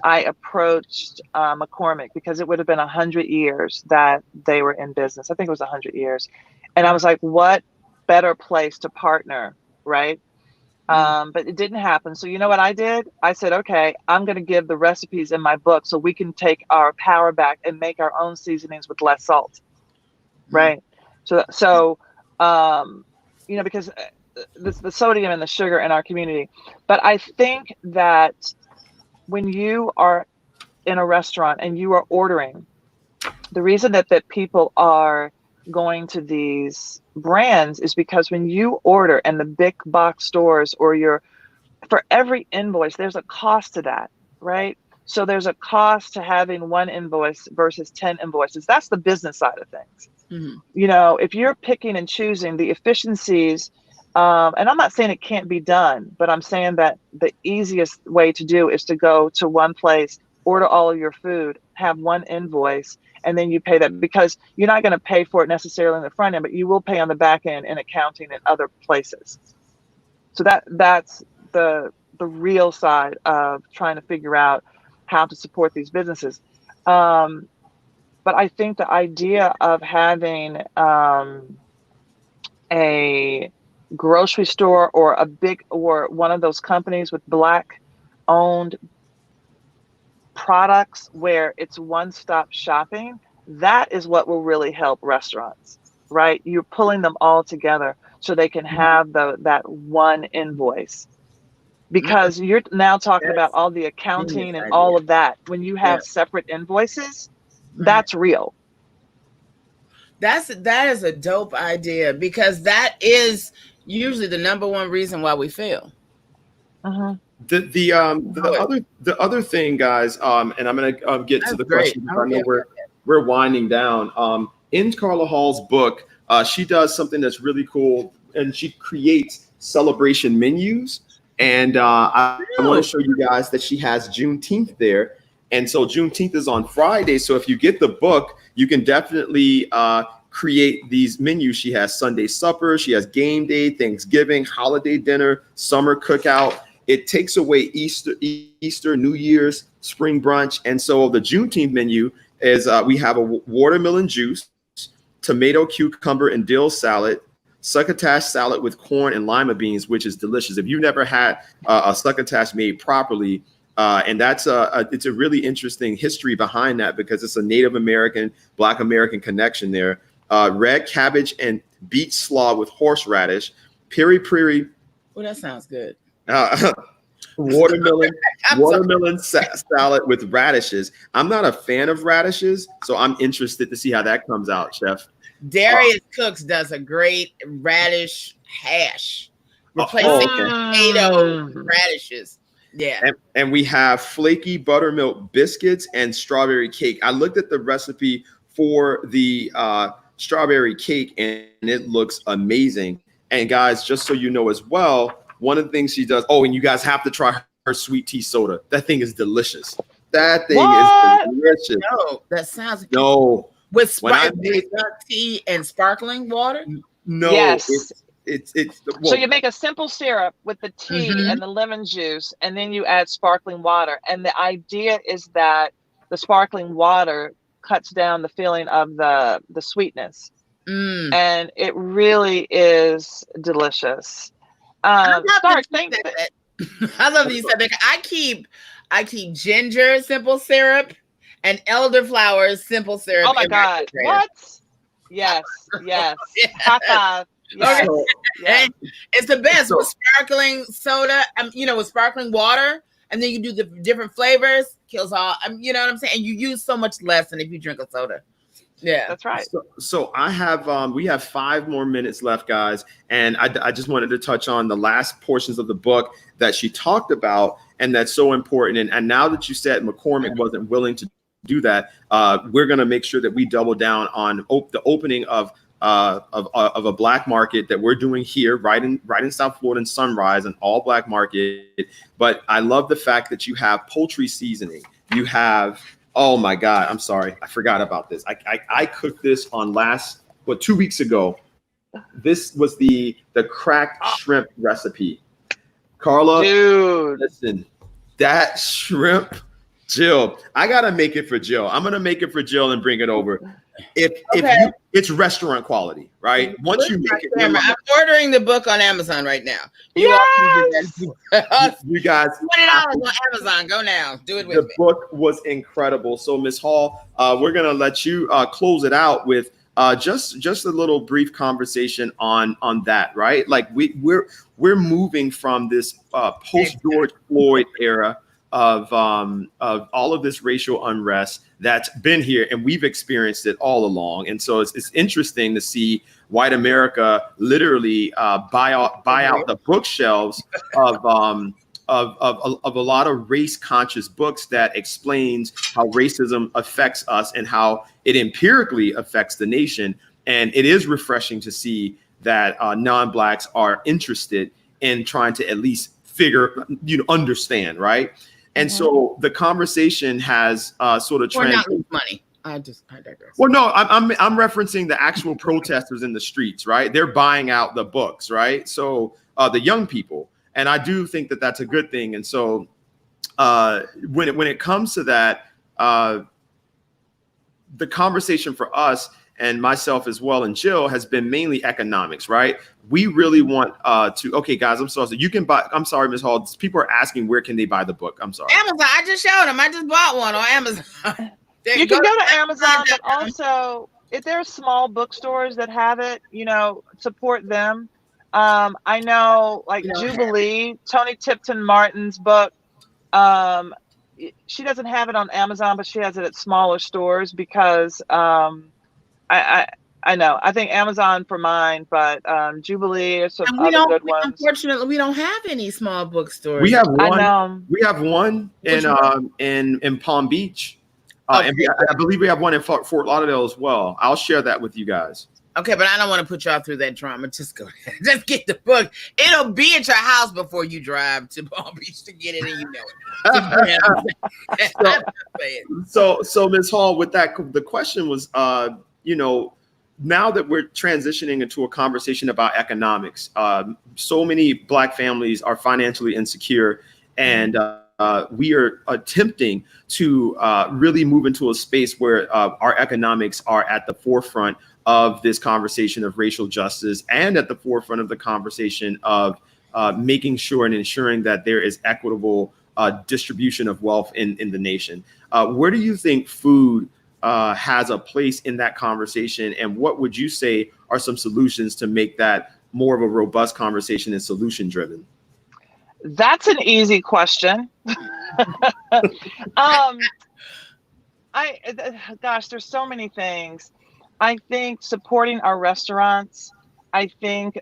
I approached McCormick, because it would have been 100 years that they were in business. I think it was 100 years. And I was like, what better place to partner, right? But it didn't happen. So you know what I did? I said, okay, I'm going to give the recipes in my book so we can take our power back and make our own seasonings with less salt, right? So you know, because the sodium and the sugar in our community. But I think that when you are in a restaurant and you are ordering, the reason that people are going to these brands is because when you order in the big box stores, or for every invoice, there's a cost to that, right? So there's a cost to having one invoice versus 10 invoices. That's the business side of things. You know, if you're picking and choosing the efficiencies, and I'm not saying it can't be done, but I'm saying that the easiest way to do is to go to one place, order all of your food, have one invoice, and then you pay that, because you're not going to pay for it necessarily in the front end, but you will pay on the back end in accounting and other places. So that's the real side of trying to figure out how to support these businesses. But I think the idea of having a grocery store or one of those companies with Black owned products where it's one-stop shopping, that is what will really help restaurants, right? You're pulling them all together so they can have that one invoice, because you're now talking about all the accounting and all of that. When you have separate invoices, that's real. That is a dope idea, because that is usually the number one reason why we fail. The other thing, guys, and I'm going to get to the question, because I know we're winding down. In Carla Hall's book, she does something that's really cool, and she creates celebration menus. And I want to show you guys that she has Juneteenth there. And so Juneteenth is on Friday. So if you get the book, you can definitely create these menus. She has Sunday supper, she has game day, Thanksgiving, holiday dinner, summer cookout. It takes away Easter, New Year's, spring brunch. And so the Juneteenth menu is we have a watermelon juice, tomato, cucumber, and dill salad, succotash salad with corn and lima beans, which is delicious. If you've never had a succotash made properly, and it's a really interesting history behind that, because it's a Native American, Black American connection there. Red cabbage and beet slaw with horseradish, piri-piri. Well, that sounds good. Watermelon salad with radishes. I'm not a fan of radishes, so I'm interested to see how that comes out, Chef. Darius Cooks does a great radish hash, replacing potato radishes. Yeah. And we have flaky buttermilk biscuits and strawberry cake. I looked at the recipe for the strawberry cake, and it looks amazing. And guys, just so you know as well, one of the things she does, and you guys have to try sweet tea soda. That thing is delicious. That thing What? is delicious. No, that sounds No, with when I made tea and sparkling water. no, Yes. it's So well, you make a simple syrup with the tea and the lemon juice, and then you add sparkling water. And the idea is that the sparkling water cuts down the feeling of the sweetness. And it really is delicious. Stark, thank you. I love that you said that. I keep ginger simple syrup and elderflower simple syrup. Oh my God. What? Yes. Yes. High five. Yes. Okay. Yes. It's the best with sparkling soda, with sparkling water, and then you do the different flavors, kills all, you know what I'm saying? And you use so much less than if you drink a soda. Yeah, that's right. So I have we have 5 more minutes left, guys, and I just wanted to touch on the last portions of the book that she talked about, and that's so important. And now that you said McCormick wasn't willing to do that, we're going to make sure that we double down on the opening of a black market that we're doing here, right in South Florida in Sunrise, an all black market. But I love the fact that you have poultry seasoning. You have, oh my God, I'm sorry, I forgot about this. I cooked this on 2 weeks ago. This was the cracked shrimp recipe. Carla, dude, listen, that shrimp, Jill, I gotta make it for Jill. I'm gonna make it for Jill and bring it over. It's restaurant quality, right? Once you make it, I'm ordering the book on Amazon right now. Yes! You guys, $20 on Amazon. Go now. Do it with me. The book was incredible. So, Ms. Hall, we're gonna let you close it out with just a little brief conversation on that, right? Like we're moving from this post George Floyd era of all of this racial unrest that's been here, and we've experienced it all along. And so it's interesting to see white America literally buy out the bookshelves of a lot of race conscious books that explains how racism affects us and how it empirically affects the nation. And it is refreshing to see that non-blacks are interested in trying to at least understand, right? And so the conversation has sort of or not lose money. I digress. Well, no, I'm referencing the actual protesters in the streets, right? They're buying out the books, right? So the young people, and I do think that that's a good thing. And so when it comes to that, the conversation for us and myself as well and Jill has been mainly economics, right? We really want okay, guys, I'm sorry. So you can buy, I'm sorry, Ms. Hall, people are asking where can they buy the book? I'm sorry. Amazon, I just showed them. I just bought one on Amazon. You can go to Amazon, but also if there are small bookstores that have it, support them. I know like Jubilee, Tony Tipton Martin's book, she doesn't have it on Amazon, but she has it at smaller stores because I know. I think Amazon for mine, but Jubilee or some other good ones. Unfortunately, we don't have any small bookstores. We have one. I know. We have one in Palm Beach. And I believe we have one in Fort Lauderdale as well. I'll share that with you guys. Okay, but I don't want to put y'all through that drama. Just go ahead. Just get the book. It'll be at your house before you drive to Palm Beach to get it, and you know it. So Ms. Hall, with that, the question was, now that we're transitioning into a conversation about economics, so many Black families are financially insecure, and we are attempting to really move into a space where our economics are at the forefront of this conversation of racial justice and at the forefront of the conversation of making sure and ensuring that there is equitable distribution of wealth in the nation. Where do you think food has a place in that conversation? And what would you say are some solutions to make that more of a robust conversation and solution driven? That's an easy question. Gosh, there's so many things. I think supporting our restaurants, I think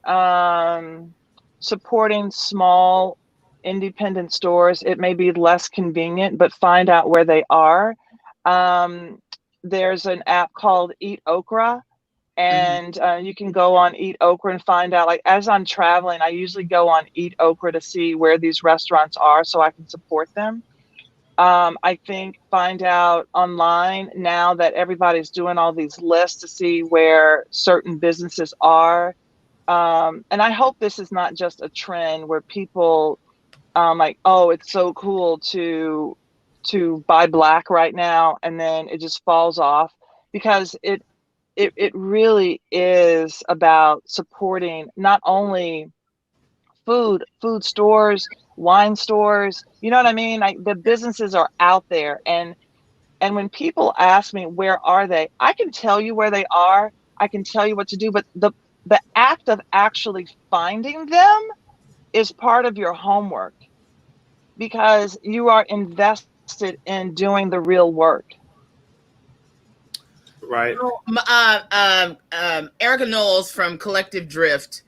supporting small independent stores, it may be less convenient, but find out where they are. There's an app called Eat Okra And you can go on Eat Okra and find out, like, as I'm traveling, I usually go on Eat Okra to see where these restaurants are so I can support them. I think find out online now that everybody's doing all these lists to see where certain businesses are. And I hope this is not just a trend where people like, oh, it's so cool to buy Black right now, and then it just falls off, because it really is about supporting not only food stores, wine stores, you know what I mean? Like, the businesses are out there, and when people ask me where are they, I can tell you where they are. I can tell you what to do, but the act of actually finding them is part of your homework, because you are invested in doing the real work. Right. Erica Knowles from Collective Drift,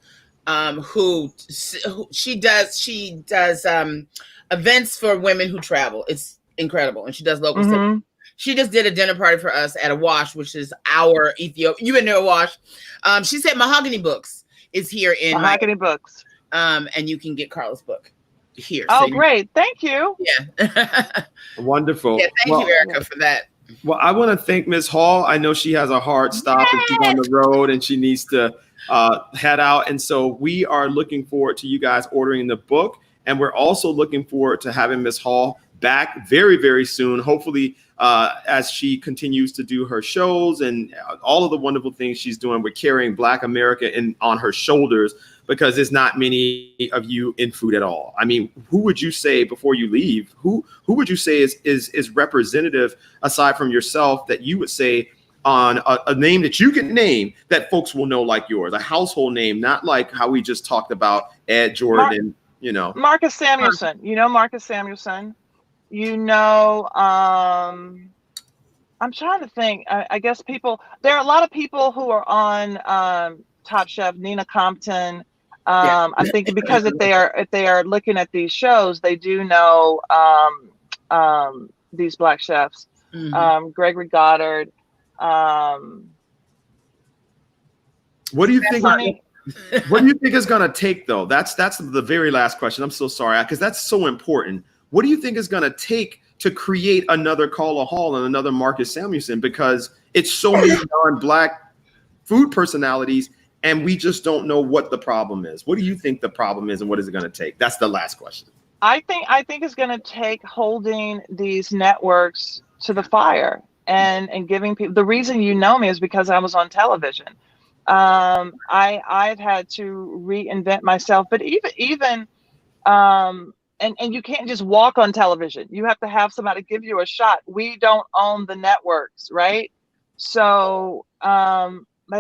who she does events for women who travel. It's incredible, and she does local stuff. She just did a dinner party for us at a Wash, which is our Ethiopia. You been to a Wash? She said Mahogany Books is here in Mahogany Books, and you can get Carla's book here. Oh, so great! Thank you. Yeah. Wonderful. Yeah, thank you, Erica, for that. Well, I want to thank Ms. Hall. I know she has a hard stop and she's on the road and she needs to head out. And so we are looking forward to you guys ordering the book. And we're also looking forward to having Ms. Hall back very, very soon. Hopefully, as she continues to do her shows and all of the wonderful things she's doing, we're carrying Black America on her shoulders, because there's not many of you in food at all. I mean, who would you say before you leave? Who would you say is representative, aside from yourself, that you would say on a name that you can name that folks will know like yours, a household name, not like how we just talked about Ed Jordan, you know. Marcus Samuelson. You know Marcus Samuelson. You know, I'm trying to think. I guess there are a lot of people who are on Top Chef, Nina Compton. I'm thinking, because if they are looking at these shows, they do know these Black chefs. Gregory Goddard. What do you think? What do you think is going to take, though? That's the very last question. I'm so sorry, because that's so important. What do you think is going to take to create another Carla Hall and another Marcus Samuelson? Because it's so many non-Black food personalities, and we just don't know what the problem is. What do you think the problem is, and what is it going to take? That's the last question. I think it's going to take holding these networks to the fire and giving people. The reason you know me is because I was on television. I've had to reinvent myself, but even and you can't just walk on television. You have to have somebody give you a shot. We don't own the networks, right? So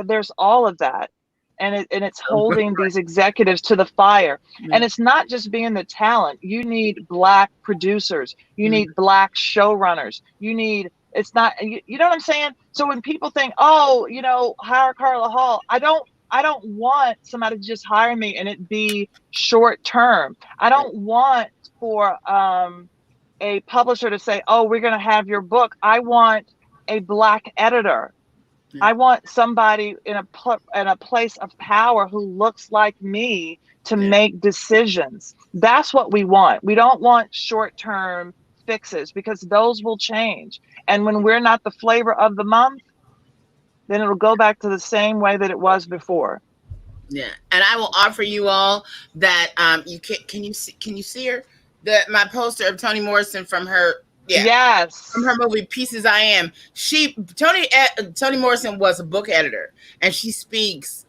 there's all of that. And it's holding these executives to the fire. And it's not just being the talent. You need Black producers. You need Black showrunners. It's not, you know what I'm saying? So when people think, oh, you know, hire Carla Hall, I don't want somebody to just hire me and it be short term. I don't want for a publisher to say, oh, we're going to have your book. I want a Black editor. I want somebody in a place of power who looks like me to make decisions. That's what we want. We don't want short-term fixes, because those will change. And when we're not the flavor of the month, then it'll go back to the same way that it was before. Yeah, and I will offer you all that you can you see her, my poster of Toni Morrison from her. Yeah. Yes. From her movie Pieces I Am. Toni Morrison was a book editor, and she speaks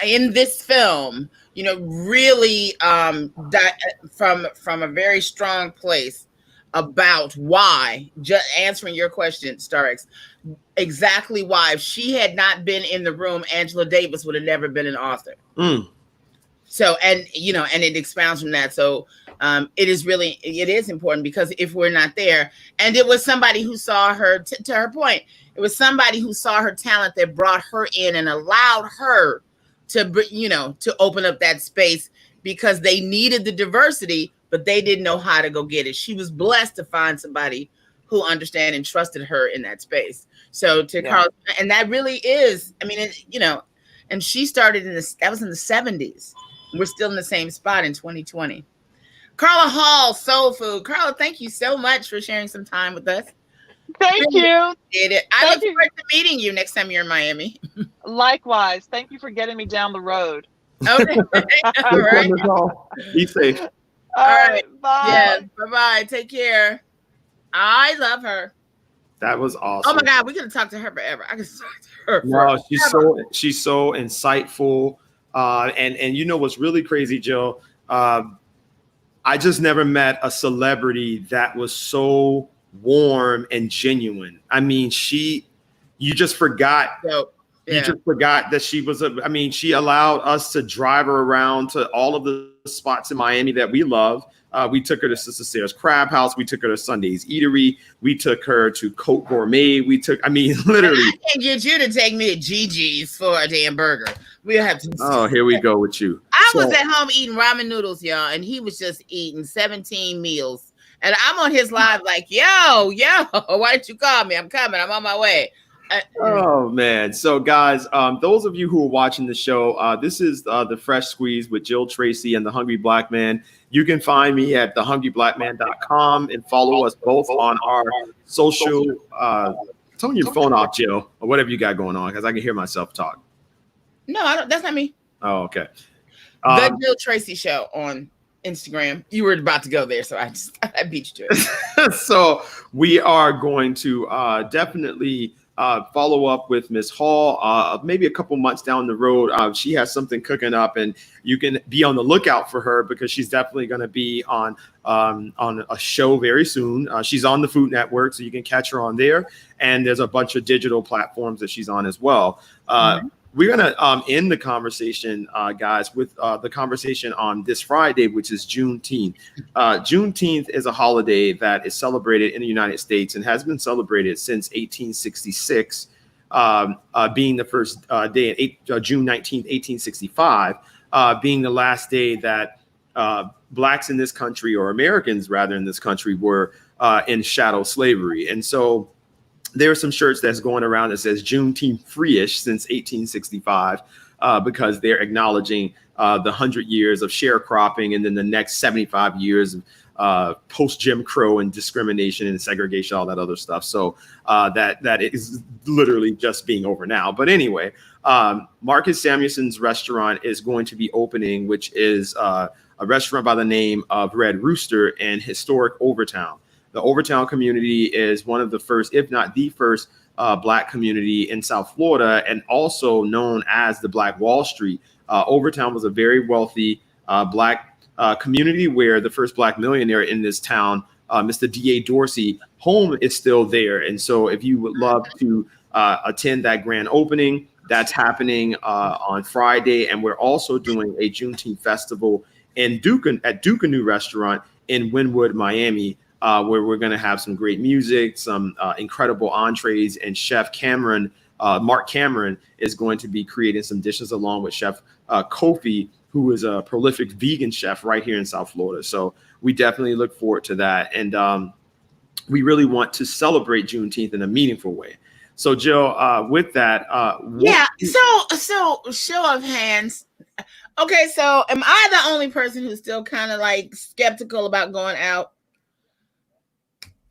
in this film, you know, really from a very strong place about why, just answering your question, Starix, exactly why. If she had not been in the room, Angela Davis would have never been an author. So, and you know, and it expounds from that. So it is important, because if we're not there, and it was somebody who saw her, to her point, it was somebody who saw her talent that brought her in and allowed her to, you know, to open up that space, because they needed the diversity, but they didn't know how to go get it. She was blessed to find somebody who understand and trusted her in that space. So to Yeah. Carla, and that really is, I mean, you know, and she started that was in the 70s. We're still in the same spot in 2020. Carla Hall, Soul Food. Carla, thank you so much for sharing some time with us. Thank you. I Thank look you. forward to meeting you next time you're in Miami. Likewise. Thank you for getting me down the road. Okay. All right. Be safe. All right. Bye. Yes. Bye-bye. Take care. I love her. That was awesome. Oh my God, we could talk to her forever. I could talk to her No, forever. she's so insightful. And you know what's really crazy, Jill? I just never met a celebrity that was so warm and genuine. I mean, you just forgot. You just forgot that she was she allowed us to drive her around to all of the spots in Miami that we love. We took her to Sister Sarah's Crab House. We took her to Sunday's Eatery. We took her to Cote Gourmet. Literally. I can't get you to take me to Gigi's for a damn burger. We'll have to. Oh, here we go with you. I was at home eating ramen noodles, y'all, and he was just eating 17 meals. And I'm on his live like, yo, why didn't you call me? I'm coming. I'm on my way. Oh man. So guys, those of you who are watching the show, this is the Fresh Squeeze with Jill Tracy and the Hungry Black Man. You can find me at thehungryblackman.com and follow us both on our social. Turn your phone off, Jill, or whatever you got going on, because I can hear myself talk. No, I don't. That's not me. Oh, okay. The Jill Tracy Show on Instagram. You were about to go there, so I beat you to it. So we are going to definitely follow up with Miss Hall maybe a couple months down the road. She has something cooking up, and you can be on the lookout for her because she's definitely going to be on a show very soon. She's on the Food Network, so you can catch her on there, and there's a bunch of digital platforms that she's on as well. We're going to end the conversation, guys, with the conversation on this Friday, which is Juneteenth. Juneteenth is a holiday that is celebrated in the United States and has been celebrated since 1866, being the first day, June 19th, 1865, being the last day that Blacks in this country, or Americans rather in this country, were in chattel slavery. And so there are some shirts that's going around that says Juneteenth free-ish since 1865 because they're acknowledging the 100 years of sharecropping and then the next 75 years of post-Jim Crow and discrimination and segregation, all that other stuff. So that is literally just being over now. But anyway, Marcus Samuelson's restaurant is going to be opening, which is a restaurant by the name of Red Rooster in historic Overtown. The Overtown community is one of the first, if not the first, Black community in South Florida, and also known as the Black Wall Street. Overtown was a very wealthy Black community where the first Black millionaire in this town, Mr. D.A. Dorsey, home is still there. And so if you would love to attend that grand opening, that's happening on Friday. And we're also doing a Juneteenth festival at Dukanoo Restaurant in Wynwood, Miami, where we're going to have some great music, some incredible entrees, and Chef Mark Cameron is going to be creating some dishes along with Chef Kofi, who is a prolific vegan chef right here in South Florida. So we definitely look forward to that. And we really want to celebrate Juneteenth in a meaningful way. So Jill, with that, so show of hands. Okay, so am I the only person who's still kind of like skeptical about going out?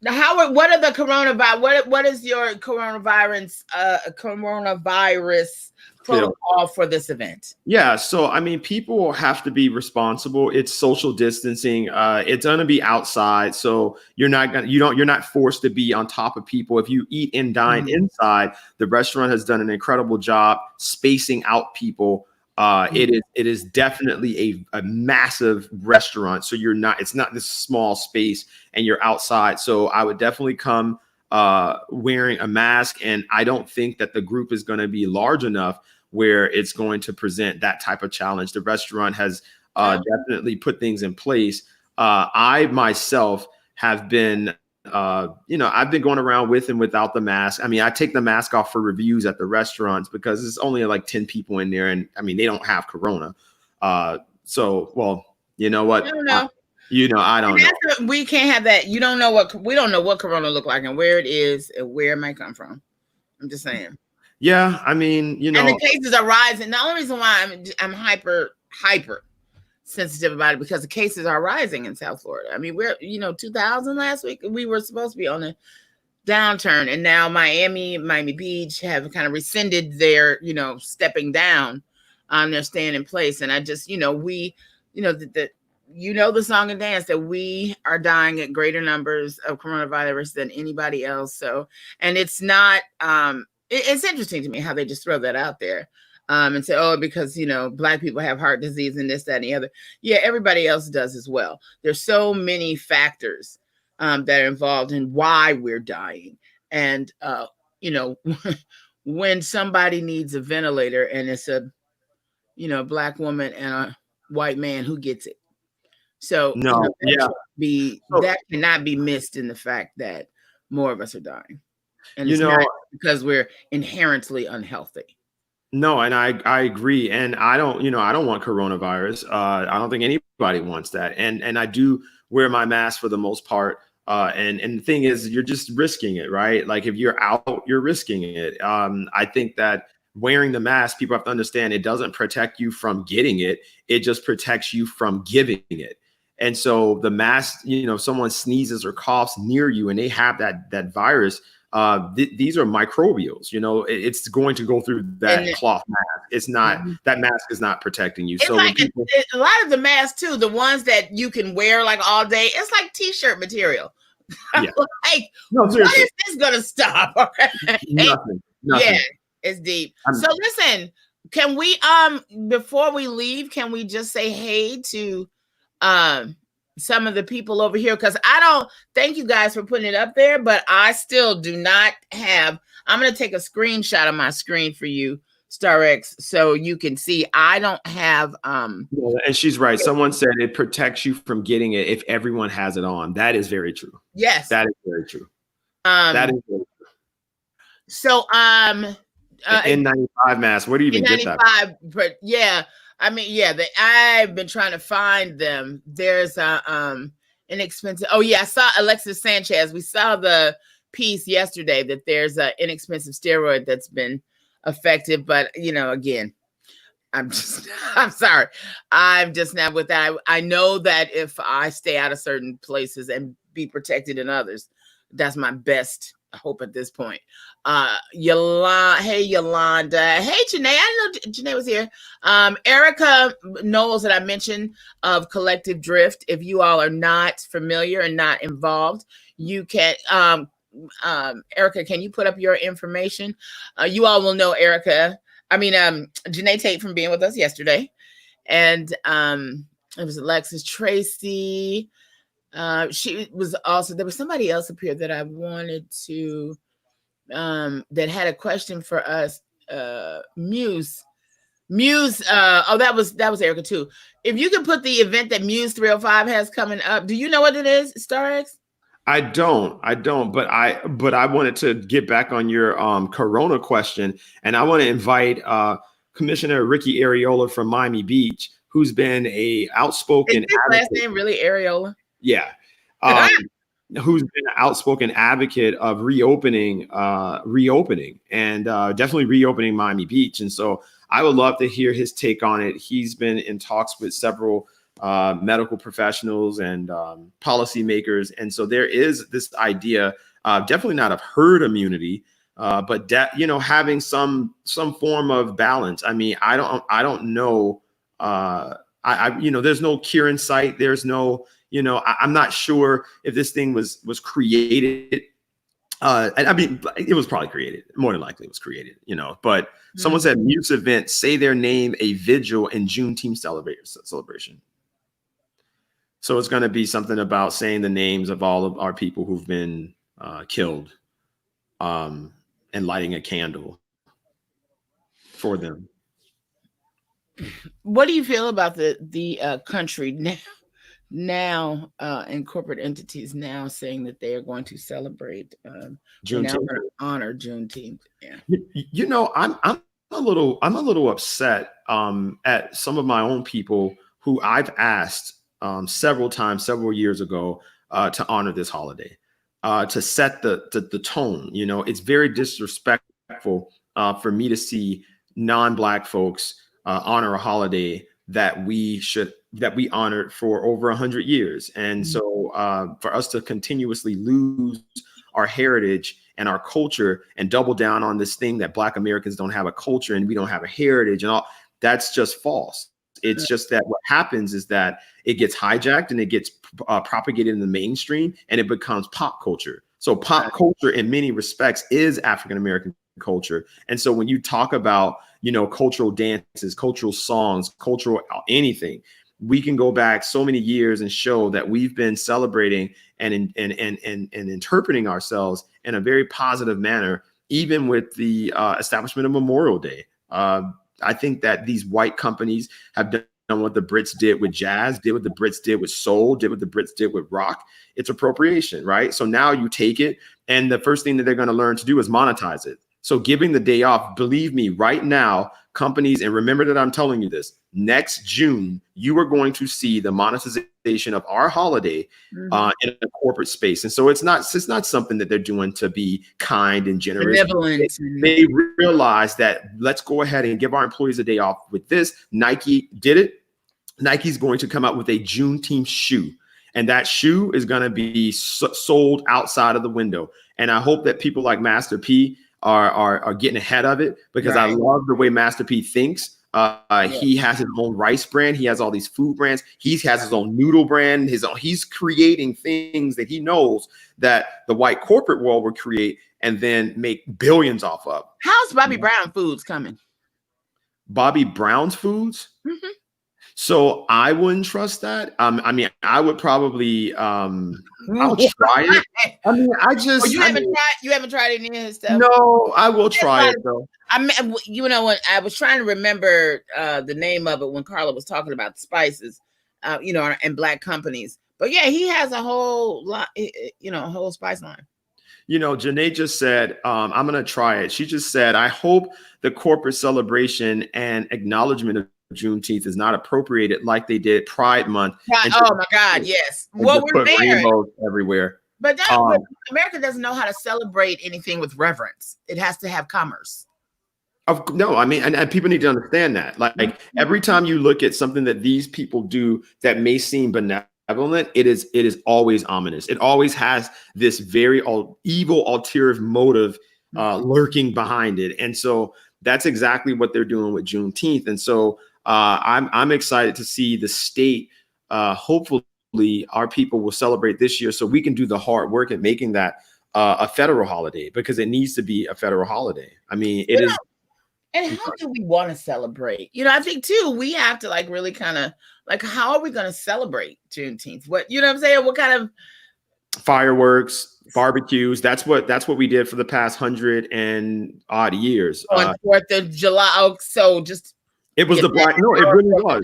Now, what are the coronavirus? What is your coronavirus protocol for this event? Yeah, so I mean, people have to be responsible. It's social distancing. It's going to be outside, so you're not forced to be on top of people. If you eat and dine inside, the restaurant has done an incredible job spacing out people. It is definitely a massive restaurant. So it's not this small space and you're outside. So I would definitely come wearing a mask. And I don't think that the group is going to be large enough where it's going to present that type of challenge. The restaurant has definitely put things in place. I myself have been I've been going around with and without the mask. I mean, I take the mask off for reviews at the restaurants because it's only like 10 people in there. And I mean, they don't have corona. So, well, you know what? I don't know. I don't know. We can't have that. We don't know what corona look like and where it is and where it might come from. I'm just saying. Yeah, I mean, and the cases are rising. The only reason why I'm hyper sensitive about it because the cases are rising in South Florida. I mean, we're 2,000 last week. We were supposed to be on a downturn, and now Miami Beach have kind of rescinded their stepping down. They're staying in place, and I just the song and dance that we are dying at greater numbers of coronavirus than anybody else. So, and it's not, it's interesting to me how they just throw that out there and say, oh, because, Black people have heart disease and this, that, and the other. Yeah, everybody else does as well. There's so many factors that are involved in why we're dying. And, when somebody needs a ventilator and it's a, Black woman and a white man, who gets it? So that cannot be missed in the fact that more of us are dying, and it's not because we're inherently unhealthy. No, and I agree, and I don't want coronavirus. I don't think anybody wants that, and I do wear my mask for the most part. And the thing is, you're just risking it, right? Like if you're out, you're risking it. I think that wearing the mask, people have to understand it doesn't protect you from getting it. It just protects you from giving it. And so the mask, someone sneezes or coughs near you and they have that virus. These are microbials, it's going to go through that cloth mask. It's not, that mask is not protecting you. It's so like a lot of the masks too, the ones that you can wear like all day, it's like t-shirt material. Yeah. Like, no, what is this going to stop? Nothing. Yeah, it's deep. So listen, can we, before we leave, can we just say hey to some of the people over here? Because I don't thank you guys for putting it up there, but I still do not have. I'm going to take a screenshot of my screen for you, Star X, so you can see. I don't have. And she's right. Someone said it protects you from getting it if everyone has it on. That is very true. Yes, that is very true. That is very true. So N95 mask. Where do you even get that? But yeah. I mean, yeah, I've been trying to find them. There's inexpensive. Oh yeah, I saw Alexis Sanchez. We saw the piece yesterday that there's an inexpensive steroid that's been effective, but again, I'm sorry, I'm just not with that. I know that if I stay out of certain places and be protected in others, that's my best hope at this point. Yolanda, hey Janae, I know Janae was here. Erica Knowles that I mentioned of Collective Drift. If you all are not familiar and not involved, you can Erica, can you put up your information? You all will know Erica. Janae Tate from being with us yesterday, and it was Alexis Tracy. She was also, there was somebody else up here that I wanted to that had a question for us. Muse. That was Erica too. If you could put the event that Muse 305 has coming up, do you know what it is, Star X? I don't, but I wanted to get back on your Corona question, and I want to invite Commissioner Ricky Areola from Miami Beach, who's been a outspoken. Is his last name really Areola? Yeah. Who's been an outspoken advocate of reopening and definitely reopening Miami Beach. And so I would love to hear his take on it. He's been in talks with several medical professionals and policymakers. And so there is this idea, definitely not of herd immunity, but having some form of balance. I mean, I don't know. There's no cure in sight. There's no, I'm not sure if this thing was created. It was probably created. More than likely it was created, but someone said Muse event, say their name, a vigil and Juneteenth celebration. So it's going to be something about saying the names of all of our people who've been killed and lighting a candle for them. What do you feel about the country now and corporate entities now saying that they are going to celebrate Juneteenth, honor Juneteenth? Yeah. I'm a little upset at some of my own people who I've asked several times, several years ago, to honor this holiday, to set the tone. You know, it's very disrespectful for me to see non-Black folks honor a holiday that we honored for over 100 years. And so for us to continuously lose our heritage and our culture and double down on this thing that Black Americans don't have a culture and we don't have a heritage and all, that's just false. It's just that what happens is that it gets hijacked and it gets propagated in the mainstream and it becomes pop culture. So pop culture in many respects is African-American culture. And so when you talk about, you know, cultural dances, cultural songs, cultural anything, we can go back so many years and show that we've been celebrating and interpreting ourselves in a very positive manner, even with the establishment of Memorial Day. I think that these white companies have done what the Brits did with jazz, did what the Brits did with soul, did what the Brits did with rock. It's appropriation, right? So now you take it, and the first thing that they're going to learn to do is monetize it. So giving the day off, believe me, right now, companies, and remember that I'm telling you this, next June, you are going to see the monetization of our holiday in a corporate space. And so it's not something that they're doing to be kind and generous. Benevolent. They realize that let's go ahead and give our employees a day off with this. Nike did it. Nike's going to come out with a Juneteenth shoe. And that shoe is going to be sold outside of the window. And I hope that people like Master P are getting ahead of it, because I love the way Master P thinks. He has his own rice brand. He has all these food brands. He has his own noodle brand. He's creating things that he knows that the white corporate world will create and then make billions off of. How's Bobby Brown Foods coming? Bobby Brown's Foods? Mm-hmm. So I wouldn't trust that. I mean, I would probably I'll try it. I mean, you haven't tried any of his stuff? No, I will try it though. You know what? I was trying to remember the name of it when Carla was talking about the spices, you know, and Black companies. But yeah, he has a whole lot, you know, a whole spice line. You know, Janae just said, I'm going to try it. She just said, I hope the corporate celebration and acknowledgement of Juneteenth is not appropriated like they did Pride Month. Oh my God, yes. Well, we're there everywhere. But America doesn't know how to celebrate anything with reverence. It has to have commerce. No, I mean, and people need to understand that. Like every time you look at something that these people do that may seem benevolent, it is always ominous. It always has this very evil ulterior motive lurking behind it. And so that's exactly what they're doing with Juneteenth. And so I'm excited to see the state. Hopefully, our people will celebrate this year, so we can do the hard work at making that a federal holiday, because it needs to be a federal holiday. I mean, it is. And how do we want to celebrate? You know, I think too, we have to like really kind of like, how are we going to celebrate Juneteenth? What, you know what I'm saying? What kind of fireworks, barbecues? That's what we did for the past 100 and odd years. On 4th of July. Oh, so just. It was the Black. No, it really was.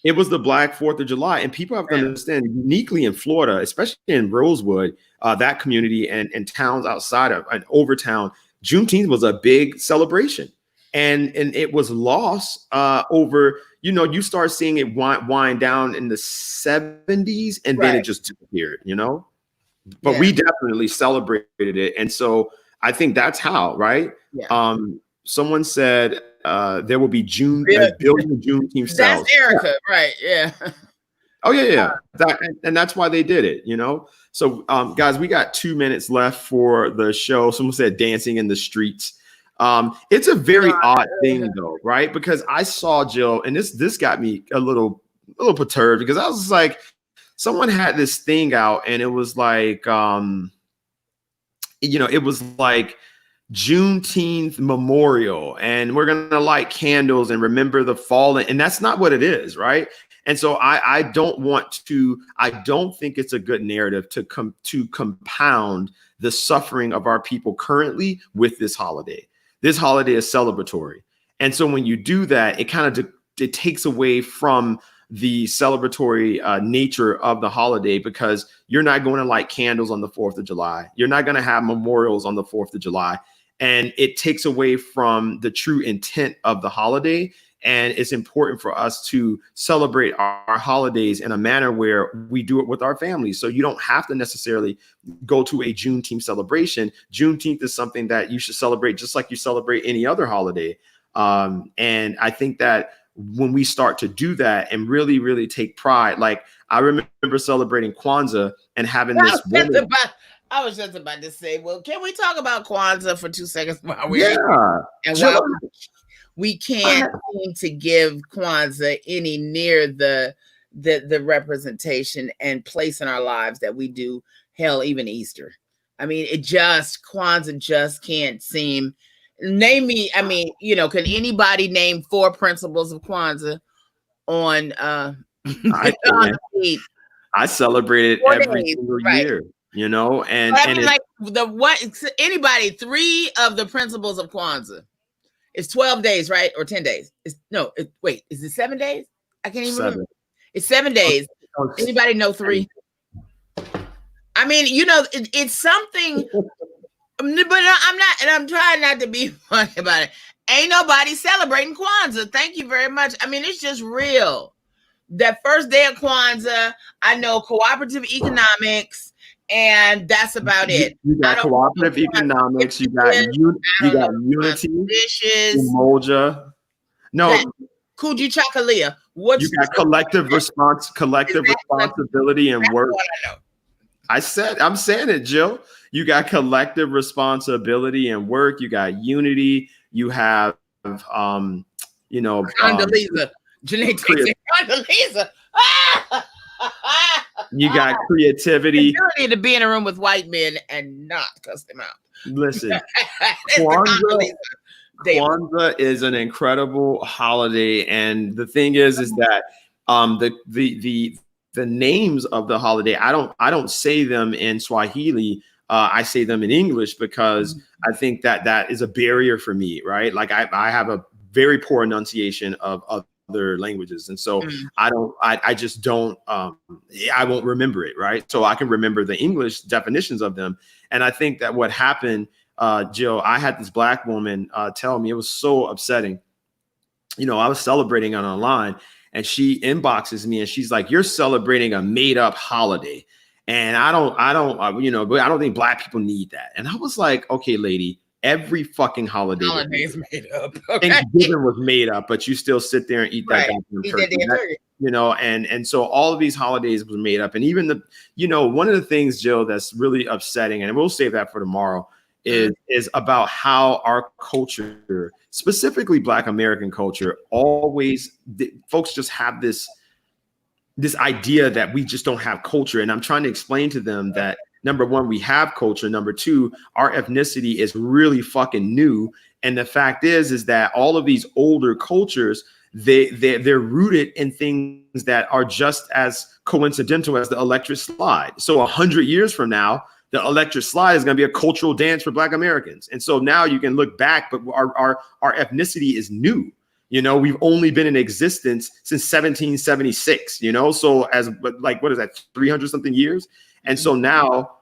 It was the Black 4th of July, and people have to understand, uniquely in Florida, especially in Rosewood, that community and towns outside of and Overtown, Juneteenth was a big celebration, and it was lost over. You know, you start seeing it wind down in the 70s, and then it just disappeared. You know, but we definitely celebrated it, and so I think that's how. Right? Yeah. Someone said. There will be billion Juneteenth sales. That's Erica, right? Yeah. Oh yeah. That's why they did it, you know. So, guys, we got 2 minutes left for the show. Someone said dancing in the streets. It's a very odd thing, though, right? Because I saw Jill, and this got me a little perturbed, because I was like, someone had this thing out, and it was like, it was like Juneteenth memorial, and we're gonna light candles and remember the fallen, and that's not what it is, right? And so I don't think it's a good narrative to compound the suffering of our people currently with this holiday. This holiday is celebratory, and so when you do that, it kind of it takes away from the celebratory nature of the holiday, because you're not going to light candles on the 4th of July. You're not going to have memorials on the 4th of July. And it takes away from the true intent of the holiday And it's important for us to celebrate our holidays in a manner where we do it with our families. So you don't have to necessarily go to a Juneteenth celebration. Juneteenth is something that you should celebrate just like you celebrate any other holiday. And I think that when we start to do that and really, really take pride, like I remember celebrating Kwanzaa and having this woman. I was just about to say, well, can we talk about Kwanzaa for 2 seconds while we're and while we can't seem to give Kwanzaa any near the representation and place in our lives that we do, hell, even Easter. I mean, Kwanzaa just can't seem. Name me, I mean, can anybody name 4 principles of Kwanzaa on I celebrate it every single year, and I mean, like anybody 3 of the principles of Kwanzaa. It's 12 days, right? Or 10 days. Wait, is it 7 days? I can't even remember. It's 7 days. Anybody know 3? I mean, it's something, but I'm not, and I'm trying not to be funny about it. Ain't nobody celebrating Kwanzaa. Thank you very much. I mean, it's just real. That first day of Kwanzaa, I know cooperative economics, and that's about it. You got cooperative economics. You got unity. Dishes. Umoja. No. Kuji Chakalia. You got collective responsibility and work. I'm saying it, Jill. You got collective responsibility and work. You got unity. You have, Condoleezza. Janae Condoleezza. You got creativity. You need to be in a room with white men and not cuss them out. Listen, Kwanzaa is an incredible holiday, and the thing is that the names of the holiday, I don't say them in Swahili. I say them in English because I think that is a barrier for me, right? Like I have a very poor enunciation of other languages, and so I won't remember it, right? So I can remember the English definitions of them, and I think that what happened, Jill, I had this Black woman tell me, it was so upsetting. I was celebrating on online, and she inboxes me, and she's like, "You're celebrating a made-up holiday." And I don't think Black people need that. And I was like, okay, lady, every fucking holiday is made up. Okay. Thanksgiving was made up, but you still sit there and eat that turkey. And so all of these holidays were made up. And even one of the things, Jill, that's really upsetting, and we'll save that for tomorrow, is about how our culture, specifically Black American culture, folks just have this idea that we just don't have culture. And I'm trying to explain to them that, number one, we have culture. Number two, our ethnicity is really fucking new. And the fact is that all of these older cultures, they're rooted in things that are just as coincidental as the electric slide. So 100 years from now, the electric slide is going to be a cultural dance for Black Americans. And so now you can look back, but our ethnicity is new. We've only been in existence since 1776, so what is that, 300 something years? And so now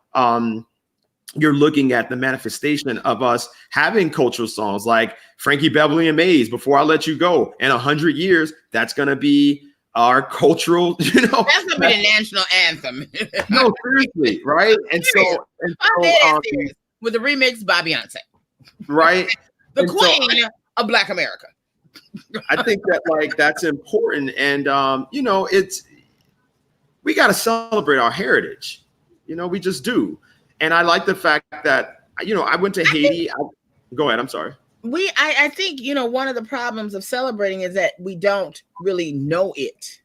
you're looking at the manifestation of us having cultural songs like Frankie Beverly and Mays, Before I Let You Go. In 100 years, that's going to be our cultural, That's going to be the national anthem. No, seriously, right? And so with the remix by Beyonce. Right? The queen of Black America. I think that that's important, and we got to celebrate our heritage. We just do, and I like the fact that I went to Haiti. Go ahead. I'm sorry. I think one of the problems of celebrating is that we don't really know it.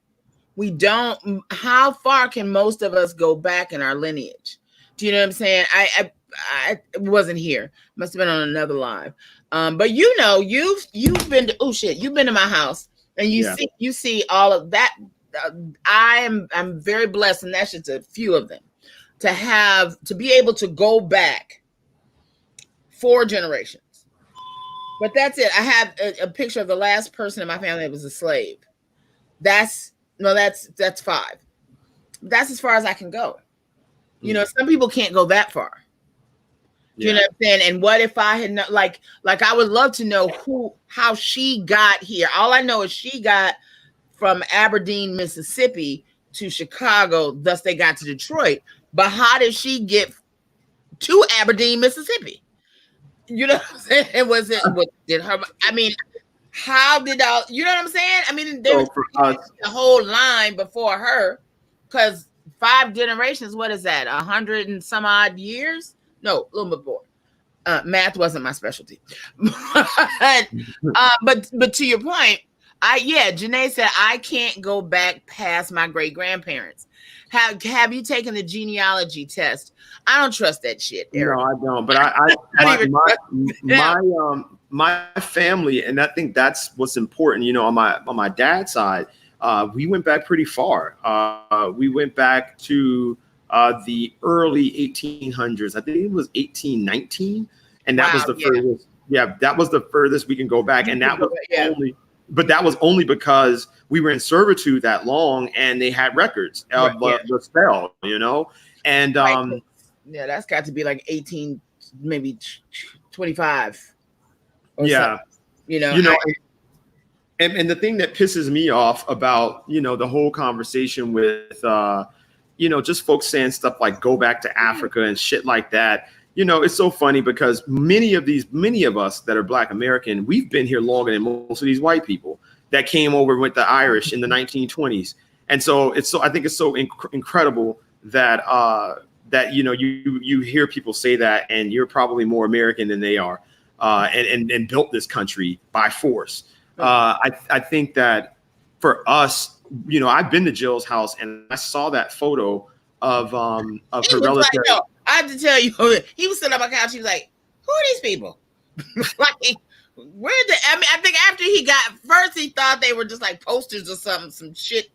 We don't. How far can most of us go back in our lineage? Do you know what I'm saying? I wasn't here. Must have been on another live. But you've been to you've been to my house, and you see all of that. I'm very blessed, and that's just a few of them, to be able to go back 4 generations. But that's it. I have a picture of the last person in my family that was a slave. That's 5. That's as far as I can go. Some people can't go that far. You know what I'm saying? And what if I had not, like I would love to know how she got here. All I know is she got from Aberdeen, Mississippi to Chicago, thus they got to Detroit. But how did she get to Aberdeen, Mississippi? You know what I'm saying? How did all, you know what I'm saying? I mean, there was a whole line before her, because 5 generations, what is that? 100 and some odd years? No, a little bit more. Math wasn't my specialty. But to your point, Janae said, I can't go back past my great grandparents. Have you taken the genealogy test? I don't trust that shit, Eric. No, I don't. But my family, and I think that's what's important. You know, on my dad's side, we went back pretty far. We went back to the early 1800s. I think it was 1819, and that was the furthest. Yeah, that was the furthest we can go back, and that was only. But that was only because we were in servitude that long, and they had records of the spell, you know. And that's got to be like 18, maybe 25. Yeah, something. And the thing that pisses me off about the whole conversation with just folks saying stuff like go back to Africa and shit like that. It's so funny because many of us that are Black American, we've been here longer than most of these white people that came over with the Irish in the 1920s. And so I think it's so incredible that you hear people say that, and you're probably more American than they are, and built this country by force. I think that for us, I've been to Jill's house and I saw that photo of her relative. I have to tell you, he was sitting on my couch. He was like, "Who are these people?" Like, I think after he he thought they were just like posters or something, some shit,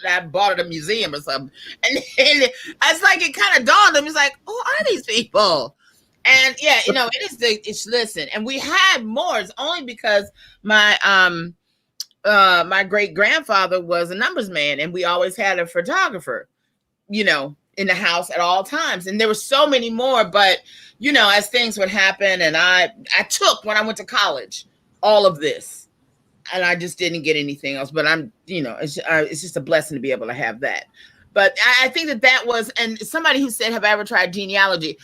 I bought at a museum or something. And it's like it kind of dawned on him. He's like, "Who are these people?" And listen, and we had more. It's only because my great grandfather was a numbers man, and we always had a photographer, in the house at all times. And there were so many more, but as things would happen, and I took, when I went to college, all of this, and I just didn't get anything else. But I'm, it's just a blessing to be able to have that. But I think that was, and somebody who said, have I ever tried genealogy?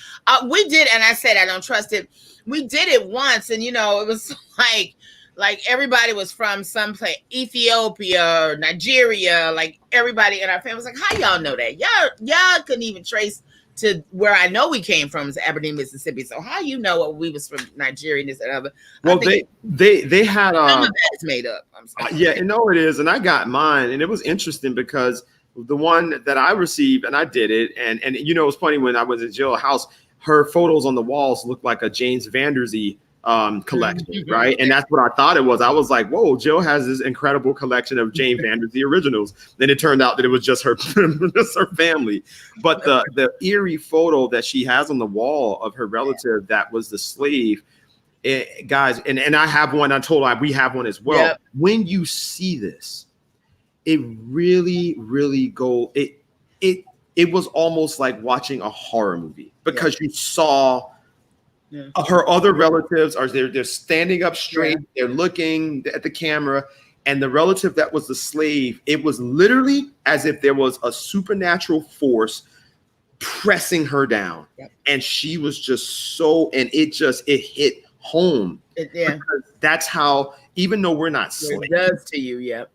We did, and I said I don't trust it. We did it once, and it was like everybody was from someplace, Ethiopia or Nigeria. Like everybody in our family was like, how y'all know that? Y'all couldn't even trace to where I know we came from, is Aberdeen, Mississippi. So how what we was from Nigeria and this and other? Well, they had some of that's made up. I'm sorry. Yeah, it is, and I got mine, and it was interesting because the one that I received, and I did it, and it was funny when I was at Jill's house, her photos on the walls looked like a James Van Der Zee collection, right? And that's what I thought it was. I was like, whoa, Jill has this incredible collection of James Van Der Zee originals. Then it turned out that it was just her family. But the eerie photo that she has on the wall of her relative that was the slave, guys, and I have one. I told her we have one as well. Yep. When you see this, it really, really it was almost like watching a horror movie, because you saw her other relatives they're standing up straight, they're looking at the camera, and the relative that was the slave, it was literally as if there was a supernatural force pressing her down. And she was just it hit home. Because that's how, even though we're not slaves, it does to you.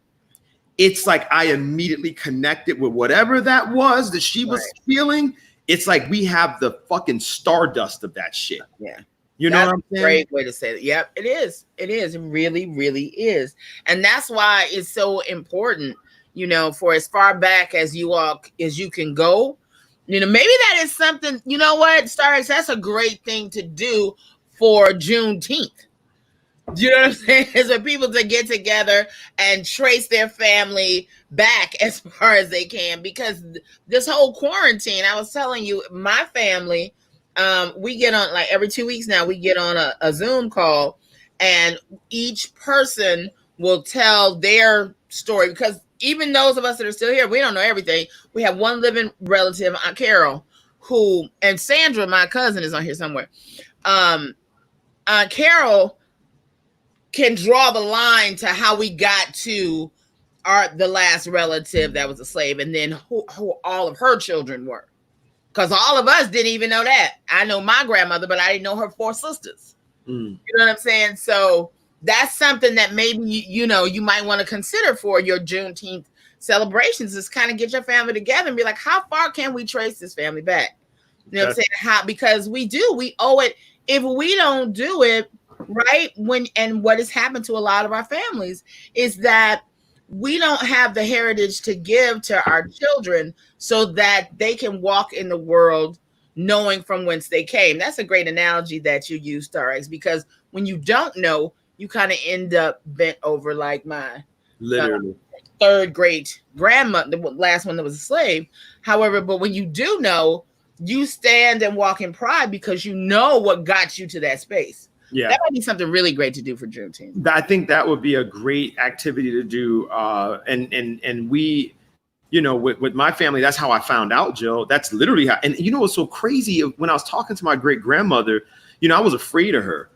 It's like I immediately connected with whatever that was that she was feeling. It's like we have the fucking stardust of that shit. Yeah. You know what I'm saying? Great way to say it. Yep, it is. It is. It really, really is. And that's why it's so important, for as far back as you can go. Maybe that is something, Stars, that's a great thing to do for Juneteenth. Do you know what I'm saying? Is for people to get together and trace their family back as far as they can, because this whole quarantine, I was telling you, my family, we get on like every 2 weeks now, we get on a Zoom call, and each person will tell their story, because even those of us that are still here, we don't know everything. We have one living relative, Aunt Carol, who, and Sandra, my cousin, is on here somewhere. Carol can draw the line to how we got to the last relative that was a slave, and then who all of her children were. Because all of us didn't even know that. I know my grandmother, but I didn't know her 4 sisters. You know what I'm saying? So that's something that maybe, you might want to consider for your Juneteenth celebrations, is kind of get your family together and be like, how far can we trace this family back? You know what I'm saying? Because we owe it. If we don't do it, right, what has happened to a lot of our families is that we don't have the heritage to give to our children so that they can walk in the world knowing from whence they came. That's a great analogy that you use, Starx, because when you don't know, you kind of end up bent over like my literally third great grandmother, the last one that was a slave. However, but when you do know, you stand and walk in pride because you know what got you to that space. Yeah, that might be something really great to do for Juneteenth. I think that would be a great activity to do. And we, with my family, that's how I found out, Jill. That's literally how. And what's so crazy? When I was talking to my great grandmother, I was afraid of her.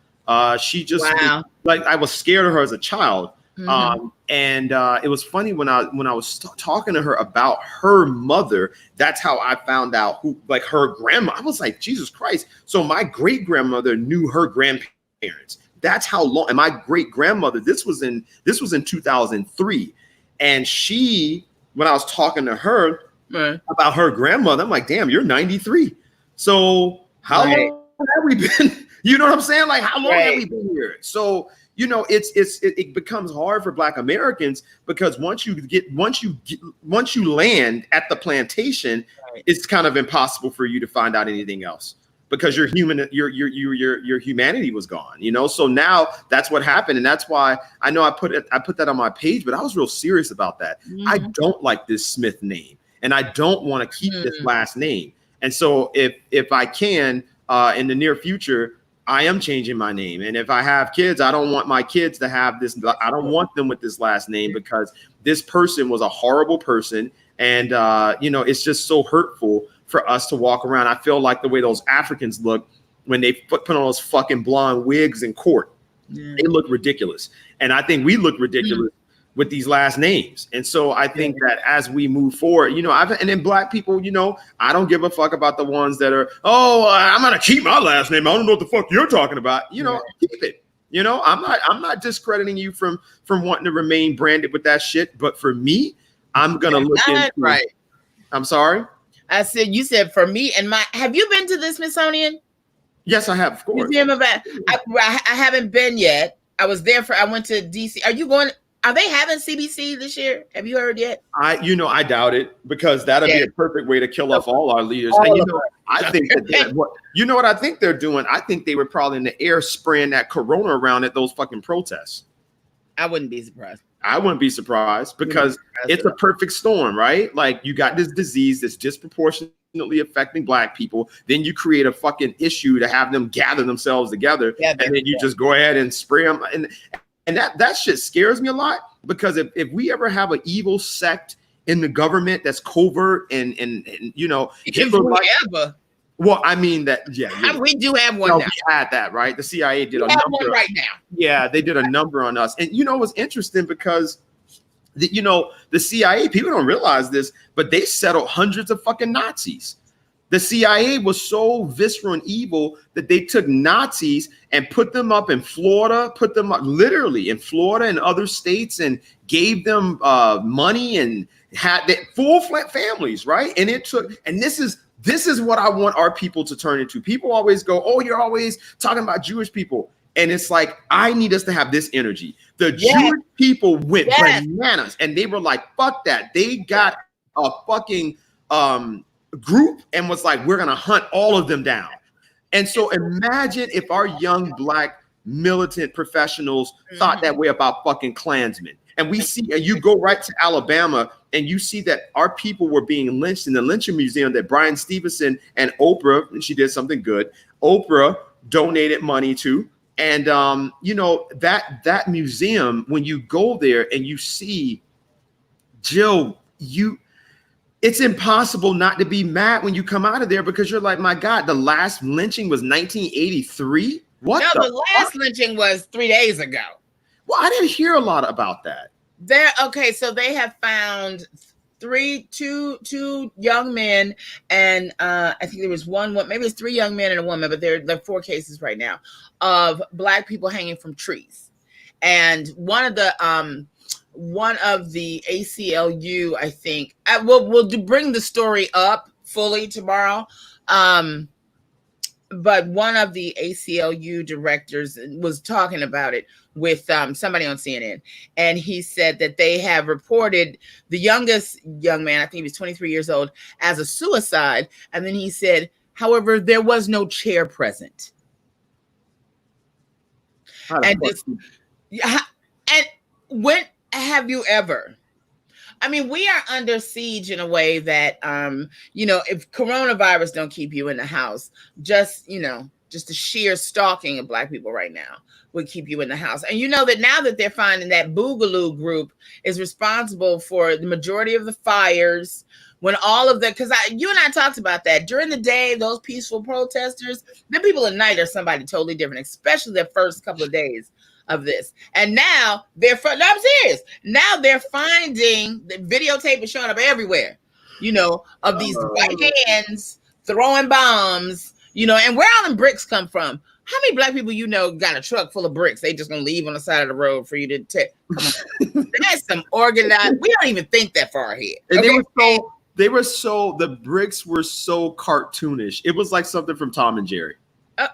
She just I was scared of her as a child. And it was funny when I was talking to her about her mother. That's how I found out who, like, her grandma. I was like, Jesus Christ! So my great grandmother knew her grandparents. That's how long. And my great grandmother. This was in 2003, and she, when I was talking to her about her grandmother, I'm like, damn, you're 93. So how long have we been? You know what I'm saying? Like, how long have we been here? So. It becomes hard for Black Americans because once you land at the plantation, it's kind of impossible for you to find out anything else because your humanity was gone. So now that's what happened, and that's why I know I put that on my page, but I was real serious about that. I don't like this Smith name, and I don't want to keep this last name. And so if I can in the near future, I am changing my name. And if I have kids, I don't want my kids to have this. I don't want them with this last name because this person was a horrible person. And, it's just so hurtful for us to walk around. I feel like the way those Africans look when they put on those fucking blonde wigs in court, they look ridiculous. And I think we look ridiculous with these last names. And so I think that as we move forward, and then Black people, I don't give a fuck about the ones that are, I'm going to keep my last name. I don't know what the fuck you're talking about. Keep it. I'm not discrediting you from wanting to remain branded with that shit. But for me, I'm going to look into right. I'm sorry. You said for me and have you been to the Smithsonian? Yes, I have. Of course. Museum of I haven't been yet. I went to DC. Are you going? Are they having CBC this year? Have you heard yet? I doubt it because that'd be a perfect way to kill off all our leaders. And I think what I think they're doing. I think they were probably in the air spraying that corona around at those fucking protests. I wouldn't be surprised. I wouldn't be surprised because it's a perfect storm, right? Like you got this disease that's disproportionately affecting Black people. Then you create a fucking issue to have them gather themselves together, and then you just go ahead and spray them. And that shit scares me a lot because if we ever have an evil sect in the government that's covert and well, I mean that we do have one. No, we had that, right? The CIA did a number right now. Yeah, they did a number on us, and it was interesting because the CIA, people don't realize this, but they settled hundreds of fucking Nazis. The CIA was so visceral and evil that they took Nazis and put them up in Florida, put them up literally in Florida and other states and gave them money and had full families, right? And this is what I want our people to turn into. People always go, oh, you're always talking about Jewish people. And it's like, I need us to have this energy. The Jewish people went bananas and they were like, fuck that. They got a fucking group and was like, we're going to hunt all of them down. And so imagine if our young Black militant professionals thought that way about fucking Klansmen. And we see, and you go right to Alabama and you see that our people were being lynched in the lynching museum that Brian Stevenson and Oprah, and she did something good, Oprah donated money to. And, that museum, when you go there and you see, Jill, it's impossible not to be mad when you come out of there because you're like, my God, the last lynching was 1983. What? No, the last lynching was 3 days ago. Well, I didn't hear a lot about that. So they have found two young men, and I think there was maybe it's 3 young men and a woman, but there are 4 cases right now of Black people hanging from trees. And one of the ACLU, I think, we'll bring the story up fully tomorrow. But one of the ACLU directors was talking about it with somebody on CNN. And he said that they have reported the youngest young man, I think he was 23 years old, as a suicide. And then he said, however, there was no chair present. And when have you ever? I mean, we are under siege in a way that, if coronavirus don't keep you in the house, just the sheer stalking of Black people right now would keep you in the house. And you know that now that they're finding that Boogaloo group is responsible for the majority of the fires, when all of the, because you and I talked about that during the day, those peaceful protesters, the people at night are somebody totally different, especially the first couple of days of this. And now I'm serious. Now they're finding the videotape is showing up everywhere, of these white hands throwing bombs, and where all them bricks come from. How many Black people got a truck full of bricks? They just gonna leave on the side of the road for you to take? Come on. That's some organized. We don't even think that far ahead. Okay? The bricks were so cartoonish. It was like something from Tom and Jerry.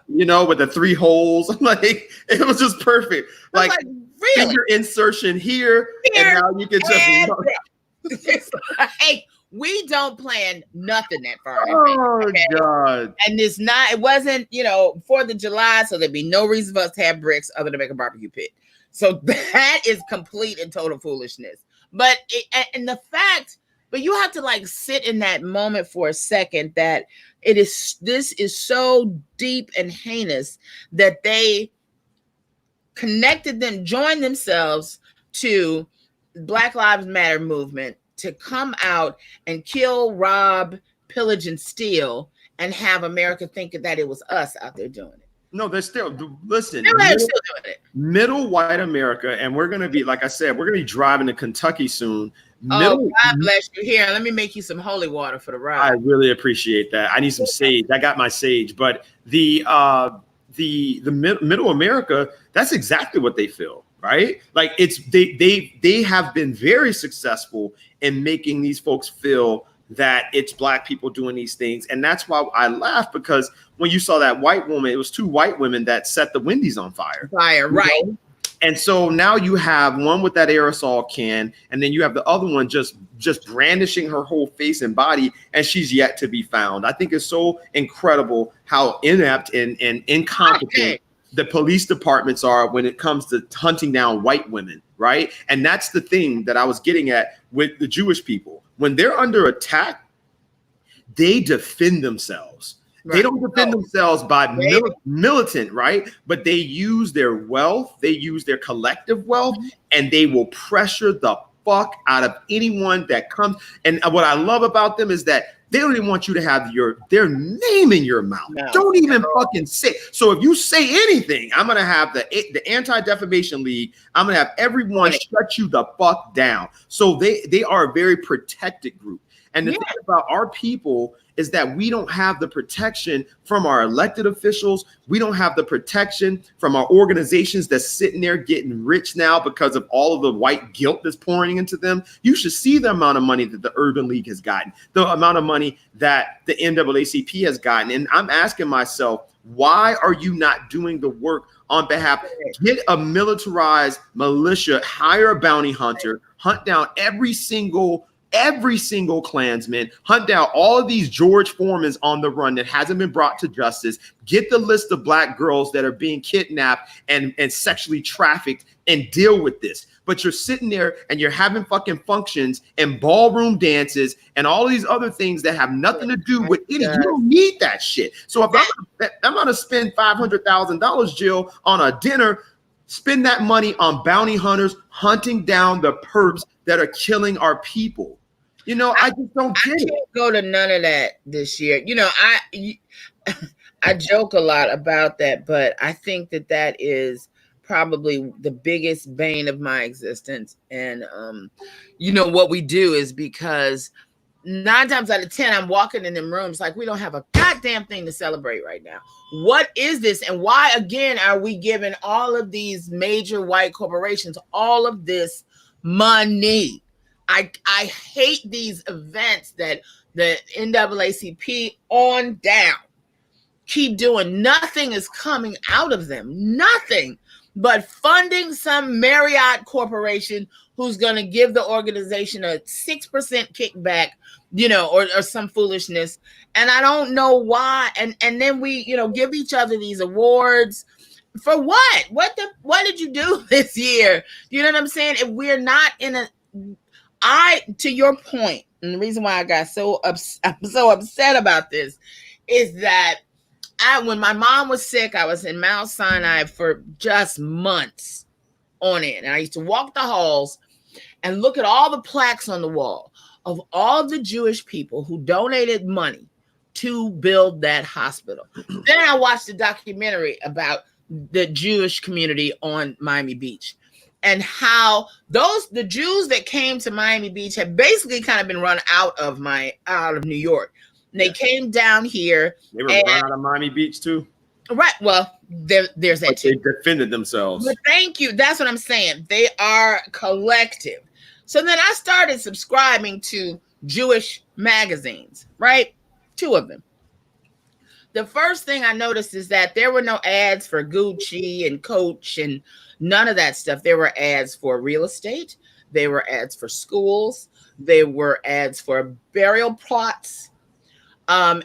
With the 3 holes, like it was just perfect. Like really? Finger insertion here, and now you can just. Hey, we don't plan nothing that far. Oh God! And it wasn't 4th of July, so there'd be no reason for us to have bricks other than make a barbecue pit. So that is complete and total foolishness. But you have to sit in that moment for a second that this is so deep and heinous that they joined themselves to Black Lives Matter movement to come out and kill, rob, pillage, and steal, and have America think that it was us out there doing it. No, they're still still doing it. Middle white America, and we're gonna be, like I said, we're gonna be driving to Kentucky soon. God bless you. Here, let me make you some holy water for the ride. I really appreciate that. I need some sage. I got my sage, but the middle America, that's exactly what they feel, right? Like they have been very successful in making these folks feel that it's Black people doing these things. And that's why I laugh, because when you saw that white woman, it was 2 white women that set the Wendy's on fire. Right. And so now you have one with that aerosol can, and then you have the other one just brandishing her whole face and body, and she's yet to be found. I think it's so incredible how inept and incompetent the police departments are when it comes to hunting down white women, right? And that's the thing that I was getting at with the Jewish people. When they're under attack, they defend themselves. Right. They don't defend themselves by militant, right? But they use their wealth, they use their collective wealth, and they will pressure the fuck out of anyone that comes. And what I love about them is that they don't even want you to have their name in your mouth. No, don't even fucking say. So if you say anything, I'm gonna have the Anti-Defamation League. I'm gonna have everyone shut you the fuck down. So they are a very protected group. And the thing about our people is that we don't have the protection from our elected officials. We don't have the protection from our organizations that's sitting there getting rich now because of all of the white guilt that's pouring into them. You should see the amount of money that the Urban League has gotten, the amount of money that the NAACP has gotten. And I'm asking myself, why are you not doing the work on behalf? Get a militarized militia, hire a bounty hunter, hunt down every single Klansman, hunt down all of these George Foremans on the run that hasn't been brought to justice, get the list of Black girls that are being kidnapped and sexually trafficked, and deal with this. But you're sitting there and you're having fucking functions and ballroom dances and all of these other things that have nothing to do with it. You don't need that shit. So if I'm going to spend $500,000, Jill, on a dinner, spend that money on bounty hunters hunting down the perps that are killing our people. You know, I just don't get it. Can't go to none of that this year. You know, I joke a lot about that, but I think that is probably the biggest bane of my existence. And you know what we do is because 9 times out of 10, I'm walking in them rooms like we don't have a goddamn thing to celebrate right now. What is this? And why again are we giving all of these major white corporations all of this money? I hate these events that the NAACP on down keep doing. Nothing is coming out of them. Nothing but funding some Marriott corporation who's going to give the organization a 6% kickback, you know, or some foolishness. And I don't know why. And then we, you know, give each other these awards for what? What did you do this year? You know what I'm saying? If we're not in to your point, and the reason why I got I'm so upset about this is that when my mom was sick, I was in Mount Sinai for just months on it. And I used to walk the halls and look at all the plaques on the wall of all the Jewish people who donated money to build that hospital. Then I watched a documentary about the Jewish community on Miami Beach and how the Jews that came to Miami Beach had basically kind of been run out of New York. And they came down here. They were run out of Miami Beach too. Right. Well, there's that too. They defended themselves. But thank you. That's what I'm saying. They are collective. So then I started subscribing to Jewish magazines, right? 2 of them. The first thing I noticed is that there were no ads for Gucci and Coach and none of that stuff. There were ads for real estate. There were ads for schools. There were ads for burial plots. And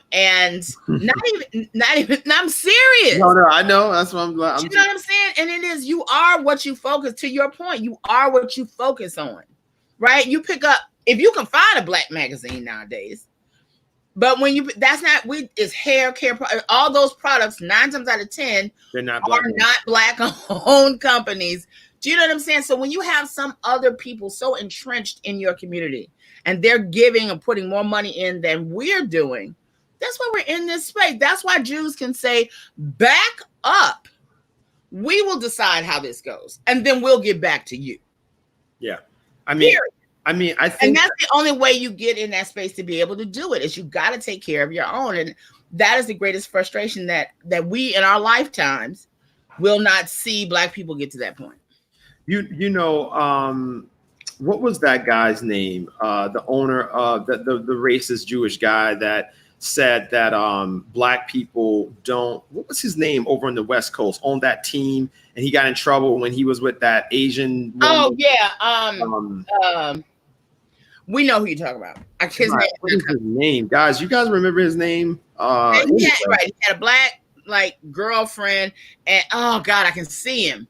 not even, I'm serious. No, I know. That's what I'm you know what I'm saying? And it is, you are what you focus, to your point, you are what you focus on, right? You pick up, if you can find a black magazine nowadays, but when it's hair care, all those products, 9 times out of 10, they're not black, are not black owned companies. Do you know what I'm saying? So when you have some other people so entrenched in your community and they're giving and putting more money in than we're doing, that's why we're in this space. That's why Jews can say, back up. We will decide how this goes. And then we'll get back to you. Yeah. I think. And that's the only way you get in that space to be able to do it, is you got to take care of your own. And that is the greatest frustration that we in our lifetimes will not see black people get to that point. You know, what was that guy's name? The owner of the racist Jewish guy that said that black people don't, what was his name over on the West Coast on that team, and he got in trouble when he was with that Asian woman. Oh yeah. We know who you're talking about. What is his name? Guys, you guys remember his name? He had a black girlfriend, and oh god, I can see him.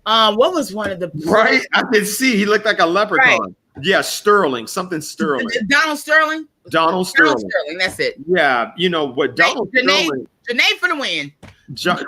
What was one of the right? I can see he looked like a leprechaun. Right. Yeah, Sterling, something Sterling. Donald Sterling. Donald Sterling. That's it. Yeah, you know what? Donald Sterling. Janae for the win.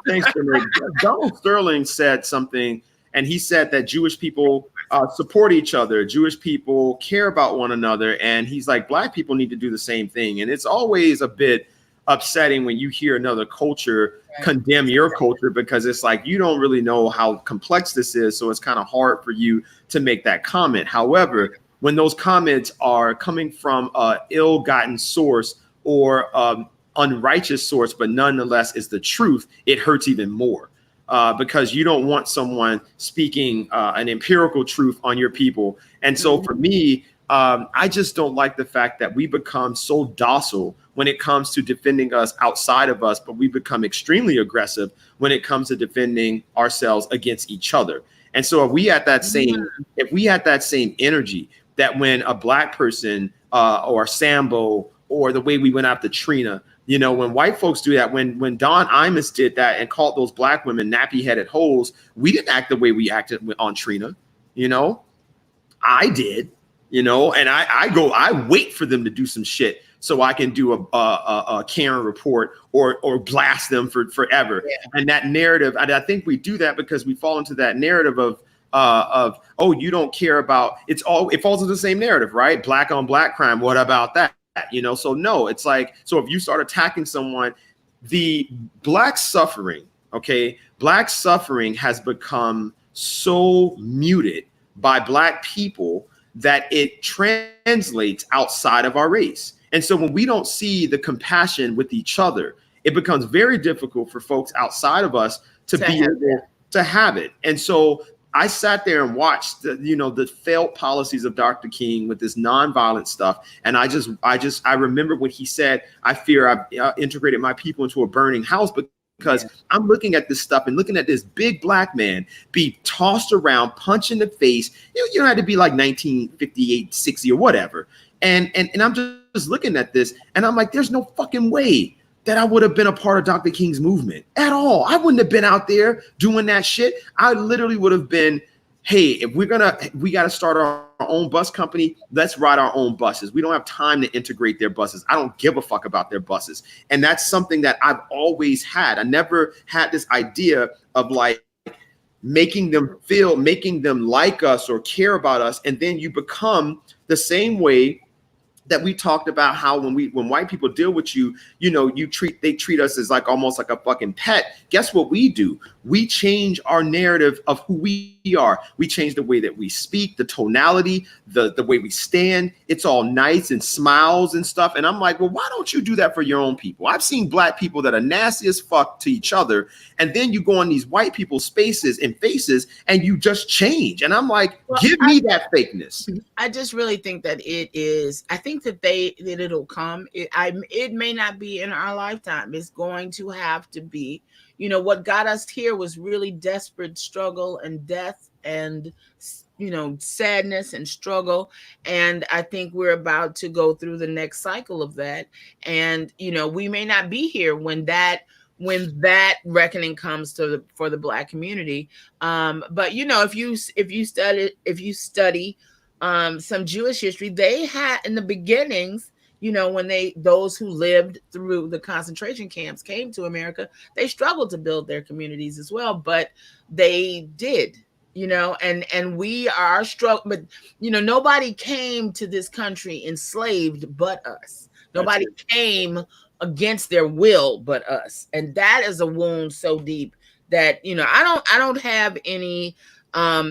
Thanks, Janae. Donald Sterling said something, and he said that Jewish people support each other. Jewish people care about one another, and he's like, black people need to do the same thing. And it's always a bit upsetting when you hear another culture condemn your culture, because it's like you don't really know how complex this is, so it's kind of hard for you to make that comment. However, when those comments are coming from an ill-gotten source or unrighteous source, but nonetheless is the truth, it hurts even more, because you don't want someone speaking an empirical truth on your people. And so for me, I just don't like the fact that we become so docile when it comes to defending us outside of us, but we become extremely aggressive when it comes to defending ourselves against each other. And so if we had that same energy, that when a black person or Sambo, or the way we went after Trina, you know, when white folks do that, when Don Imus did that and called those black women nappy-headed hoes, we didn't act the way we acted on Trina. You know, I did. You know, and I wait for them to do some shit so I can do a Karen report or blast them for forever. Yeah. And that narrative, I think we do that because we fall into that narrative of of, oh, you don't care about, it falls into the same narrative, right? Black on black crime. What about that? You know, so no, it's like, so if you start attacking someone, the black suffering has become so muted by black people that it translates outside of our race. And so when we don't see the compassion with each other, it becomes very difficult for folks outside of us to be able to have it. And so I sat there and watched the failed policies of Dr. King with this nonviolent stuff. And I remember when he said, I fear I've integrated my people into a burning house, because I'm looking at this stuff and looking at this big black man be tossed around, punched in the face. You don't have to be like 1958, 60 or whatever. And I'm just looking at this and I'm like, there's no fucking way that I would have been a part of Dr. King's movement at all. I wouldn't have been out there doing that shit. I literally would have been, hey, if we got to start our own bus company, let's ride our own buses. We don't have time to integrate their buses. I don't give a fuck about their buses. And that's something that I've always had. I never had this idea of like making them like us or care about us. And then you become the same way that we talked about, how when white people deal with you, they treat us as like almost like a fucking pet. Guess what we do? We change our narrative of who we are. We change the way that we speak, the tonality, the way we stand. It's all nice and smiles and stuff. And I'm like, well, why don't you do that for your own people? I've seen black people that are nasty as fuck to each other. And then you go on these white people's spaces and faces and you just change. And I'm like, give me that fakeness. I just really think that I think that it'll come. It may not be in our lifetime. It's going to have to be. What got us here was really desperate struggle and death and, sadness and struggle. And I think we're about to go through the next cycle of that. And, we may not be here when that reckoning comes for the Black community. But, if you study some Jewish history, they had in the beginnings, when those who lived through the concentration camps came to America, they struggled to build their communities as well, but they did, and we are struggling, but, nobody came to this country enslaved but us. Nobody came against their will but us. And that is a wound so deep that, I don't have any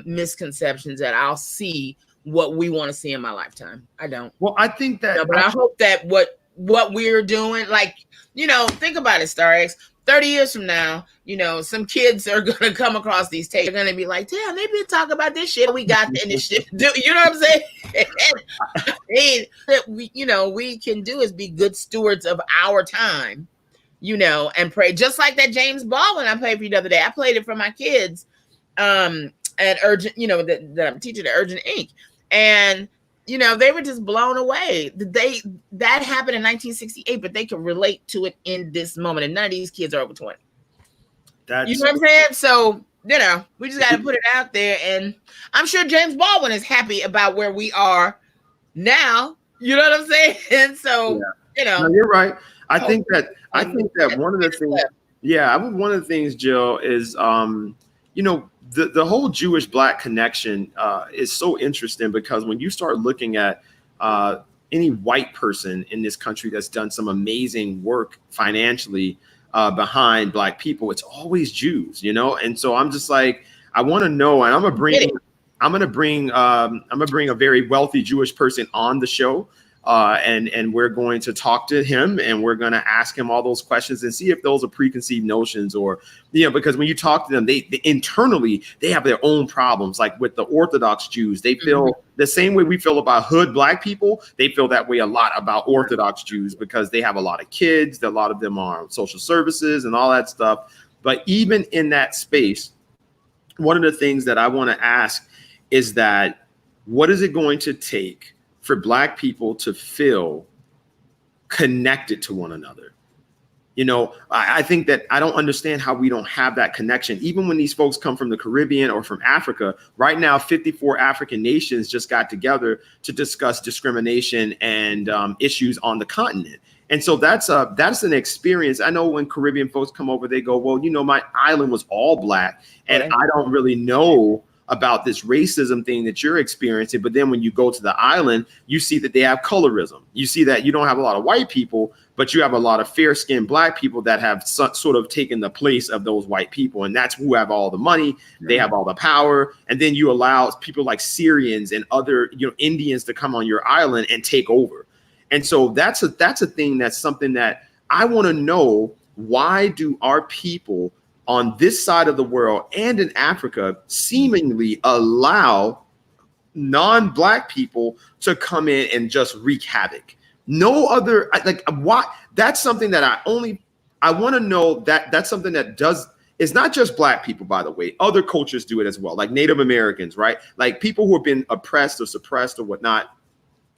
misconceptions that I'll see what we want to see in my lifetime. I don't. Well, I think that, but I hope that what we're doing, like, think about it, Star X, 30 years from now, some kids are going to come across these tapes. They're going to be like, damn, they been talking about this shit. We got the initiative. You know what I'm saying? That we can do is be good stewards of our time, and pray. Just like that James Baldwin I played for you the other day. I played it for my kids at Urgent, that I'm teaching at Urgent Inc. And, they were just blown away. That happened in 1968, but they can relate to it in this moment. And none of these kids are over 20. You know what I'm saying? So, we just got to put it out there. And I'm sure James Baldwin is happy about where we are now. You know what I'm saying? And so, No, you're right. I think that one of the things, one of the things, Jill, is, the whole Jewish Black connection is so interesting, because when you start looking at any white person in this country that's done some amazing work financially behind Black people, it's always Jews, And so I'm just like, I want to know, and I'm gonna bring a very wealthy Jewish person on the show. And we're going to talk to him, and we're going to ask him all those questions and see if those are preconceived notions, or, because when you talk to them, they internally, they have their own problems. Like with the Orthodox Jews, they feel the same way we feel about hood Black people. They feel that way a lot about Orthodox Jews, because they have a lot of kids. A lot of them are on social services and all that stuff. But even in that space, one of the things that I want to ask is that, what is it going to take for Black people to feel connected to one another? I think that I don't understand how we don't have that connection. Even when these folks come from the Caribbean or from Africa, right now, 54 African nations just got together to discuss discrimination and issues on the continent. And so that's an experience. I know when Caribbean folks come over, they go, well, my island was all Black, and I don't really know about this racism thing that you're experiencing. But then when you go to the island, you see that they have colorism. You see that you don't have a lot of white people, but you have a lot of fair-skinned Black people that have sort of taken the place of those white people. And that's who have all the money. They have all the power. And then you allow people like Syrians and other, Indians to come on your island and take over. And so that's a thing, that's something that I want to know. Why do our people on this side of the world and in Africa seemingly allow non-Black people to come in and just wreak havoc? No other, like, why? That's something that I want to know. That's something that it's not just Black people, by the way. Other cultures do it as well, like Native Americans, right? Like people who have been oppressed or suppressed or whatnot.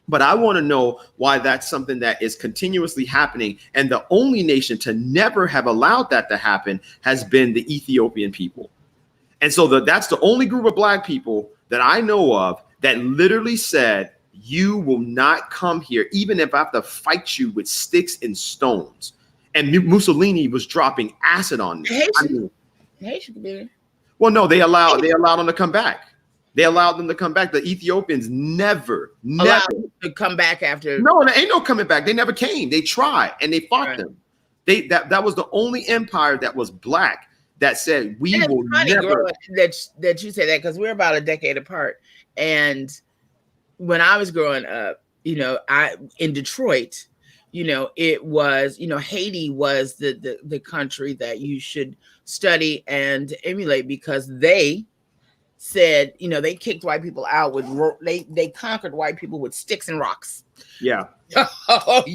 But I want to know why that's something that is continuously happening. And the only nation to never have allowed that to happen has been the Ethiopian people. And so that's the only group of Black people that I know of that literally said, you will not come here, even if I have to fight you with sticks and stones. And Mussolini was dropping acid on me. Haitian. Well, no, they allowed them to come back. They allowed them to come back. The Ethiopians never to come back after. No, there ain't no coming back. They never came. They tried and they fought them. That was the only empire that was Black that said we will never. That you say that, because we're about a decade apart. And when I was growing up, in Detroit, it was, Haiti was the country that you should study and emulate, because they said, they kicked white people out with they conquered white people with sticks and rocks. Yeah. That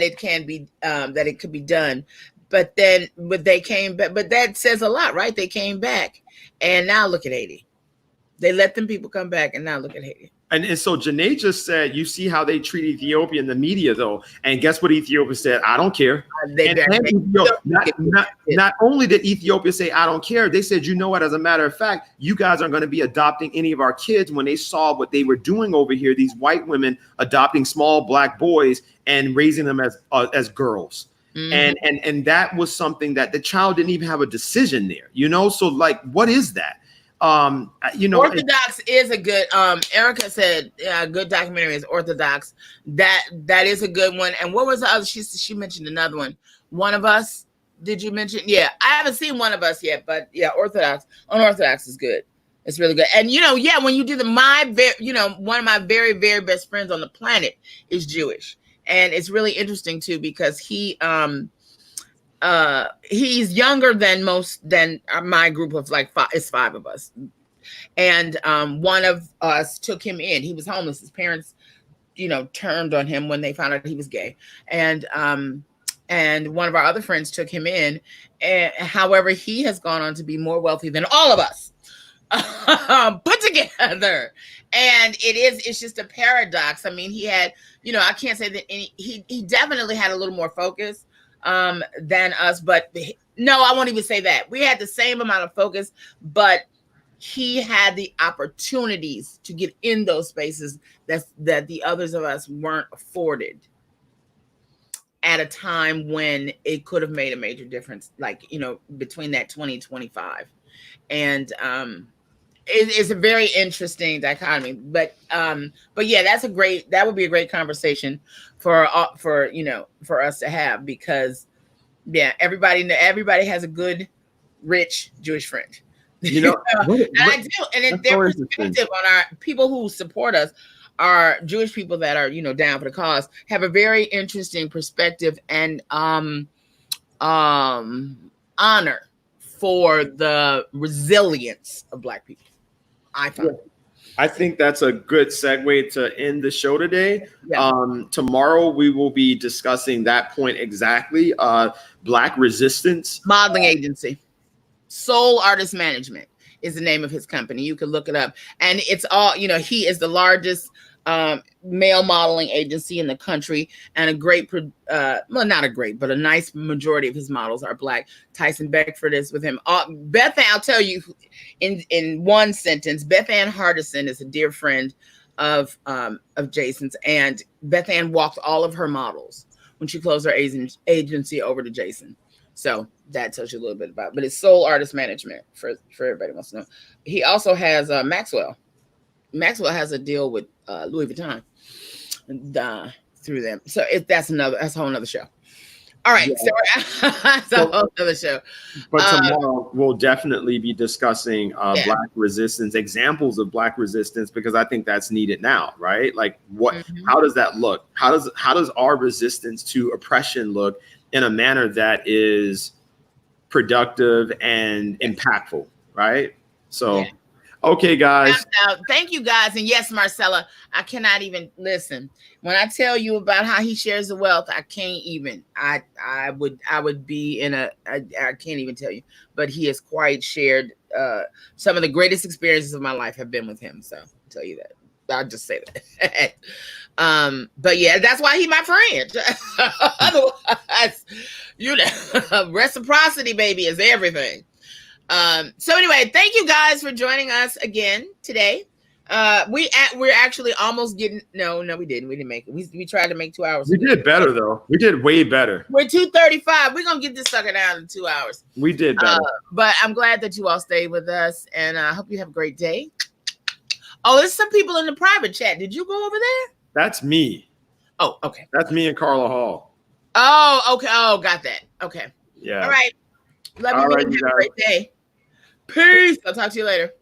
it can be that it could be done. But they came back. But that says a lot, right? They came back, and now look at Haiti. They let them people come back, and now look at Haiti. And so Janae just said, you see how they treat Ethiopia in the media, though. And guess what Ethiopia said? I don't care. Not only did Ethiopia say, I don't care, they said, you know what, as a matter of fact, you guys aren't going to be adopting any of our kids. When they saw what they were doing over here, these white women adopting small Black boys and raising them as girls. Mm-hmm. And that was something that the child didn't even have a decision there, So like, what is that? Orthodox is a good, Erica said, a good documentary is Orthodox. That is a good one. And what was the other? She mentioned another one. One of Us. Did you mention? Yeah, I haven't seen One of Us yet, but yeah, Unorthodox is good. It's really good. And when you do one of my very, very best friends on the planet is Jewish. And it's really interesting too, because he's younger than my group of it's 5 of us. And one of us took him in. He was homeless. His parents, turned on him when they found out he was gay. And one of our other friends took him in. And however, he has gone on to be more wealthy than all of us put together. And it's just a paradox. I mean, he had, I can't say that he definitely had a little more focus than us, but no, I won't even say that. We had the same amount of focus, but he had the opportunities to get in those spaces that the others of us weren't afforded at a time when it could have made a major difference, between that 2025. And it's a very interesting dichotomy, but yeah, that would be a great conversation for us to have, because yeah, everybody has a good, rich Jewish friend. And I do, and their perspective on our people who support us, our Jewish people that are down for the cause, have a very interesting perspective and honor for the resilience of Black people. I think that's a good segue to end the show today. Yeah. Tomorrow we will be discussing that point exactly. Black Resistance Modeling Agency. Soul Artist Management is the name of his company. You can look it up. And it's all, he is the largest male modeling agency in the country, and a great, not a great, but a nice majority of his models are Black. Tyson Beckford is with him. Beth Ann, I'll tell you in one sentence, Beth Ann Hardison is a dear friend of Jason's, and Beth Ann walked all of her models when she closed her agency over to Jason. So that tells you a little bit about, but it's sole artist management for everybody who wants to know. He also has Maxwell. Maxwell has a deal with Louis Vuitton through them. So that's a whole nother show. All right, Yeah. so that's a whole other show. But tomorrow we'll definitely be discussing Black resistance, examples of Black resistance, because I think that's needed now, right? Like, how does that look? How does our resistance to oppression look in a manner that is productive and impactful, right? So. Okay, guys. Thank you, guys. And yes, Marcella, I cannot even listen. When I tell you about how he shares the wealth, I can't even. I would be in I can't even tell you. But he has quite shared some of the greatest experiences of my life have been with him. So I'll tell you that. I'll just say that. But yeah, that's why he's my friend. Otherwise, reciprocity, baby, is everything. So anyway, thank you guys for joining us again today. We're actually almost getting no, we didn't make it. We tried to make 2 hours. We did better though. We did way better. We're 2:35. We're gonna get this sucker down in 2 hours. We did better. But I'm glad that you all stayed with us, and I hope you have a great day. Oh, there's some people in the private chat. Did you go over there? That's me. Oh, okay. That's me and Carla Hall. Oh, okay. Oh, got that. Okay. Yeah. All right. Love you. Have a great day. Peace. I'll talk to you later.